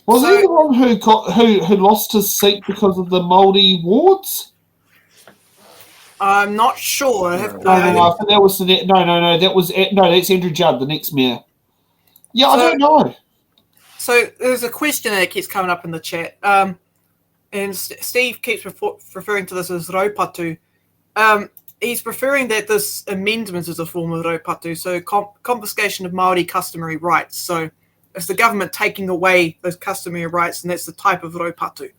Was he the one who lost his seat because of the Māori wards?
I'm not sure.
I think that was that's Andrew Judd, the next mayor. Yeah, I don't know.
So there's a question that keeps coming up in the chat, and Steve keeps referring to this as raupatu. He's referring that this amendment is a form of raupatu, so confiscation of Māori customary rights. So it's the government taking away those customary rights, and that's the type of raupatu.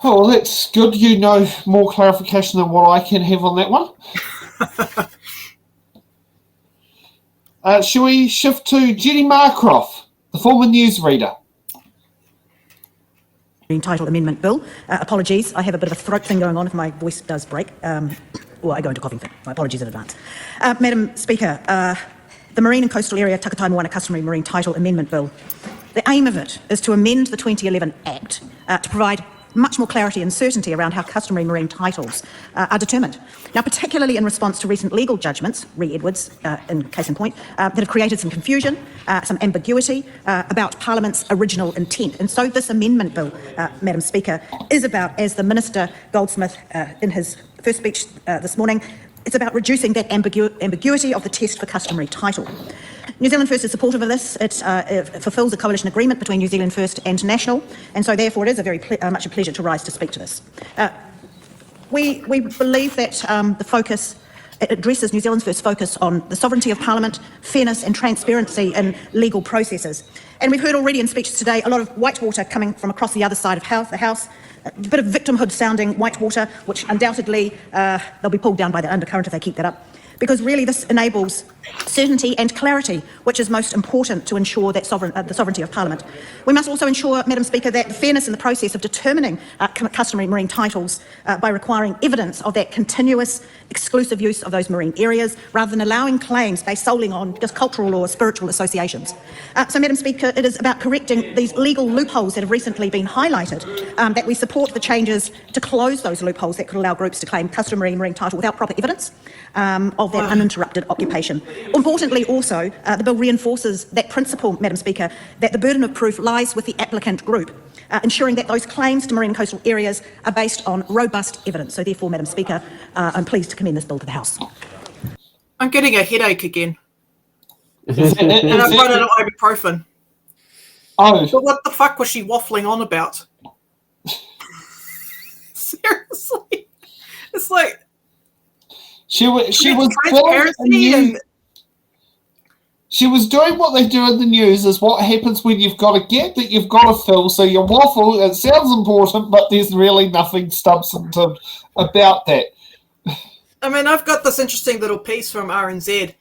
Oh, well, that's good. You know more clarification than what I can have on that one. Shall we shift to Jenny Marcroft, the former newsreader?
Title Amendment Bill. Apologies, I have a bit of a throat thing going on if my voice does break. Or I go into coughing fit. My apologies in advance. Madam Speaker, the Marine and Coastal Area Takutai Moana Customary Marine Title Amendment Bill. The aim of it is to amend the 2011 Act to provide much more clarity and certainty around how customary marine titles are determined. Now, particularly in response to recent legal judgments, re Edwards, in case in point, that have created some confusion, some ambiguity about Parliament's original intent. And so this amendment bill, Madam Speaker, is about, as the Minister Goldsmith in his first speech this morning, it's about reducing that ambiguity of the test for customary title. New Zealand First is supportive of this. It fulfills a coalition agreement between New Zealand First and National, and so therefore it is a very much a pleasure to rise to speak to this. We believe that the focus, it addresses New Zealand's First focus on the sovereignty of Parliament, fairness and transparency in legal processes. And we've heard already in speeches today a lot of whitewater coming from across the other side of the House, a bit of victimhood sounding whitewater, which undoubtedly they'll be pulled down by the undercurrent if they keep that up. Because really this enables certainty and clarity, which is most important to ensure that the sovereignty of Parliament. We must also ensure, Madam Speaker, that the fairness in the process of determining customary marine titles by requiring evidence of that continuous exclusive use of those marine areas, rather than allowing claims based solely on just cultural or spiritual associations. So, Madam Speaker, it is about correcting these legal loopholes that have recently been highlighted, that we support the changes to close those loopholes that could allow groups to claim customary marine title without proper evidence of that uninterrupted occupation. Importantly also, the bill reinforces that principle, Madam Speaker, that the burden of proof lies with the applicant group, ensuring that those claims to marine and coastal areas are based on robust evidence. So therefore, Madam Speaker, I'm pleased to commend this bill to the House.
I'm getting a headache again. And I've run out of ibuprofen.
Oh.
But what the fuck was she waffling on about? Seriously. It's like... She was
doing what they do in the news, is what happens when you've got a gap that you've got to fill. So you waffle, it sounds important, but there's really nothing substantive about that.
I mean, I've got this interesting little piece from RNZ.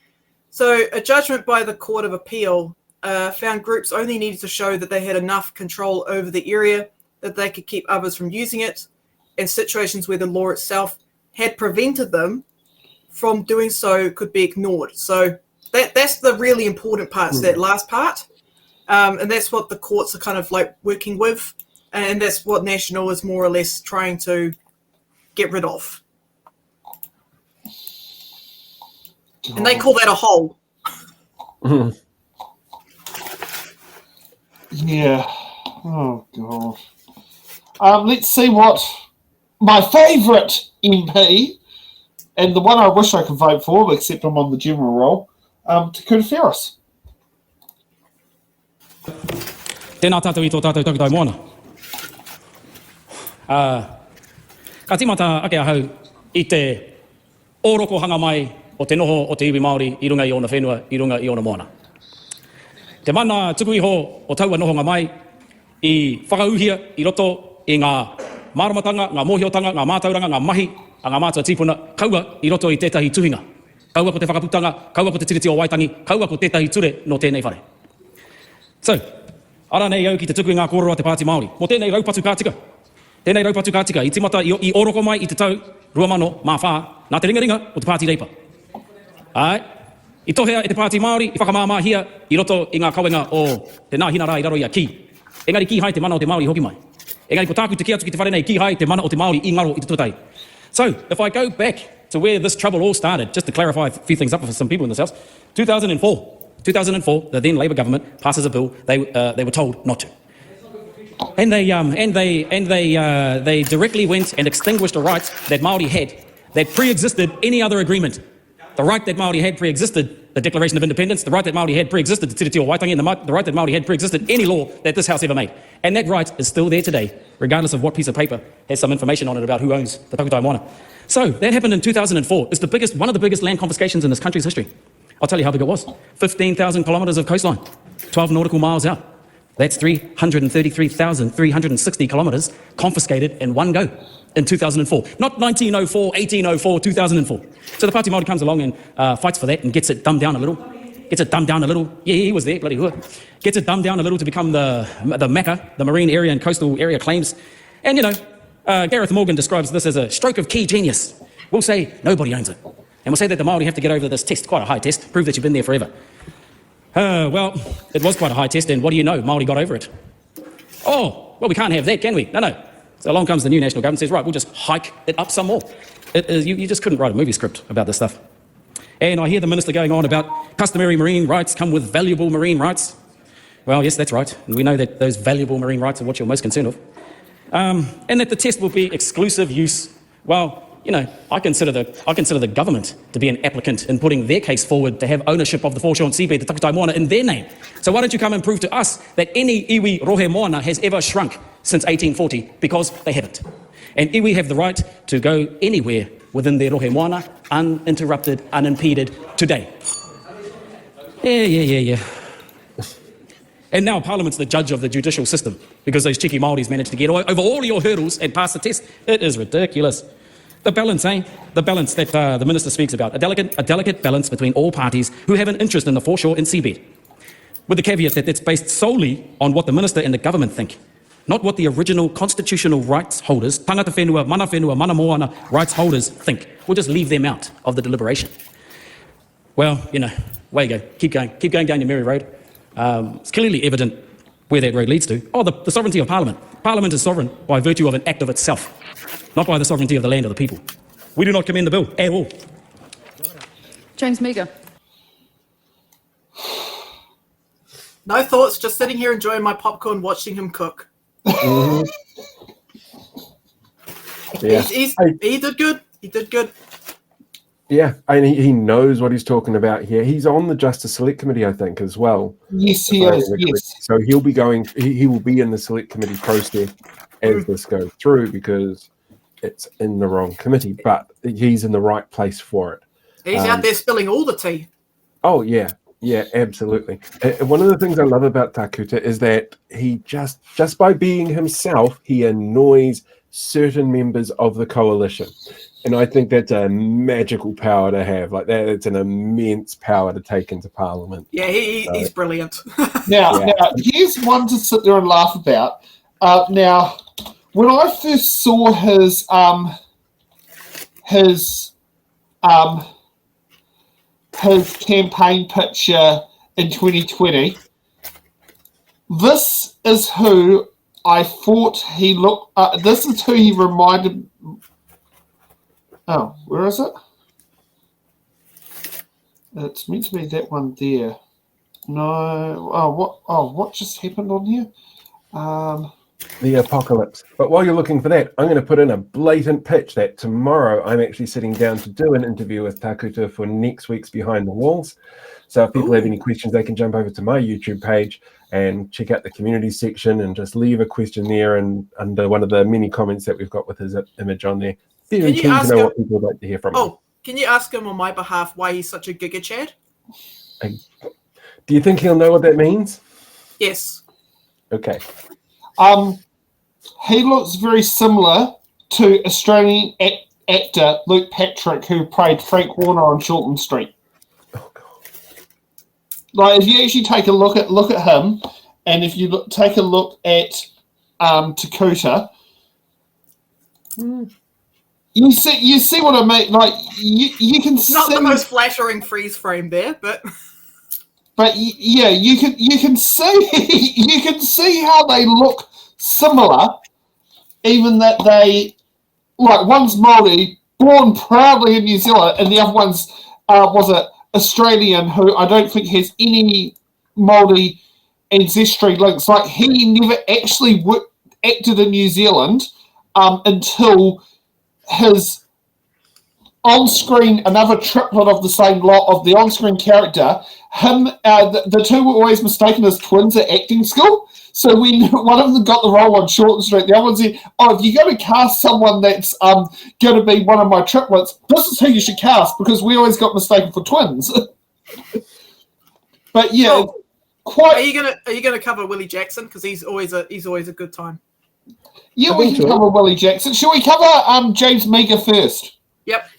So a judgment by the Court of Appeal found groups only needed to show that they had enough control over the area that they could keep others from using it, in situations where the law itself had prevented them from doing so could be ignored. So that's the really important part, that last part. And that's what the courts are kind of like working with. And that's what National is more or less trying to get rid of. And they call that a hole.
Yeah. Oh, God. Let's see what my favourite MP, and the one I wish I could vote for, except I'm on the general roll, Takutai Ferris.
Tēnā tātou I tō tātou Takutai Moana. Ka timata ake ahau I te ōroko hanga mai o te noho o te iwi Māori I runga I ona whenua, I runga I ona moana. Te mana tuku iho o taua nohonga mai I whakauhia I roto I ngā māramatanga, ngā mōhiotanga, ngā mātauranga, ngā mahi, a ngā mātua tīpuna, kaua I roto I tētahi tuhinga. Kaua ko te whakaputanga, kaua ko te tiriti o Waitangi, kaua ko tētahi ture no tēnei whare. So, ara nei au ki te tuku I ngā kōrero a te Pāti Māori. Mo tēnei raupatu kā tika. Tēnei raupatu kā tika, I timata I oroko mai I te tau, rua mano, mā whā, nā te ringaringa o te Pāti Reipa. Ai, I tohea e te Pāti Māori, I whakamāmāhia, I roto I ngā kawenga o te nā hinara I raro I a ki. Engari ki hai te mana o te Māori hoki mai. Engari ko tāku te kia tuki te whare nei, ki hai te mana o te Māori I ngaro I te tuatai. So, if I go back to where this trouble all started, just to clarify a few things up for some people in this house, 2004, 2004, the then Labour government passes a bill they were told not to. And they directly went and extinguished a right that Māori had that pre-existed any other agreement. The right that Māori had pre-existed the Declaration of Independence, the right that Māori had pre-existed the Te Reo Waitangi, and the right that Māori had pre-existed any law that this House ever made. And that right is still there today, regardless of what piece of paper has some information on it about who owns the Takutai Moana. So that happened in 2004. It's one of the biggest land confiscations in this country's history. I'll tell you how big it was. 15,000 kilometres of coastline, 12 nautical miles out. That's 333,360 kilometres confiscated in one go in 2004. Not 1904, 1804, 2004. So the Pāti Māori comes along and fights for that and gets it dumbed down a little. Yeah, he was there, bloody hood. Gets it dumbed down a little to become the MACA, the Marine Area and Coastal Area Claims. And, Gareth Morgan describes this as a stroke of key genius. We'll say nobody owns it. And we'll say that the Māori have to get over this test, quite a high test, prove that you've been there forever. Well, it was quite a high test, and what do you know? Māori got over it. Oh, well, we can't have that, can we? No. So along comes the new national government, says, right, we'll just hike it up some more. You just couldn't write a movie script about this stuff. And I hear the minister going on about customary marine rights come with valuable marine rights. Well, yes, that's right. And we know that those valuable marine rights are what you're most concerned with. And that the test will be exclusive use. Well, I consider the government to be an applicant in putting their case forward to have ownership of the foreshore seabed, the Takutai Moana, in their name. So why don't you come and prove to us that any iwi rohe moana has ever shrunk since 1840, because they haven't. And iwi have the right to go anywhere within their rohe moana, uninterrupted, unimpeded, today. Yeah. And now Parliament's the judge of the judicial system, because those cheeky Māoris managed to get over all your hurdles and pass the test. It is ridiculous. The balance, The balance that the Minister speaks about. A delicate balance between all parties who have an interest in the foreshore and seabed. With the caveat that it's based solely on what the Minister and the government think, not what the original constitutional rights holders, tangata whenua, mana moana rights holders think. We'll just leave them out of the deliberation. Well, way you go. Keep going down your merry road. It's clearly evident where that road leads to. Oh, the sovereignty of Parliament. Parliament is sovereign by virtue of an act of itself, not by the sovereignty of the land or the people. We do not commend the bill at all.
James Meagher.
No thoughts, just sitting here enjoying my popcorn, watching him cook.
Mm-hmm. Yeah.
He did good. He did good.
Yeah, and he knows what he's talking about here. He's on the Justice Select Committee, I think, as well.
Yes, he is. Yes.
So he'll be he will be in the Select Committee process as this goes through, because it's in the wrong committee, but he's in the right place for it.
He's out there spilling all the tea.
Oh, yeah. Yeah, absolutely. One of the things I love about Takuta is that he just by being himself, he annoys certain members of the coalition. And I think that's a magical power to have. Like that, it's an immense power to take into Parliament.
Yeah, he's brilliant.
Now, here's one to sit there and laugh about. Now, when I first saw his campaign picture in 2020, this is who I thought he looked. This is who he reminded. Oh, where is it? It's meant to be that one there. No. What just happened on here?
The apocalypse. But while you're looking for that, I'm going to put in a blatant pitch that tomorrow I'm actually sitting down to do an interview with Takuta for next week's Behind the Walls. So if people have any questions, they can jump over to my YouTube page and check out the community section and just leave a question there, and under one of the many comments that we've got with his image on there. Very keen to know what people would like to hear from him.
Can you ask him on my behalf why he's such a giga chad?
Do you think he'll know what that means?
Yes.
Okay.
He looks very similar to Australian actor Luke Patrick, who played Frank Warner on Shortland Street.
Oh God!
Like, if you actually take a look at him, and if you take a look at Takuta, you see what I mean. Like you can see.
Not the most flattering freeze frame there, but.
But yeah, you can see how they look similar, even that they, like, one's Māori, born proudly in New Zealand, and the other one's Australian who I don't think has any Māori ancestry links. Like, he never actually acted in New Zealand until his on-screen, another triplet of the same lot of the on-screen character, the two were always mistaken as twins at acting school. So when one of them got the role on Short Street, the other one said, if you're going to cast someone that's going to be one of my triplets, this is who you should cast, because we always got mistaken for twins. But yeah,
Are you gonna cover Willie Jackson, because he's always a good time?
Yeah, we can cover Willie Jackson. Shall we cover James Meagher first?
Yep.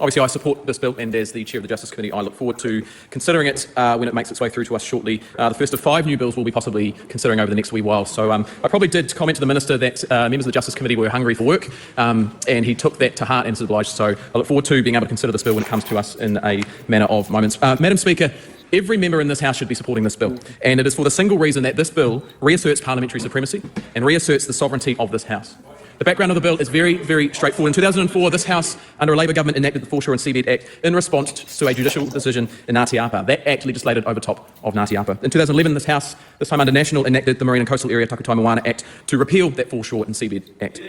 Obviously, I support this bill, and as the Chair of the Justice Committee, I look forward to considering it when it makes its way through to us shortly. The first of 5 new bills we'll be possibly considering over the next wee while. So I probably did comment to the Minister that members of the Justice Committee were hungry for work, and he took that to heart and is obliged. So I look forward to being able to consider this bill when it comes to us in a manner of moments. Madam Speaker, every member in this House should be supporting this bill, and it is for the single reason that this bill reasserts parliamentary supremacy and reasserts the sovereignty of this House. The background of the bill is very, very straightforward. In 2004, this House, under a Labour government, enacted the Foreshore and Seabed Act in response to a judicial decision in Aotearoa. That act legislated over top of Aotearoa. In 2011, this House, this time under National, enacted the Marine and Coastal Area Takutai Moana Act to repeal that Foreshore and Seabed Act.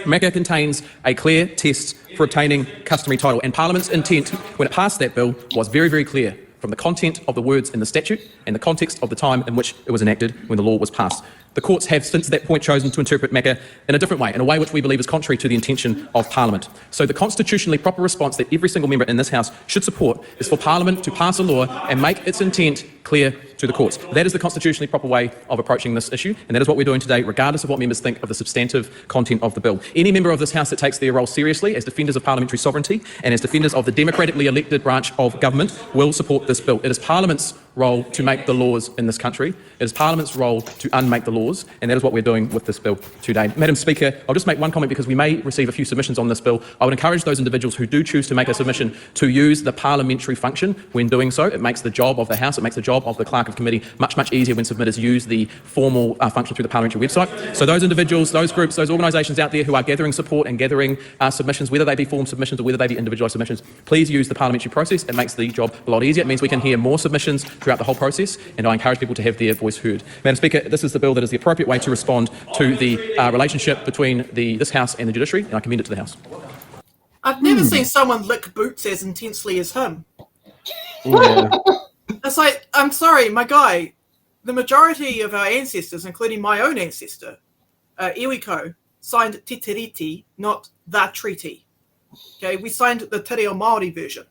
MACA contains a clear test for obtaining customary title, and Parliament's intent when it passed that bill was very, very clear from the content of the words in the statute and the context of the time in which it was enacted when the law was passed. The courts have since that point chosen to interpret MACA in a different way, in a way which we believe is contrary to the intention of Parliament. So the constitutionally proper response that every single member in this House should support is for Parliament to pass a law and make its intent clear to the courts. That is the constitutionally proper way of approaching this issue, and that is what we're doing today, regardless of what members think of the substantive content of the bill. Any member of this House that takes their role seriously as defenders of parliamentary sovereignty and as defenders of the democratically elected branch of government will support this bill. It is Parliament's role to make the laws in this country. It is Parliament's role to unmake the laws, and that is what we're doing with this bill today. Madam Speaker, I'll just make one comment because we may receive a few submissions on this bill. I would encourage those individuals who do choose to make a submission to use the parliamentary function when doing so. It makes the job of the House, it makes the job of the Clerk of Committee much, much easier when submitters use the formal function through the parliamentary website. So those individuals, those groups, those organisations out there who are gathering support and gathering submissions, whether they be form submissions or whether they be individualised submissions, please use the parliamentary process. It makes the job a lot easier. It means we can hear more submissions throughout the whole process, and I encourage people to have their voice heard. Madam Speaker, this is the bill that is the appropriate way to respond to the relationship between this House and the judiciary, and I commend it to the House.
I've never seen someone lick boots as intensely as him.
Yeah.
It's like, I'm sorry, my guy, the majority of our ancestors, including my own ancestor, Iwiko, signed Te Tiriti, not the treaty. Okay, we signed the Te Reo Māori version.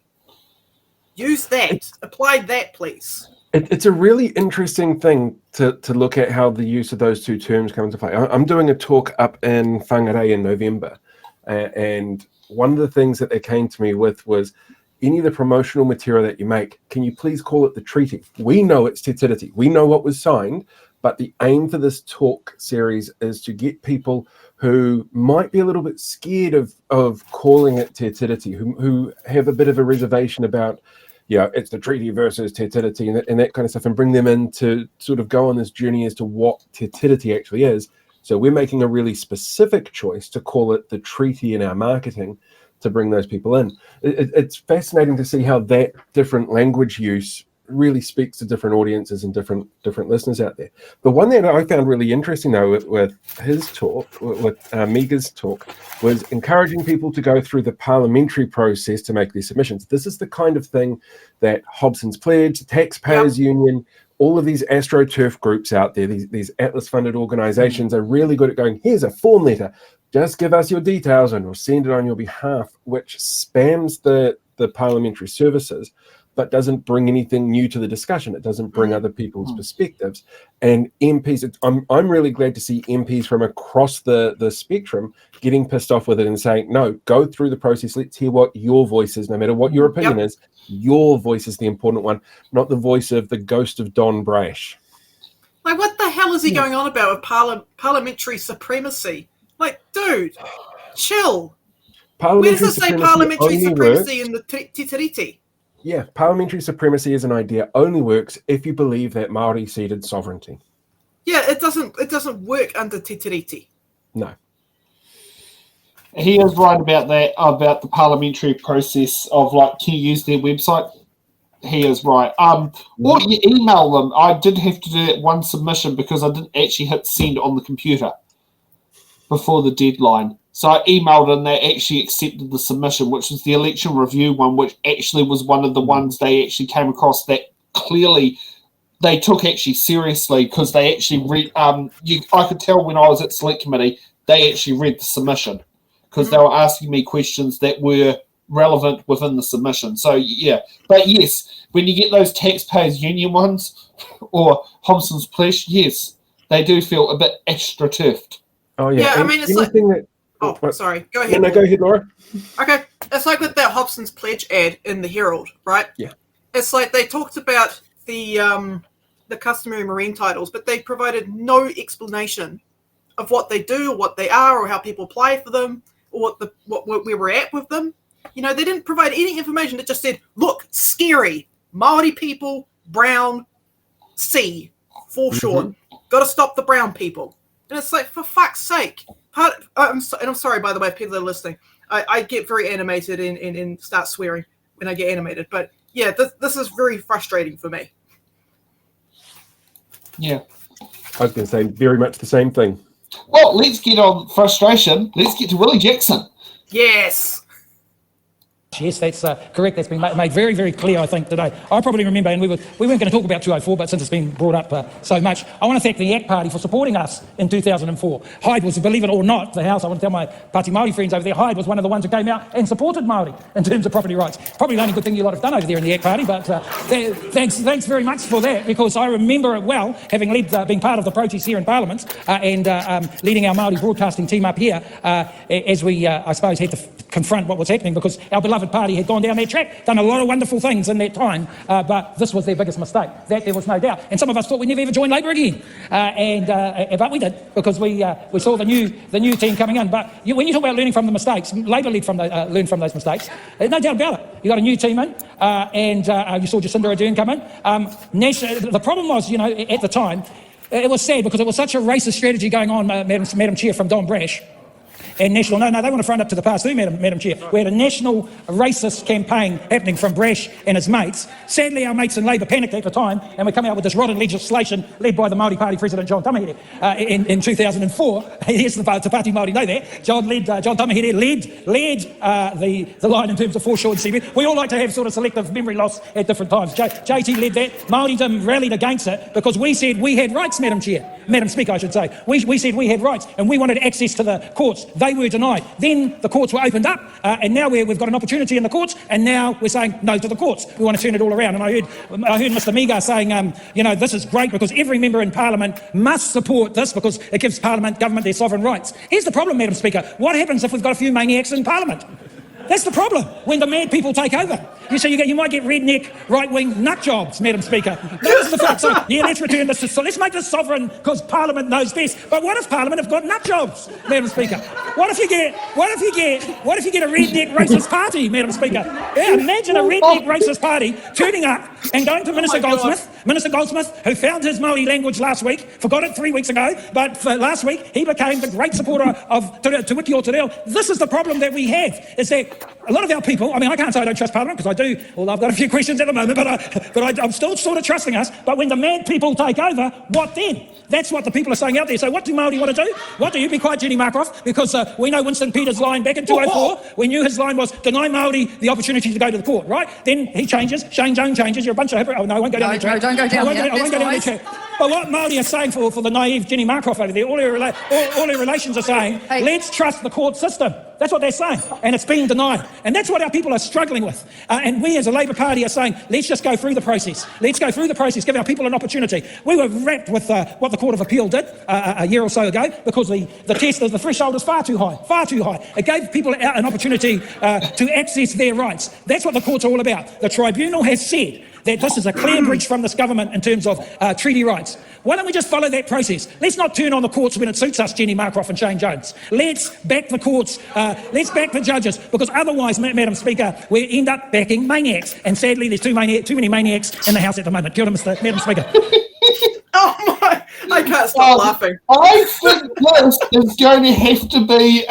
Use that. Apply that, please.
It's a really interesting thing to look at how the use of those two terms come into play. I'm doing a talk up in Whangarei in November, and one of the things that they came to me with was, any of the promotional material that you make, can you please call it the treaty? We know it's Te Tiriti. We know what was signed, but the aim for this talk series is to get people who might be a little bit scared of calling it Te Tiriti, who have a bit of a reservation about, it's the treaty versus Te Tiriti and that kind of stuff, and bring them in to sort of go on this journey as to what Te Tiriti actually is. So we're making a really specific choice to call it the treaty in our marketing to bring those people in. It's fascinating to see how that different language use really speaks to different audiences and different listeners out there. The one that I found really interesting, though, with his talk, with Meagher's talk, was encouraging people to go through the parliamentary process to make these submissions. This is the kind of thing that Hobson's Pledge, Taxpayers Union, all of these AstroTurf groups out there, these Atlas-funded organisations are really good at going, here's a form letter, just give us your details and we'll send it on your behalf, which spams the parliamentary services, but doesn't bring anything new to the discussion. It doesn't bring other people's perspectives. And MPs, I'm really glad to see MPs from across the spectrum getting pissed off with it and saying, no, go through the process. Let's hear what your voice is, no matter what your opinion is. Your voice is the important one, not the voice of the ghost of Don Brash.
Like, what the hell is he going on about with parliamentary supremacy? Like, dude, chill. Where does it say parliamentary supremacy in the Te Tiriti?
Yeah, parliamentary supremacy as an idea only works if you believe that Māori ceded sovereignty.
Yeah, it doesn't work under Te Tiriti.
No.
He is right about that, about the parliamentary process of, like, can you use their website? He is right. Or you email them. I did have to do that one submission because I didn't actually hit send on the computer before the deadline. So I emailed and they actually accepted the submission, which was the election review one, which actually was one of the ones they actually came across that clearly they took actually seriously, because they actually read. I could tell when I was at select committee, they actually read the submission because they were asking me questions that were relevant within the submission. So yeah, but yes, when you get those taxpayers union ones or Hobson's Pledge, yes, they do feel a bit extra turfed.
Oh yeah,
I mean, it's like. Sorry. Go ahead.
No, go ahead, Laura.
Okay, it's like with that Hobson's Pledge ad in the Herald, right?
Yeah.
It's like they talked about the customary marine titles, but they provided no explanation of what they do, or what they are, or how people apply for them, or what where we're at with them. You know, they didn't provide any information. It just said, "Look, scary Maori people, brown, sea, foreshorn. Got to stop the brown people." And it's like, for fuck's sake. I'm sorry, by the way, people that are listening. I get very animated and start swearing when I get animated. But yeah, this is very frustrating for me.
Yeah.
I was going to say very much the same thing.
Well, let's get on frustration. Let's get to Willie Jackson.
Yes.
Yes, that's correct. That's been made very, very clear, I think, today. I probably remember, and we weren't going to talk about 204, but since it's been brought up so much, I want to thank the ACT Party for supporting us in 2004. Hyde was, believe it or not, the House, I want to tell my Pāti Māori friends over there, Hyde was one of the ones who came out and supported Māori in terms of property rights. Probably the only good thing you lot have done over there in the ACT Party, but thanks very much for that, because I remember it well, having led, being part of the protest here in Parliament and leading our Māori broadcasting team up here as we, I suppose, had to confront what was happening, because our beloved party had gone down that track, done a lot of wonderful things in that time, but this was their biggest mistake. That there was no doubt. And some of us thought we'd never ever join Labour again, but we did, because we saw the new team coming in. But when you talk about learning from the mistakes, Labour learned from those mistakes. No doubt about it. You got a new team in, and you saw Jacinda Ardern come in. The problem was, you know, at the time, it was sad because it was such a racist strategy going on, Madam Chair, from Don Brash. And national, no, they want to front up to the past too, Madam Chair. We had a national racist campaign happening from Brash and his mates. Sadly, our mates in Labour panicked at the time, and we come out with this rotten legislation led by the Māori Party President John Tamahere in 2004. Yes, the Pāti Māori know that. John Tamahere led the line in terms of foreshore seaweed. We all like to have sort of selective memory loss at different times. JT led that. Māoridom rallied against it because we said we had rights, Madam Speaker, I should say. We said we had rights, and we wanted access to the courts. They were denied. Then the courts were opened up, and now we've got an opportunity in the courts, and now we're saying no to the courts. We want to turn it all around. And I heard Mr. Miga saying, this is great because every member in Parliament must support this because it gives Parliament, government, their sovereign rights. Here's the problem, Madam Speaker. What happens if we've got a few maniacs in Parliament? That's the problem, when the mad people take over. You might get redneck, right-wing nut jobs, Madam Speaker. That's the fact. So, let's return this to... let's make this sovereign because Parliament knows best. But what if Parliament have got nut jobs, Madam Speaker? What if you get a redneck racist party, Madam Speaker? Yeah, imagine a redneck racist party turning up and going to Minister Goldsmith, who found his Māori language last week, forgot it 3 weeks ago, but for last week he became the great supporter of Te Wiki o Te Reo. This is the problem that we have, is that a lot of our people, I mean, I can't say I don't trust Parliament, because I do, although I've got a few questions at the moment, but I'm still sort of trusting us. But when the mad people take over, what then? That's what the people are saying out there. So what do Māori want to do? What do you? Be quiet, Jenny Markroft, because we know Winston Peters' line back in 2004. We knew his line was deny Māori the opportunity to go to the court, right? Then he changes, Shane Jones changes, you're a bunch of hypocrites. Oh, no, I won't go down that track.
Don't go down there.
I won't go down that track. But what Māori are saying for the naive Jenny Markroft over there, all her relations are saying, let's trust the court system. That's what they're saying, and it's being denied. And that's what our people are struggling with. And we as a Labour Party are saying, let's just go through the process. Let's go through the process, give our people an opportunity. We were wrapped with what the Court of Appeal did a year or so ago, because the test of the threshold is far too high. It gave people an opportunity to access their rights. That's what the court's all about. The tribunal has said that this is a clear breach from this government in terms of treaty rights. Why don't we just follow that process? Let's not turn on the courts when it suits us, Jenny Markroft and Shane Jones. Let's back the courts, let's back the judges, because otherwise, Madam Speaker, we end up backing maniacs. And sadly, there's too many maniacs in the House at the moment. Kia ora, Madam Speaker.
Oh my, I can't stop laughing.
I think this is going to have to be,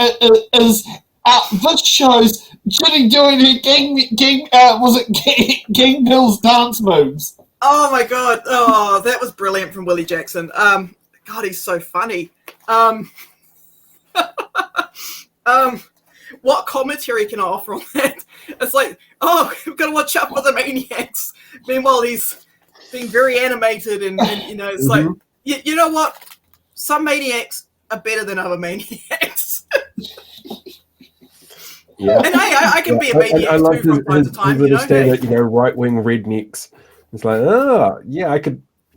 This shows Ginny doing her Gang Bill's dance moves.
Oh my god! Oh, that was brilliant from Willie Jackson. God, he's so funny. What commentary can I offer on that? It's like, oh, we've got to watch out for the maniacs. Meanwhile, he's being very animated, and you know, it's like, you know what? Some maniacs are better than other maniacs.
Yeah,
and hey, I can be a maniac
I like
too from time to time.
his right-wing rednecks. It's like, yeah,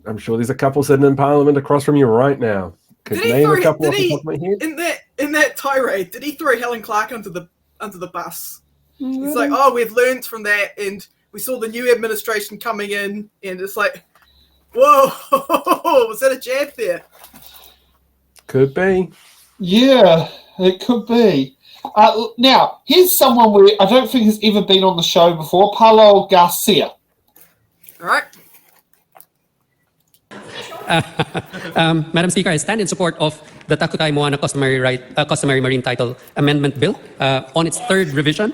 I'm sure there's a couple sitting in Parliament across from you right now. Could name a couple off the top of my head.
In that tirade, did he throw Helen Clark under the bus? He's like, oh, we've learned from that, and we saw the new administration coming in, and it's like, whoa, was that a jab there?
Could be.
Yeah, it could be. Now, here's someone where I don't think has ever been on the show before, Paulo Garcia.
All right.
Madam Speaker, I stand in support of the Takutai Moana Customary Marine Title Amendment Bill on its third revision.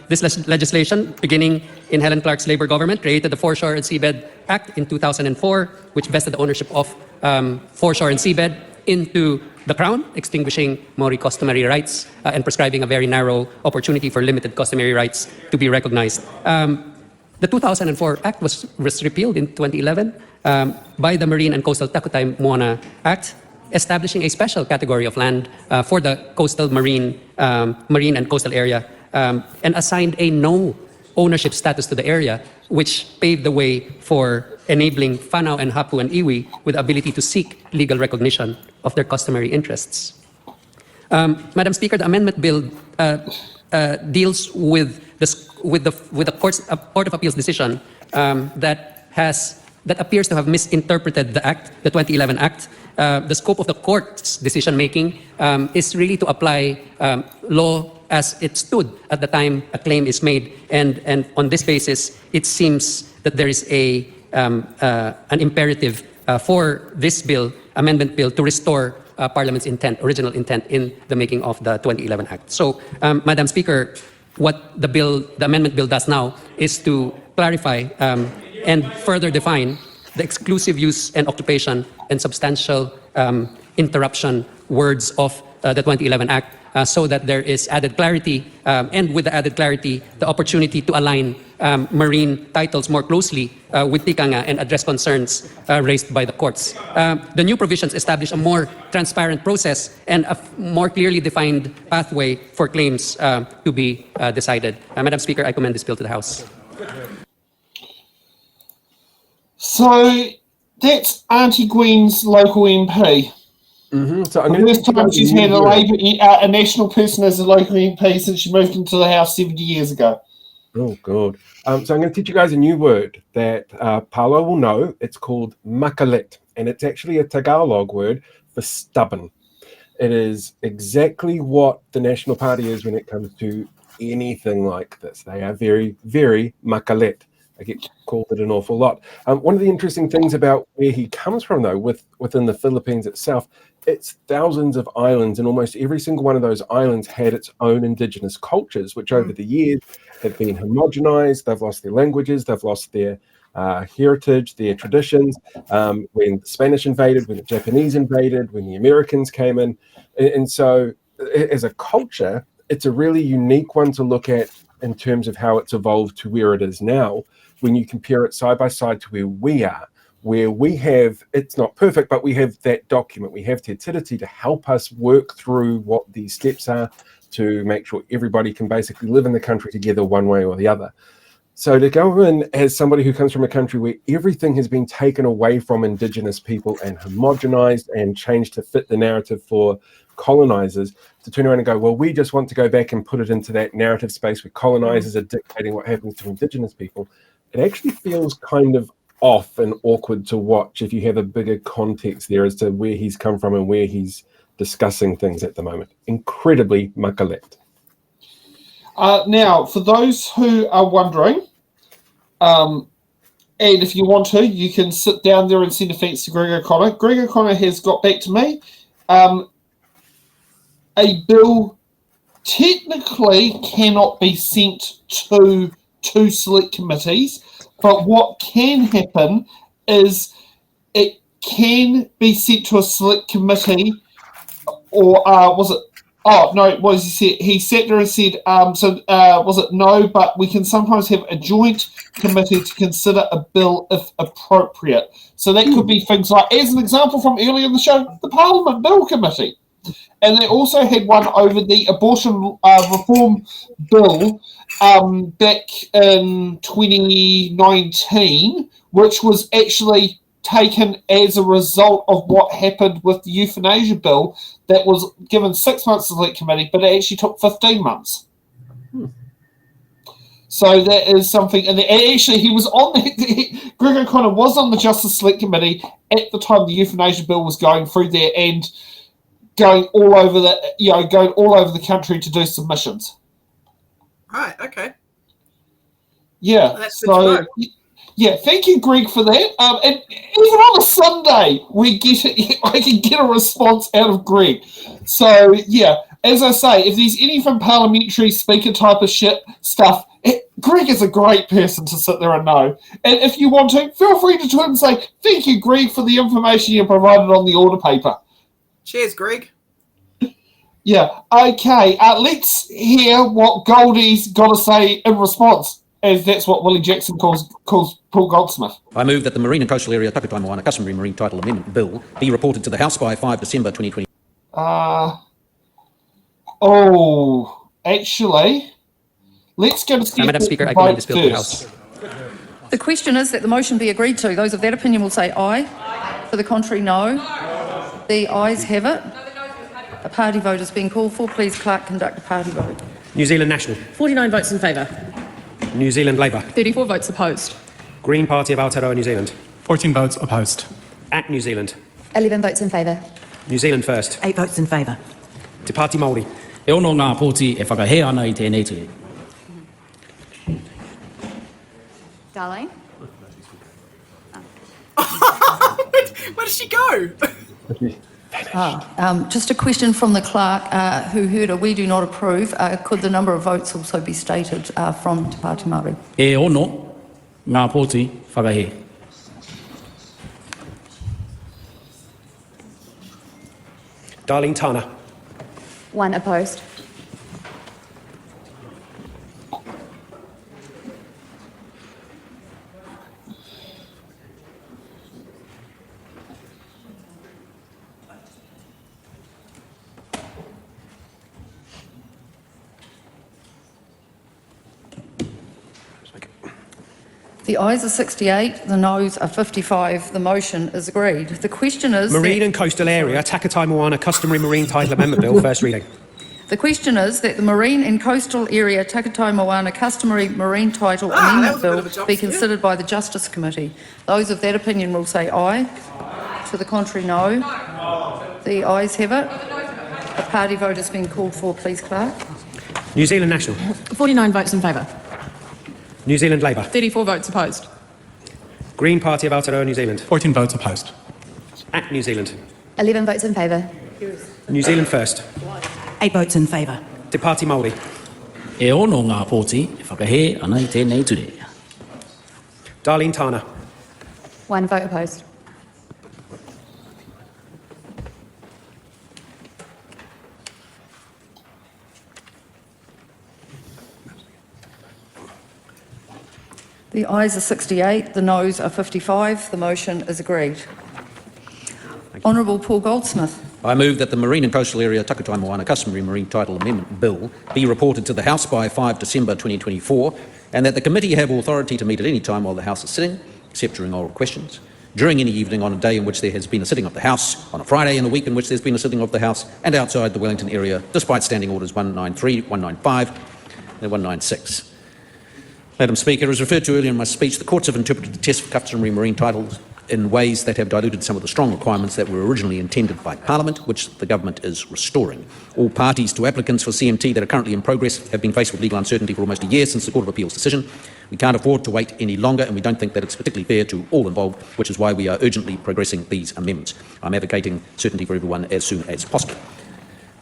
This legislation, beginning in Helen Clark's Labour government, created the Foreshore and Seabed Act in 2004, which vested the ownership of foreshore and seabed into the Crown, extinguishing Maori customary rights and prescribing a very narrow opportunity for limited customary rights to be recognized. The 2004 Act was repealed in 2011 by the Marine and Coastal Takutai Moana Act, establishing a special category of land for the coastal marine and coastal area, and assigned a no ownership status to the area, which paved the way for enabling Whanau and Hapu and Iwi with the ability to seek legal recognition of their customary interests. Madam Speaker, the amendment bill deals with the Court of Appeals decision that appears to have misinterpreted the Act, the 2011 Act. The scope of the court's decision-making is really to apply law as it stood at the time a claim is made. And on this basis, it seems that there is an imperative for this amendment bill, to restore Parliament's original intent in the making of the 2011 Act. So, Madam Speaker, what the amendment bill does now is to clarify and further define the exclusive use and occupation and substantial interruption words of the 2011 Act, so that there is added clarity, and with the added clarity, the opportunity to align marine titles more closely with tikanga and address concerns raised by the courts. The new provisions establish a more transparent process and a more clearly defined pathway for claims to be decided. Madam Speaker, I commend this bill to the House.
So that's Auntie Gwen's local MP.
So I'm
the first time she's had a national person as a local MP since she moved into the House 70 years ago.
Oh, God. So I'm going to teach you guys a new word that Paulo will know. It's called makalet, and it's actually a Tagalog word for stubborn. It is exactly what the National Party is when it comes to anything like this. They are very, very makalet. I get called it an awful lot. One of the interesting things about where he comes from, though, within the Philippines itself, it's thousands of islands, and almost every single one of those islands had its own indigenous cultures, which over the years have been homogenized. They've lost their languages, they've lost their heritage, their traditions. When the Spanish invaded, when the Japanese invaded, when the Americans came in. And so as a culture, it's a really unique one to look at in terms of how it's evolved to where it is now, when you compare it side by side to where we are, where we have, it's not perfect, but we have that document, we have Te Tiriti to help us work through what these steps are to make sure everybody can basically live in the country together one way or the other. So to go in as somebody who comes from a country where everything has been taken away from Indigenous people and homogenized and changed to fit the narrative for colonizers, to turn around and go, well, we just want to go back and put it into that narrative space where colonizers are dictating what happens to Indigenous people, it actually feels kind of off and awkward to watch if you have a bigger context there as to where he's come from and where he's discussing things at the moment. Incredibly makalet.
Now, for those who are wondering, and if you want to, you can sit down there and send a thanks to Greg O'Connor. Greg O'Connor has got back to me a bill technically cannot be sent to two select committees, but what can happen is it can be sent to a select committee, or was it? Oh no, what did he say? He sat there and said, was it no? But we can sometimes have a joint committee to consider a bill if appropriate. So that could be things like, as an example from earlier in the show, the Parliament Bill Committee. And they also had one over the abortion reform bill back in 2019, which was actually taken as a result of what happened with the euthanasia bill that was given 6 months to the select committee, but it actually took 15 months. So that is something, and actually he was on Greg O'Connor was on the Justice Select Committee at the time the euthanasia bill was going through there and going all over the country to do submissions.
Right. Okay.
Yeah.
That's good to know.
Yeah, thank you, Greg, for that. And even on a Sunday, I can get a response out of Greg. So yeah, as I say, if there's any from parliamentary speaker type of stuff, Greg is a great person to sit there and know. And if you want to, feel free to tweet and say, thank you, Greg, for the information you provided on the order paper.
Cheers, Greg.
Yeah, okay. Let's hear what Goldie's got to say in response, as that's what Willie Jackson calls Paul Goldsmith.
I move that the Marine and Coastal Area Takutai Moana Customary Marine Title Amendment Bill be reported to the House by 5 December 2020.
Actually, let's go to
Madam Speaker, I commend this bill to the House.
The question is that the motion be agreed to. Those of that opinion will say aye. For the contrary, no. The ayes have it. A party vote is being called for. Please, Clerk, conduct a party vote.
New Zealand National.
49 votes in favour.
New Zealand Labour.
34 votes opposed.
Green Party of Aotearoa, New Zealand.
14 votes opposed.
ACT New Zealand.
11 votes in favour.
New Zealand First.
8 votes in favour.
Te Pāti Māori.
E ono ngā pōti e whakahe ana I tēnei tui.
Darlene?
Where did she go?
Just a question from the clerk who heard a we do not approve. Could the number of votes also be stated from Te Pāti Māori?
E ono ngā pōti whakahe.
Darlene Tana.
1 opposed.
The ayes are 68, the noes are 55. The motion is agreed. The question is...
Marine and Coastal Area Takutai Moana Customary Marine Title Amendment Bill, first reading.
The question is that the Marine and Coastal Area Takutai Moana Customary Marine Title Amendment Bill be considered by the Justice Committee. Those of that opinion will say aye. To the contrary, no. The ayes have it. A party vote has been called for. Please, Clerk.
New Zealand National.
49 votes in favour.
New Zealand Labour.
34 votes opposed.
Green Party of Aotearoa, New Zealand.
14 votes opposed.
ACT New Zealand.
11 votes in favour.
New Zealand First.
8 votes in favour.
Te Pāti Māori.
E ono ngā pōti e whakahe ana I tēnei tui.
Darlene Tana.
1 vote opposed.
The ayes are 68, the noes are 55. The motion is agreed. Honourable Paul Goldsmith.
I move that the Marine and Coastal Area Takutai Moana Customary Marine Title Amendment Bill be reported to the House by 5 December 2024 and that the committee have authority to meet at any time while the House is sitting, except during oral questions, during any evening on a day in which there has been a sitting of the House, on a Friday in the week in which there's been a sitting of the House, and outside the Wellington area, despite Standing Orders 193, 195 and 196. Madam Speaker, as referred to earlier in my speech, the courts have interpreted the test for customary marine titles in ways that have diluted some of the strong requirements that were originally intended by Parliament, which the Government is restoring. All parties to applicants for CMT that are currently in progress have been faced with legal uncertainty for almost a year since the Court of Appeal's decision. We can't afford to wait any longer, and we don't think that it's particularly fair to all involved, which is why we are urgently progressing these amendments. I'm advocating certainty for everyone as soon as possible.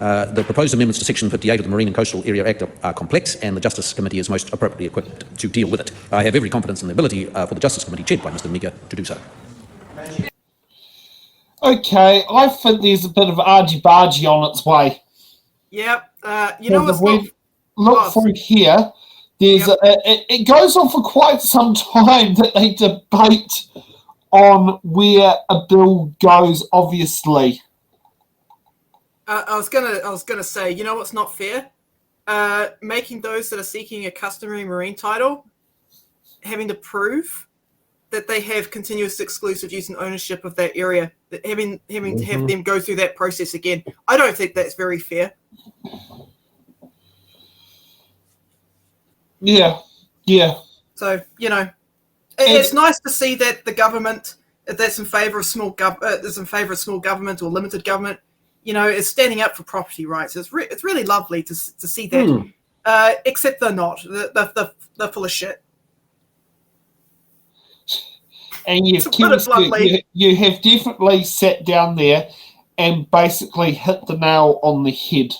The proposed amendments to Section 58 of the Marine and Coastal Area Act are complex, and the Justice Committee is most appropriately equipped to deal with it. I have every confidence in the ability for the Justice Committee, chaired by Mr Mika, to do so.
Okay, I think there's a bit of argy-bargy on its way.
Yep. You know what's
If we look through here, there's it goes on for quite some time that they debate on where a bill goes, obviously.
I was gonna say, you know what's not fair? Making those that are seeking a customary marine title having to prove that they have continuous exclusive use and ownership of that area, that having to have them go through that process again. I don't think that's very fair.
Yeah.
So, you know, it's nice to see that the government that's in favour of small government or limited government, you know, is standing up for property rights. It's really lovely to see that. Except they're not. They're full of shit.
And you have definitely sat down there and basically hit the nail on the head.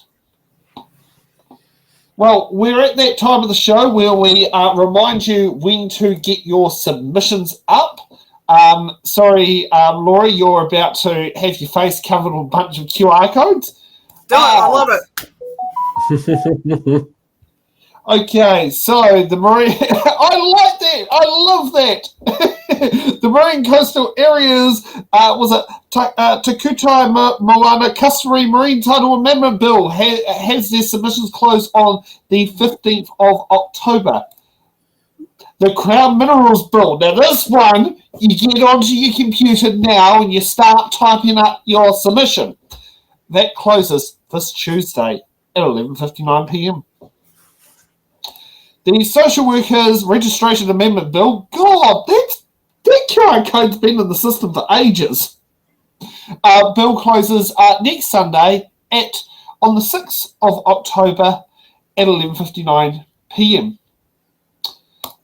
Well, we're at that time of the show where we remind you when to get your submissions up. Sorry, Laurie, you're about to have your face covered with a bunch of QR codes.
I love it.
Okay, so the marine... I like that! I love that! The Marine Coastal Areas, Takutai Moana Customary Marine Title Amendment Bill has their submissions closed on the 15th of October. The Crown Minerals Bill. Now this one, you get onto your computer now and you start typing up your submission. That closes this Tuesday at 11:59 p.m. The Social Workers Registration Amendment Bill. God, that QR code's been in the system for ages. Bill closes next Sunday on the 6th of October at 11:59 p.m.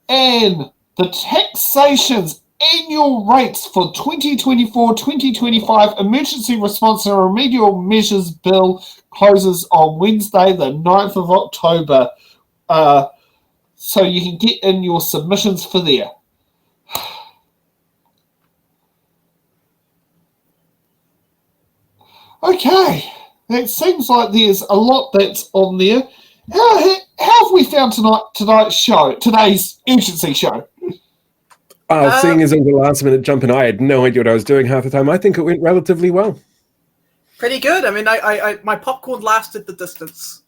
And the taxation's annual rates for 2024-2025 Emergency Response and Remedial Measures Bill closes on Wednesday, the 9th of October. So you can get in your submissions for there. Okay, it seems like there's a lot that's on there. How have we found today's urgency show?
Seeing as it was a last minute jump and I had no idea what I was doing half the time, I think it went relatively well.
Pretty good. I mean, my popcorn lasted the distance.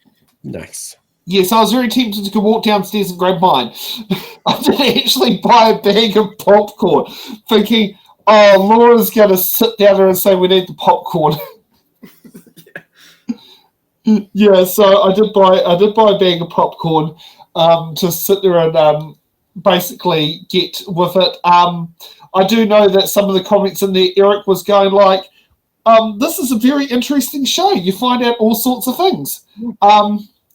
Nice.
Yes, I was very tempted to go walk downstairs and grab mine. I did actually buy a bag of popcorn, thinking, Laura's going to sit down there and say we need the popcorn. Yeah, so I did buy a bag of popcorn to sit there and basically get with it. I do know that some of the comments in there, Eric was going like, this is a very interesting show. You find out all sorts of things.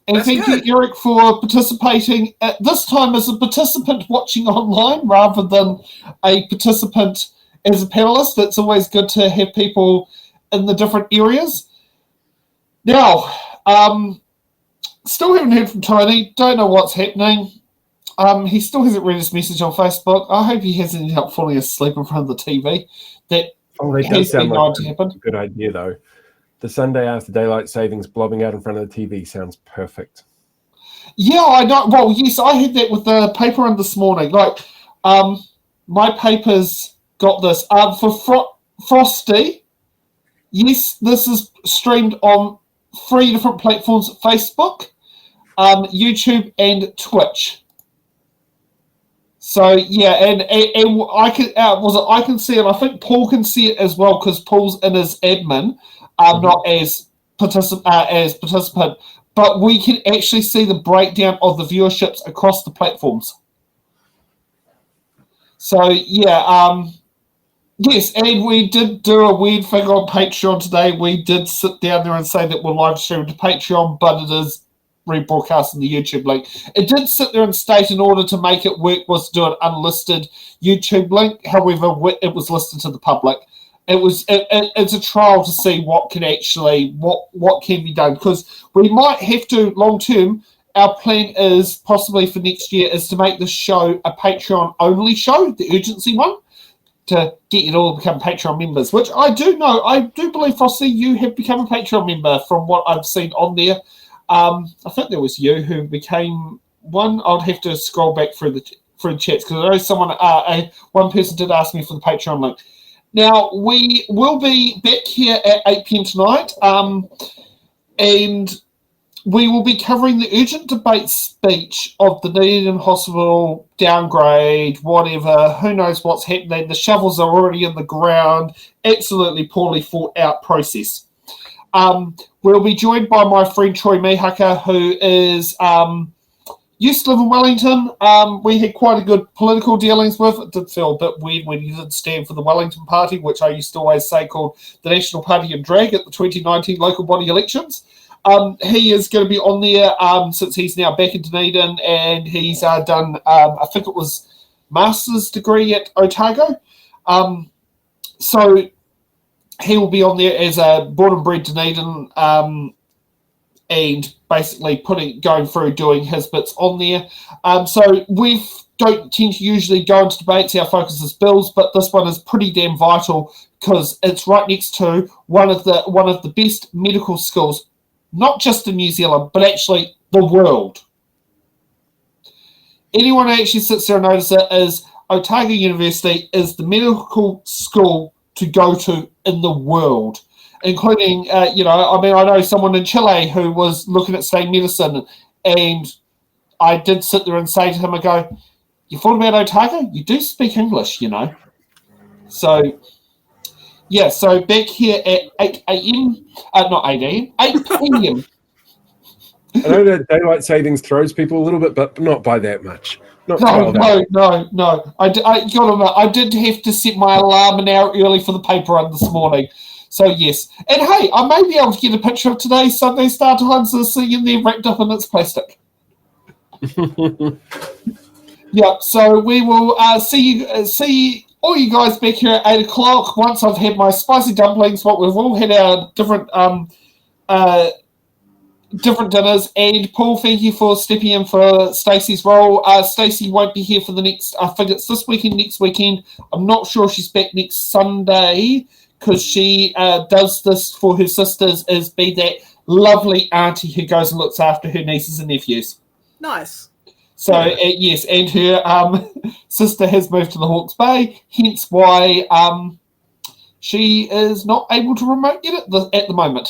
And thank you, Eric, for participating at this time as a participant watching online rather than a participant as a panelist. It's always good to have people in the different areas. Now, still haven't heard from Tony. Don't know what's happening. He still hasn't read his message on Facebook. I hope he hasn't ended up falling asleep in front of the TV. That
does sound like a good idea, though. The Sunday after daylight savings blobbing out in front of the TV sounds perfect.
Yeah, I know. Well, yes, I had that with the paper run this morning. Like, my paper's got this. For Frosty, yes, this is streamed on 3 different platforms: Facebook, YouTube, and Twitch. So yeah, and I can see it. I think Paul can see it as well because Paul's in as admin, not as participant. But we can actually see the breakdown of the viewerships across the platforms. So yeah, yes, and we did do a weird thing on Patreon today. We did sit down there and say that we're live streaming to Patreon, but it is rebroadcast in the YouTube link. It did sit there and state in order to make it work was to do an unlisted YouTube link. However, it was listed to the public. it's a trial to see what can be done, because we might have to long term. Our plan is possibly for next year is to make this show a Patreon only show, the urgency one, to get you to all become Patreon members, which I do know. I do believe, Frosty, you have become a Patreon member from what I've seen on there. I think there was you who became one. I'd have to scroll back through the chats, because I know one person did ask me for the Patreon link. Now, we will be back here at 8 p.m. tonight, and we will be covering the urgent debate speech of the Dunedin Hospital downgrade, whatever. Who knows what's happening? The shovels are already in the ground. Absolutely poorly thought out process. We'll be joined by my friend Troy Mihaka, who is used to live in Wellington. We had quite a good political dealings with. It did feel a bit weird when he did stand for the Wellington Party, which I used to always say called the National Party of Drag at the 2019 local body elections. He is going to be on there since he's now back in Dunedin, and he's done, I think it was master's degree at Otago. So he will be on there as a born and bred Dunedin, and basically going through doing his bits on there. So we don't tend to usually go into debates. Our focus is bills, but this one is pretty damn vital because it's right next to one of the best medical schools, not just in New Zealand, but actually the world. Anyone who actually sits there and notices it is Otago University is the medical school to go to in the world, including, I know someone in Chile who was looking at studying medicine, and I did sit there and say to him, I go, you thought about Otago? You do speak English, So, yeah, so back here at 8 a.m., not 8 a.m., 8 p.m.
I know that daylight savings throws people a little bit, but not by that much. Not
No. I did have to set my alarm an hour early for the paper run this morning. So, yes. And, hey, I may be able to get a picture of today's Sunday Star Times sitting in there wrapped up in its plastic. Yeah, so we will see all you guys back here at 8 o'clock once I've had my spicy dumplings. We've all had our different dinners. And Paul, thank you for stepping in for Stacey's role. Stacey won't be here for the next, I think it's this weekend, next weekend. I'm not sure if she's back next Sunday because she does this for her sisters, is be that lovely auntie who goes and looks after her nieces and nephews.
Nice.
So, yes, and her sister has moved to the Hawke's Bay, hence why she is not able to remote yet at the moment.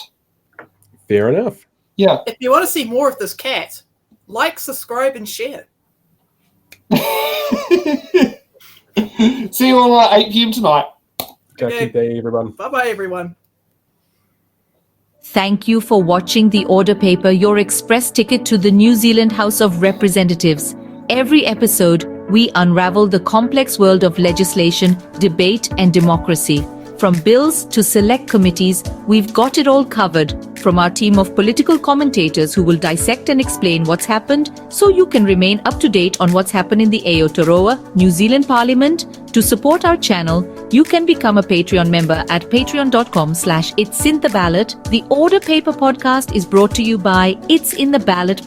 Fair enough.
Yeah.
If you want to see more of this cat, like, subscribe, and share.
See you all at 8 p.m. tonight.
Good day, everyone.
Bye-bye, everyone.
Thank you for watching The Order Paper, your express ticket to the New Zealand House of Representatives. Every episode, we unravel the complex world of legislation, debate, and democracy. From bills to select committees, we've got it all covered. From our team of political commentators who will dissect and explain what's happened so you can remain up to date on what's happened in the Aotearoa, New Zealand Parliament. To support our channel, you can become a Patreon member at patreon.com/it'sintheballot. The Order Paper podcast is brought to you by It's in the Ballot